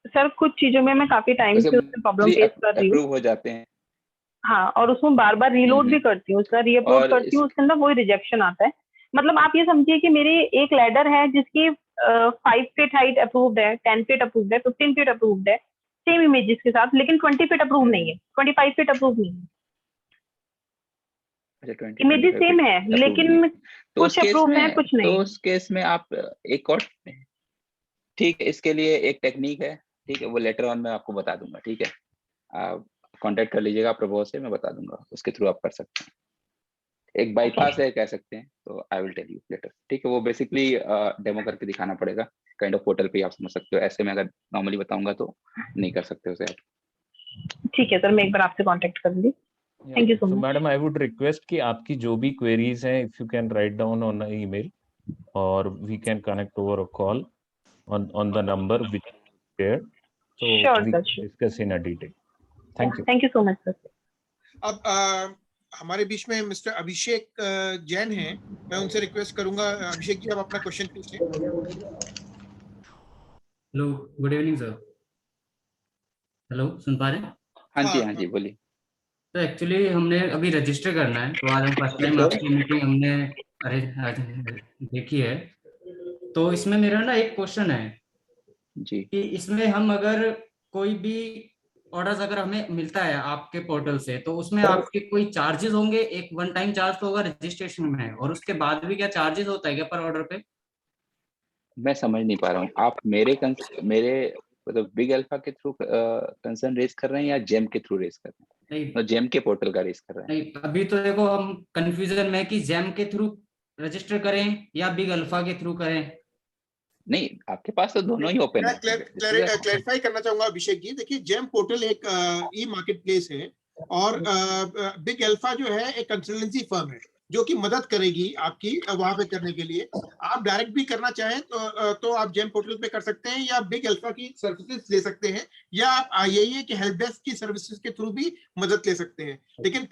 सर कुछ चीजों में मैं काफी टाइम वैसे से उससे प्रॉब्लम फेस कर रही हूँ। अप्रूव हो जाते हैं। हाँ, और उसमें बार बार रीलोड भी करती हूँ, उसका रीअपलोड और करती हूँ, उसके अंदर वही रिजेक्शन आता है। मतलब आप ये समझिए कि मेरी एक लैडर है जिसकी 5 फीट हाइट अप्रूव्ड है, 10 फीट अप्रूव्ड है, 15 फीट अप्रूव्ड है, सेम इमेजेस के साथ, लेकिन 20 फीट अप्रूव नहीं है, 25 फीट अप्रूव नहीं है। इमेजेस सेम है लेकिन तो कुछ अप्रूव है कुछ नहीं। तो उस केस में आप एक और, ठीक है, इसके लिए एक टेक्निक है, ठीक है, वो लेटर ऑन मैं आपको बता दूंगा, ठीक है, आप कांटेक्ट कर लीजिएगा प्रभु से, मैं बता दूंगा, उसके थ्रू आप कर सकते हैं। एक बाईपास है कह सकते हैं, तो I will tell you later, ठीक है। वो बेसिकली डेमो करके दिखाना पड़ेगा, काइंड ऑफ पोर्टल पे आप समझ सकते हो, ऐसे में अगर नॉर्मली बताऊंगा तो नहीं कर सकते उसे आप। ठीक है सर, मैं एक बार आपसे कांटेक्ट करूंगी। Thank you so much. Madam I would request कि आपकी जो भी क्वेरीज हैं, if you can write down on email और we can connect over a call on the number which is there, so Sure, we sir, can sure. discuss in a detail. Thank you. Thank you so much, sir. अब हमारे बीच में mister अभिषेक जैन हैं, मैं उनसे request करूंगा, अभिषेक जी आप अपना question पूछिए। Hello, good evening sir. Hello, सुन पा रहे हैं? हाँ जी बोलिए। तो एक्चुअली हमने अभी रजिस्टर करना है, तो आज हम फर्स्ट टाइम आपकी मीटिंग हमने देखी है। तो इसमें मेरा ना एक क्वेश्चन है जी, कि इसमें हम अगर कोई भी ऑर्डर्स अगर हमें मिलता है आपके पोर्टल से, तो उसमें आपके कोई चार्जेस होंगे? एक वन टाइम चार्ज तो होगा रजिस्ट्रेशन में, और उसके बाद भी क्या चार्जेस होता है क्या पर ऑर्डर पे? मैं समझ नहीं पा रहा हूँ, आप मेरे मतलब बिग अल्फा के थ्रू कंसर्न रेज कर रहे हैं या जेम के थ्रू रेज कर रहे हैं? तो जेम के पोर्टल का रेज कर रहे हैं। नहीं, अभी तो देखो हम कंफ्यूजन में कि जेम के थ्रू रजिस्टर करें या बिग अल्फा के थ्रू करें। नहीं, आपके पास तो दोनों ही ओपन है। क्लैरिफाई करना चाहूंगा अभिषेक जी, देखिए जेम पोर्टल एक ई मार्केट प्लेस है और बिग अल्फा जो है एक कंसल्टेंसी फर्म है जो कि मदद करेगी आपकी वहां पे करने के लिए। आप डायरेक्ट भी करना चाहें तो आप जेम पोर्टल पे कर सकते हैं, या बिग अल्फा की सर्विसेज ले सकते हैं, या आप आईआईए के हेल्प डेस्क की सर्विसेज के थ्रू भी मदद ले सकते हैं, लेकिन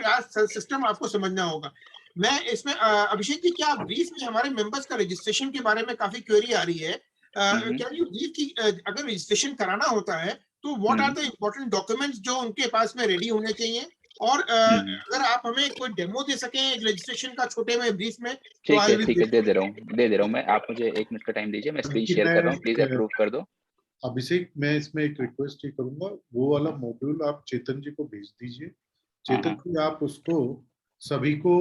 सिस्टम आपको समझना होगा। मैं इसमें अभिषेक जी, क्या ब्रीफ में हमारे मेंबर्स का रजिस्ट्रेशन के बारे में काफी क्वेरी आ रही है, कैन यू ब्रीफ की अगर रजिस्ट्रेशन कराना होता है तो what are the important documents जो उनके पास में रेडी होने चाहिए, और अगर आप हमें कोई डेमो दे सकें रजिस्ट्रेशन का छोटे में ब्रीफ में तो ठीक है, दे दे रहा हूँ मैं। आप मुझे 1 मिनट का टाइम दीजिए, मैं स्क्रीन शेयर कर रहा हूँ, प्लीज अप्रूव कर दो। अभिषेक, मैं इसमें एक रिक्वेस्ट ही करूंगा, वो वाला मॉड्यूल आप चेतन जी को भेज दीजिए। चेतन जी आप उसको सभी को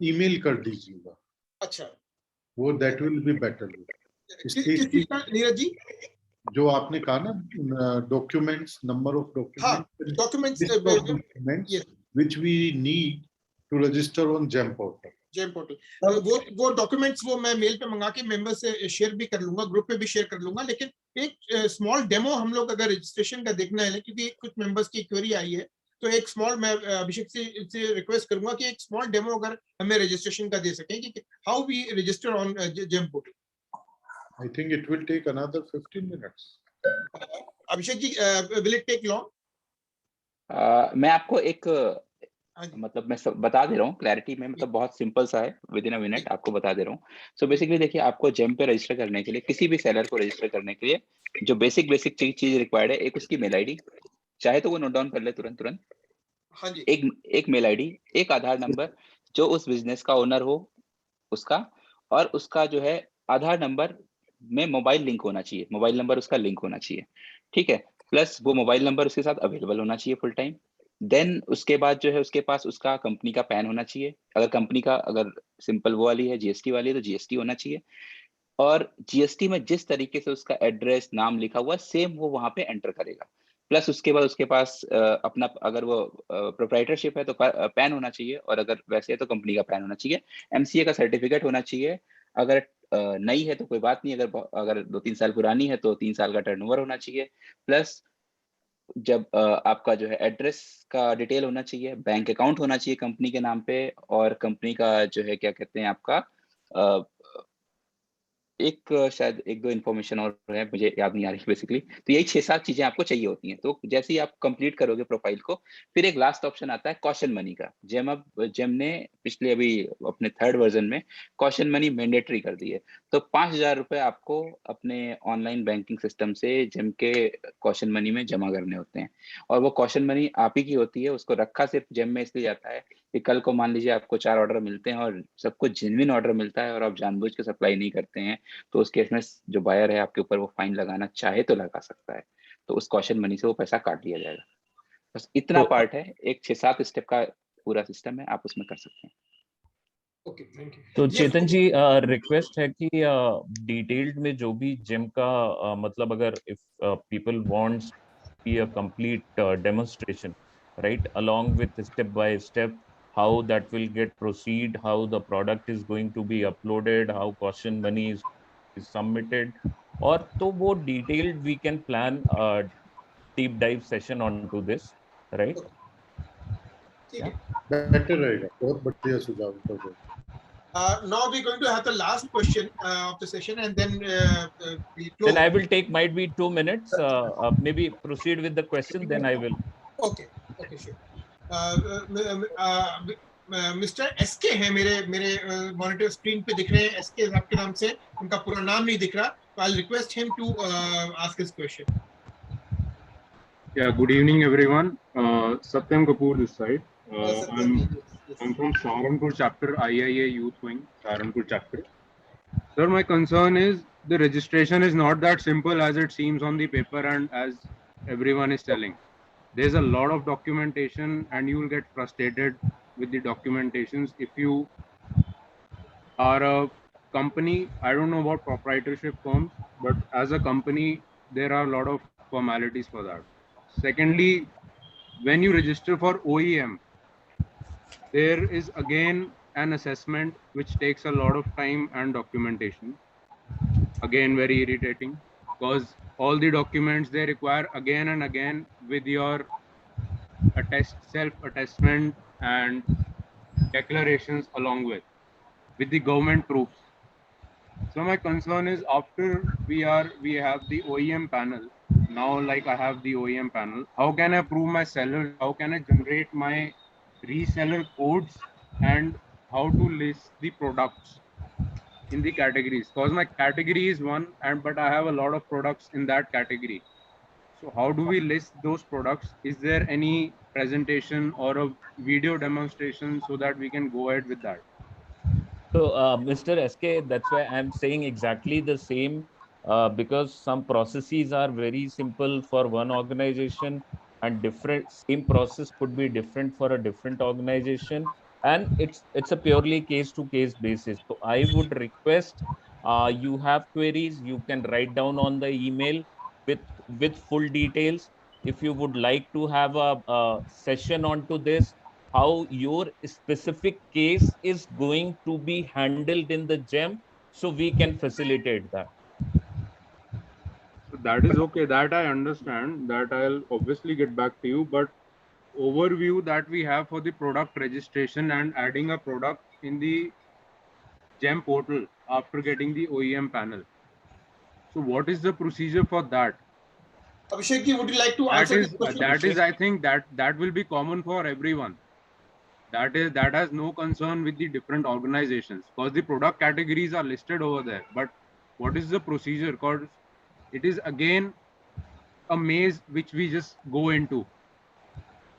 ईमेल कर दीजिएगा। अच्छा, वो that will be better. Neeraj ji जो आपने कहा ना, documents, number of documents which we need to register on GeM portal. वो डॉक्यूमेंट्स वो मैं मेल पे मंगा के मेंबर से शेयर भी कर लूंगा, ग्रुप पे भी शेयर कर लूंगा, लेकिन एक स्मॉल डेमो हम लोग अगर रजिस्ट्रेशन का देखना है, क्योंकि कुछ मेंबर्स की क्वेरी आई है, तो एक स्मॉल, मैं अभिषेक से रिक्वेस्ट करूंगा कि एक स्मॉल डेमो अगर हमें रजिस्ट्रेशन का दे सकें कि how we register on GeM portal. I think it will take another 15 minutes. Abhishek ji, will it take long? मैं आपको एक मतलब मैं बता दे रहा हूँ क्लैरिटी में, मतलब बहुत सिंपल सा है, विद इन अ मिनट आपको बता दे रहा हूँ। सो बेसिकली देखिए, आपको जेम पे रजिस्टर करने के लिए, किसी भी सेलर को रजिस्टर करने के लिए जो बेसिक चीज रिक्वायर्ड है, एक उसकी मेल आईडी, चाहे तो वो नोट डाउन कर ले तुरंत। हाँ जी। एक मेल आईडी, एक आधार नंबर जो उस बिजनेस का ओनर हो उसका, और उसका जो है आधार नंबर में मोबाइल लिंक होना चाहिए, मोबाइल नंबर उसका लिंक होना चाहिए, ठीक है। प्लस वो मोबाइल नंबर उसके साथ अवेलेबल होना चाहिए फुल टाइम। देन उसके बाद जो है उसके पास उसका कंपनी का पैन होना चाहिए, अगर कंपनी का अगर सिंपल वो वाली है, जीएसटी वाली है, तो जीएसटी होना चाहिए। और जीएसटी में जिस तरीके से उसका एड्रेस, नाम लिखा हुआ सेम वो वहां पे एंटर करेगा। प्लस उसके बाद उसके पास अपना, अगर वो प्रोप्राइटरशिप है तो पैन होना चाहिए, और अगर वैसे है तो कंपनी का पैन होना चाहिए। एमसीए का सर्टिफिकेट होना चाहिए, अगर नई है तो कोई बात नहीं, अगर 2-3 साल पुरानी है तो 3 साल का टर्नओवर होना चाहिए। प्लस जब आपका जो है एड्रेस का डिटेल होना चाहिए, बैंक अकाउंट होना चाहिए कंपनी के नाम पे, और कंपनी का जो है क्या कहते हैं आपका एक शायद एक दो इन्फॉर्मेशन और है, मुझे याद नहीं आ रही बेसिकली। तो यही 6-7 चीजें आपको चाहिए होती हैं। तो जैसे ही आप कंप्लीट करोगे प्रोफाइल को, फिर एक लास्ट ऑप्शन आता है कॉशन मनी का। जेम ने पिछले अभी अपने 3rd वर्जन में कॉशन मनी मैंडेटरी कर दी है। तो 5,000 रुपए आपको अपने ऑनलाइन बैंकिंग सिस्टम से जेम के कॉशन मनी में जमा करने होते हैं, और वो कॉशन मनी आप ही की होती है। उसको रखा सिर्फ जेम में इसलिए जाता है कि कल को मान लीजिए आपको 4 ऑर्डर मिलते हैं और सबको जेन्युइन ऑर्डर मिलता है और आप जानबूझ के सप्लाई नहीं करते हैं, तो उस केस में जो बायर है आपके ऊपर वो फाइन लगाना चाहे तो लगा सकता है। तो उस कॉशन मनी से वो पैसा काट लिया जाएगा। बस इतना पार्ट है, एक 6-7 स्टेप का पूरा सिस्टम है, आप उसमें कर सकते हैं। Okay, thank you. तो चेतन जी, रिक्वेस्ट है कि डिटेल्ड में जो भी जिम का मतलब अगर if people wants be a complete demonstration, right, along with step by step how that will get proceed, how the product is going to be uploaded, how caution money is submitted, और तो वो detailed we can plan a deep dive session onto this, right? ठीक है, better रहेगा, बहुत बढ़िया सुझाव है। Now we're going to have the last question of the session, and then we close. Then I will take might be 2 minutes, maybe proceed with the question, then I will. Okay, okay, sure. Mister SK है, मेरे monitor screen पे दिख रहे हैं SK आपके नाम से, उनका पूरा नाम नहीं दिख रहा, तो I request him to ask his question. Yeah, good evening everyone. Satyam Kapoor this side. I'm from Saharanpur chapter, IIA Youth Wing, Saharanpur chapter. Sir, my concern is the registration is not that simple as it seems on the paper and as everyone is telling. There's a lot of documentation and you will get frustrated with the documentations. If you are a company, I don't know about proprietorship firms, but as a company, there are a lot of formalities for that. Secondly, when you register for OEM, there is again an assessment which takes a lot of time and documentation. Again, very irritating because all the documents they require again and again with your self-attestment and declarations along with the government proofs. So my concern is after we have the OEM panel. Now, like I have the OEM panel, how can I prove my sellers? How can I generate my reseller codes and how to list the products in the categories? Because my category is one, but I have a lot of products in that category. So how do we list those products? Is there any presentation or a video demonstration so that we can go ahead with that? So, Mr. SK, that's why I'm saying exactly the same, because some processes are very simple for one organization and same process could be different for a different organization, and it's a purely case-to-case basis. So I would request, you have queries, you can write down on the email with full details. If you would like to have a session onto this, how your specific case is going to be handled in the GEM, so we can facilitate that. So that is okay, that I understand, that I'll obviously get back to you, but overview that we have for the product registration and adding a product in the GEM portal after getting the OEM panel. So what is the procedure for that? Abhishek, would you like to answer this question? That is, I think that will be common for everyone. That has no concern with the different organizations because the product categories are listed over there. But what is the procedure? Because it is again a maze which we just go into.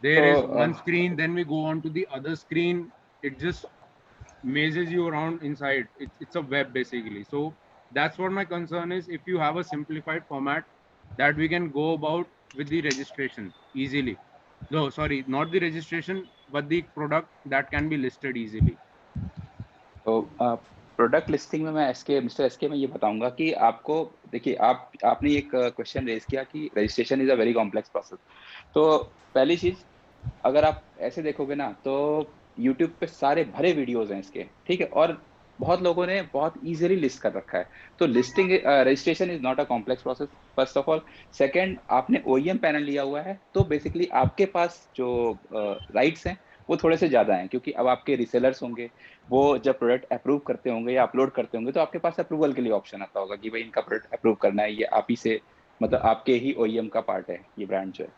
There is one screen, then we go on to the other screen. It just mazes you around inside. It's a web basically. So that's what my concern is. If you have a simplified format that we can go about with the registration easily. No, sorry, not the registration, but the product that can be listed easily. तो product listing में मैं mister SK मैं ये बताऊंगा कि आपको देखिए आपने एक क्वेश्चन रेज किया कि registration is a very complex process. तो पहली चीज, अगर आप ऐसे देखोगे ना तो यूट्यूब पे सारे भरे वीडियोस हैं इसके, ठीक है, और बहुत लोगों ने बहुत इजीली लिस्ट कर रखा है। तो listing registration is not a complex process first of all. Second, आपने ओईएम पैनल लिया हुआ है तो बेसिकली आपके पास जो राइट्स हैं वो थोड़े से ज़्यादा हैं, क्योंकि अब आपके रिसेलर्स होंगे, वो जब प्रोडक्ट अप्रूव करते होंगे या अपलोड करते होंगे तो आपके पास अप्रूवल के लिए ऑप्शन आता होगा कि भाई इनका प्रोडक्ट अप्रूव करना है, ये आप ही से मतलब आपके ही OEM का पार्ट है ये ब्रांड जो है।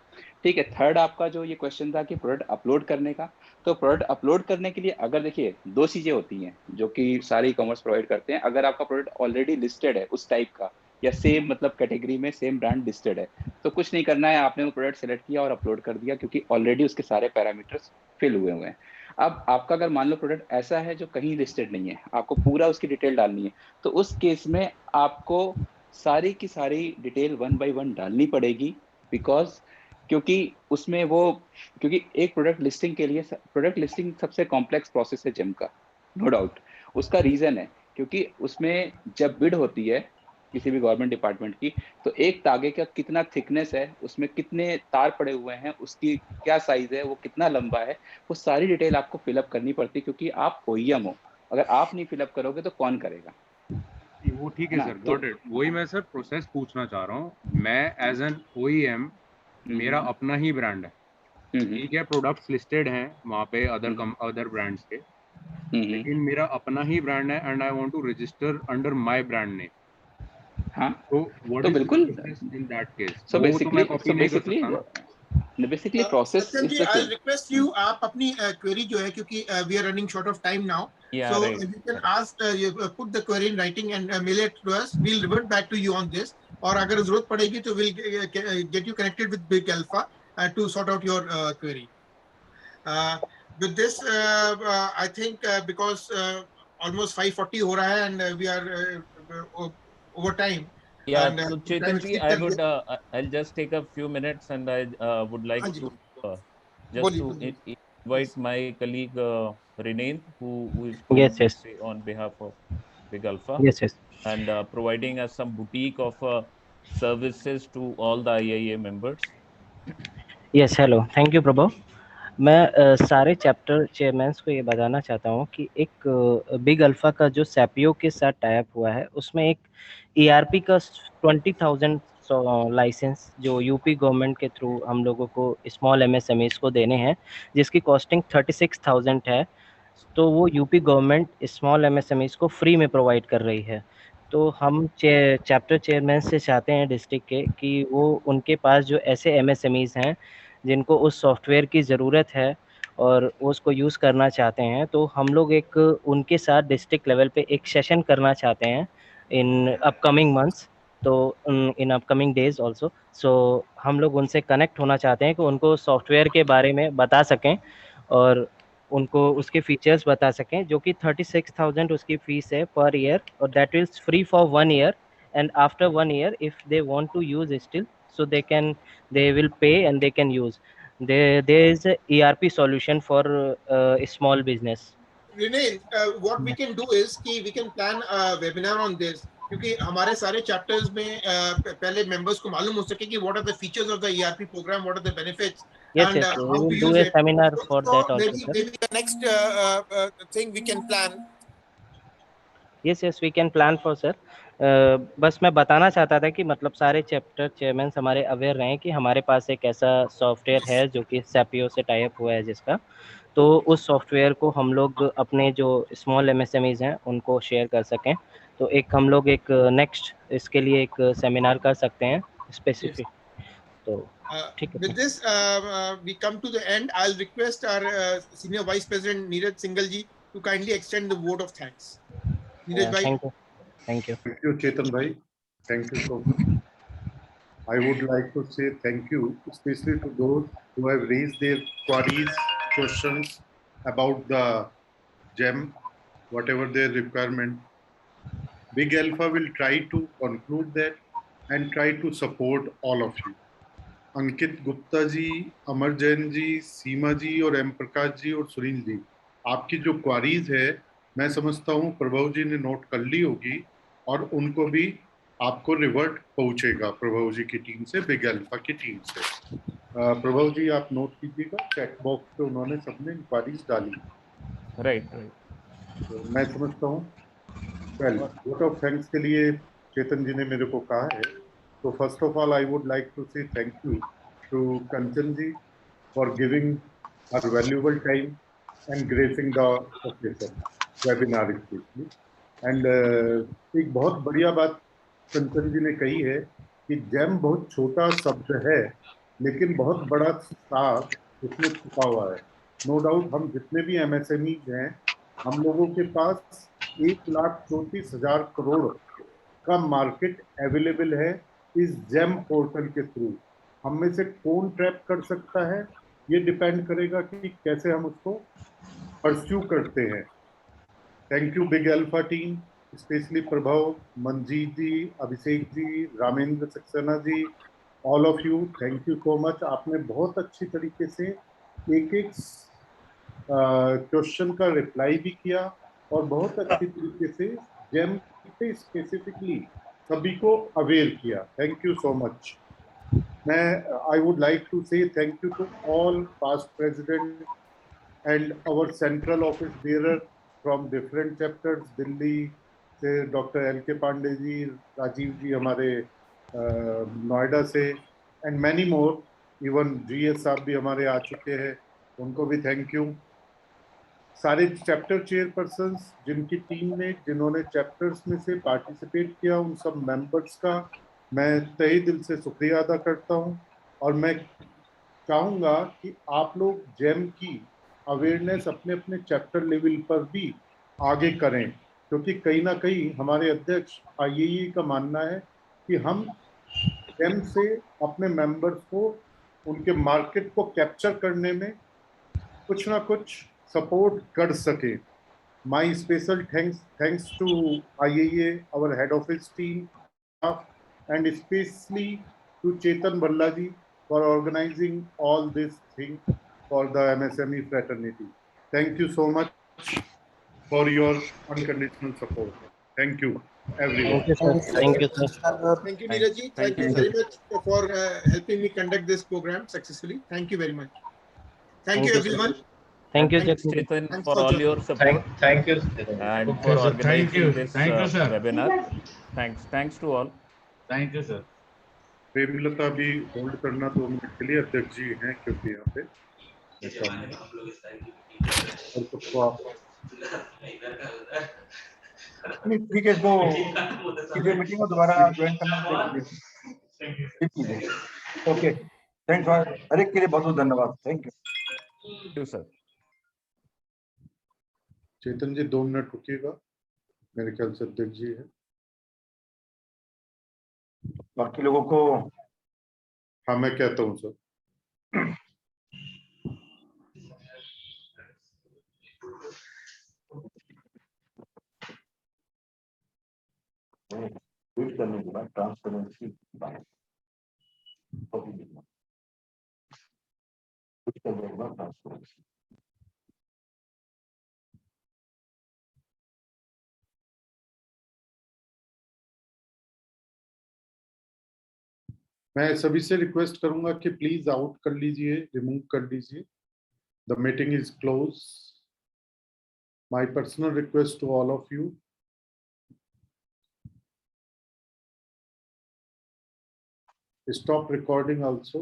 ठीक है, थर्ड आपका जो ये क्वेश्चन था कि प्रोडक्ट अपलोड करने का, तो प्रोडक्ट अपलोड करने के लिए अगर देखिए 2 चीजें होती हैं जो कि सारे ई-कॉमर्स प्रोवाइड करते हैं। अगर आपका प्रोडक्ट ऑलरेडी लिस्टेड है उस टाइप का या सेम मतलब कैटेगरी में सेम ब्रांड लिस्टेड है, तो कुछ नहीं करना है, आपने वो प्रोडक्ट सेलेक्ट किया और अपलोड कर दिया, क्योंकि ऑलरेडी उसके सारे पैरामीटर्स फिल हुए हैं। अब आपका अगर मान लो प्रोडक्ट ऐसा है जो कहीं लिस्टेड नहीं है, आपको पूरा उसकी डिटेल डालनी है, तो उस केस में आपको सारी की सारी डिटेल 1 by 1 डालनी पड़ेगी, बिकॉज क्योंकि उसमें वो क्योंकि एक प्रोडक्ट लिस्टिंग के लिए प्रोडक्ट लिस्टिंग सबसे कॉम्प्लेक्स प्रोसेस है जिम का, नो डाउट। उसका रीजन है क्योंकि उसमें जब बिड होती है किसी भी गवर्नमेंट डिपार्टमेंट की, तो एक तागे का कितना थिकनेस है, उसमें कितने तार पड़े हुए हैं, उसकी क्या साइज है, वो कितना लंबा है, वो सारी डिटेल आपको फिलअप करनी पड़ती है, क्योंकि आप OEM हो। अगर आप नहीं फिलअप करोगे तो कौन करेगा? वो ठीक है सर, गॉट इट। वही मैं सर प्रोसेस पूछना चाह रहा हूँ। मैं एज एन OEM, मेरा अपना ही ब्रांड है, ठीक है, प्रोडक्ट्स लिस्टेड हैं वहाँ पे अदर ब्रांड्स के, लेकिन मेरा अपना ही ब्रांड है and I want to register under my brand name. हाँ, तो व्हाट तो इज बिल्कुल। In that case? सो वो तो मैं कॉपी नहीं कर बेसिकली सकता ना। Basically process Satyam ji, I request you, आप अपनी क्वेरी जो है, क्योंकि we are running short of time now, Yeah, so right. you can ask, put the query in writing and mail it to us. We'll revert back to you on this. और अगर जरूरत पड़ेगी तो we'll get you connected with Big Alpha to sort out your query. With this, I think because almost 5:40 हो रहा है and we are over time. Yeah, And, so time Chetan ji, exceed I कर would दिया। I'll just take a few minutes and I would like हाँ जी, to just बोलिए, to बोलिए। invite my colleague Renend, who is Yes, going to yes. say on behalf of Big Alpha, Yes, yes. and providing us some boutique of services to all the IIA members. Yes, hello. Thank you, Prabhu. मैं सारे chapter chairman's को ये बताना चाहता हूँ कि एक big alpha का जो सैपियो के साथ टाइप हुआ है, उसमें एक ERP का 20,000 लाइसेंस जो यूपी गवर्नमेंट के थ्रू हम लोगों को स्मॉल MSMEs को देने हैं, जिसकी कॉस्टिंग 36,000 है। तो वो यूपी गवर्नमेंट स्मॉल MSMEs को फ्री में प्रोवाइड कर रही है। तो हम चैप्टर चेयरमैन से चाहते हैं डिस्ट्रिक्ट के कि वो उनके पास जो ऐसे MSMEs हैं जिनको उस सॉफ्टवेयर की ज़रूरत है और वो उसको यूज़ करना चाहते हैं, तो हम लोग एक उनके साथ डिस्ट्रिक्ट लेवल पे एक सेशन करना चाहते हैं इन अपकमिंग मंथ्स, तो इन अपकमिंग डेज ऑल्सो। सो हम लोग उनसे कनेक्ट होना चाहते हैं कि उनको सॉफ्टवेयर के बारे में बता सकें और उनको उसके फीचर्स बता सकें, जो कि 36,000 उसकी फीस है पर ईयर, और that is free for 1 year, and after 1 year if they want to use still, so they will pay and they can use. There is a ERP solution for small business. Renee, what we can do is कि we can plan a webinar on this, क्योंकि हमारे सारे chapters में पहले members को मालूम हो सके कि what are the features of the ERP program, what are the benefits, Yes, and yes, we how will to do use a it. seminar for So that also, sir. maybe the next thing we can plan. Yes, yes, we can plan for, sir. बस मैं बताना चाहता था कि मतलब सारे chapter chairman हमारे aware रहें कि हमारे पास एक ऐसा सॉफ्टवेयर है जो कि सैपियो से टाई अप हुआ है जिसका, तो उस सॉफ्टवेयर को हम लोग अपने जो स्मॉल MSMEs हैं उनको शेयर कर सकें। तो एक हम लोग एक नेक्स्ट इसके लिए एक सेमिनार कर सकते हैं स्पेसिफिक। तो ठीक है। With this, we come to the end. I'll request our Senior Vice President Neeraj Singhal ji to kindly extend the vote of thanks. Neeraj bhai. Thank you. Thank you. Thank you, Chetan bhai. Thank you so much. I would like to say thank you, especially to those who have raised their queries, questions about the GEM, whatever their requirement. Big Alpha will try to conclude that and try to support all of you. अंकित गुप्ता जी, अमर जैन जी, सीमा जी और M Prakash ji और सुनील जी, आपकी जो queries है मैं समझता हूँ प्रभु जी ने note कर ली होगी और उनको भी आपको रिवर्ट पहुंचेगा प्रभु जी की टीम से, बिग अल्फा की टीम से। प्रभु जी आप नोट कीजिएगा, चेक बॉक्स पे उन्होंने सबने इंक्वायरीज डाली। राइट। तो मैं समझता हूँ वेल वोट ऑफ थैंक्स के लिए चेतन जी ने मेरे को कहा है। So first of all, I would like to say thank you to Kanchan ji for giving our valuable time and gracing the occasion, webinar especially. And एक बहुत बढ़िया बात कंचन जी ने कही है कि जेम बहुत छोटा शब्द है लेकिन बहुत बड़ा सार उसमें छुपा हुआ है। नो डाउट हम जितने भी MSMEs हैं, हम लोगों के पास 1,34,000 करोड़ का मार्केट अवेलेबल है इस जेम पोर्टल के थ्रू। हम में से कौन ट्रैप कर सकता है, ये डिपेंड करेगा कि कैसे हम उसको परस्यू करते हैं। Thank you Big Alpha team, specially Prabhav, Manjeet ji, Abhishek ji, Ramendra Saxena ji, all of you, thank you so much. आपने बहुत अच्छी तरीके से एक एक क्वेश्चन का रिप्लाई भी किया और बहुत अच्छी तरीके से जेम पे स्पेसिफिकली सभी को अवेयर किया। Thank you so much. मैं I would like to say thank you to all past president and our central office bearer from different chapters, Delhi से डॉक्टर LK पांडे जी, राजीव जी हमारे नोएडा से, and many more, even GS साहब भी हमारे आ चुके हैं, उनको भी थैंक यू। सारे चैप्टर चेयरपर्सन्स जिनकी टीम ने, जिन्होंने चैप्टर्स में से पार्टिसिपेट किया, उन सब मेंबर्स का मैं तहे दिल से शुक्रिया अदा करता हूं। और मैं चाहूँगा कि आप लोग जेम की अवेयरनेस अपने अपने चैप्टर लेवल पर भी आगे करें, क्योंकि कहीं ना कहीं हमारे अध्यक्ष IAEA का मानना है कि हम जेम से अपने मेंबर्स को, उनके मार्केट को कैप्चर करने में कुछ ना कुछ सपोर्ट कर सके। My special thanks to IAEA, our head office team, and especially to Chetan Ballaji for organizing all this thing for the MSME fraternity. Thank you so much for your unconditional support. Thank you, everyone. Thank you, sir. Thank you, sir. Thank you, Neeraj ji. Thank you very much for helping me conduct this program successfully. Thank you very much. Thank you, everyone. Thank you, Thanks, Chetan, Thanks for for all joining. your support Thank you. and Okay, for sir. Thank you. organizing this Thank you, sir. webinar. Thanks to all. Thank you, sir. Premlata भी hold करना 2 minute के लिए, अध्यक्ष जी हैं क्योंकि यहाँ पे और सबको आप ठीक है, तो मीटिंग को दोबारा ज्वाइन करना कीजिए। ओके, थैंक्स हर एक के लिए बहुत बहुत धन्यवाद। Thank you sir. Chetan ji 2 minute रुकिएगा, मेरे ख्याल से अध्यक्ष जी है। बाकी लोगों को हाँ मैं कहता हूँ सर। ट्वीट करने के बाद ट्रांसपेरेंसी ट्वीट करने के बाद ट्रांसपेरेंसी मैं सभी से रिक्वेस्ट करूंगा कि प्लीज आउट कर लीजिए, रिमूव कर लीजिए। The meeting is close. My personal request to all of you, stop recording also.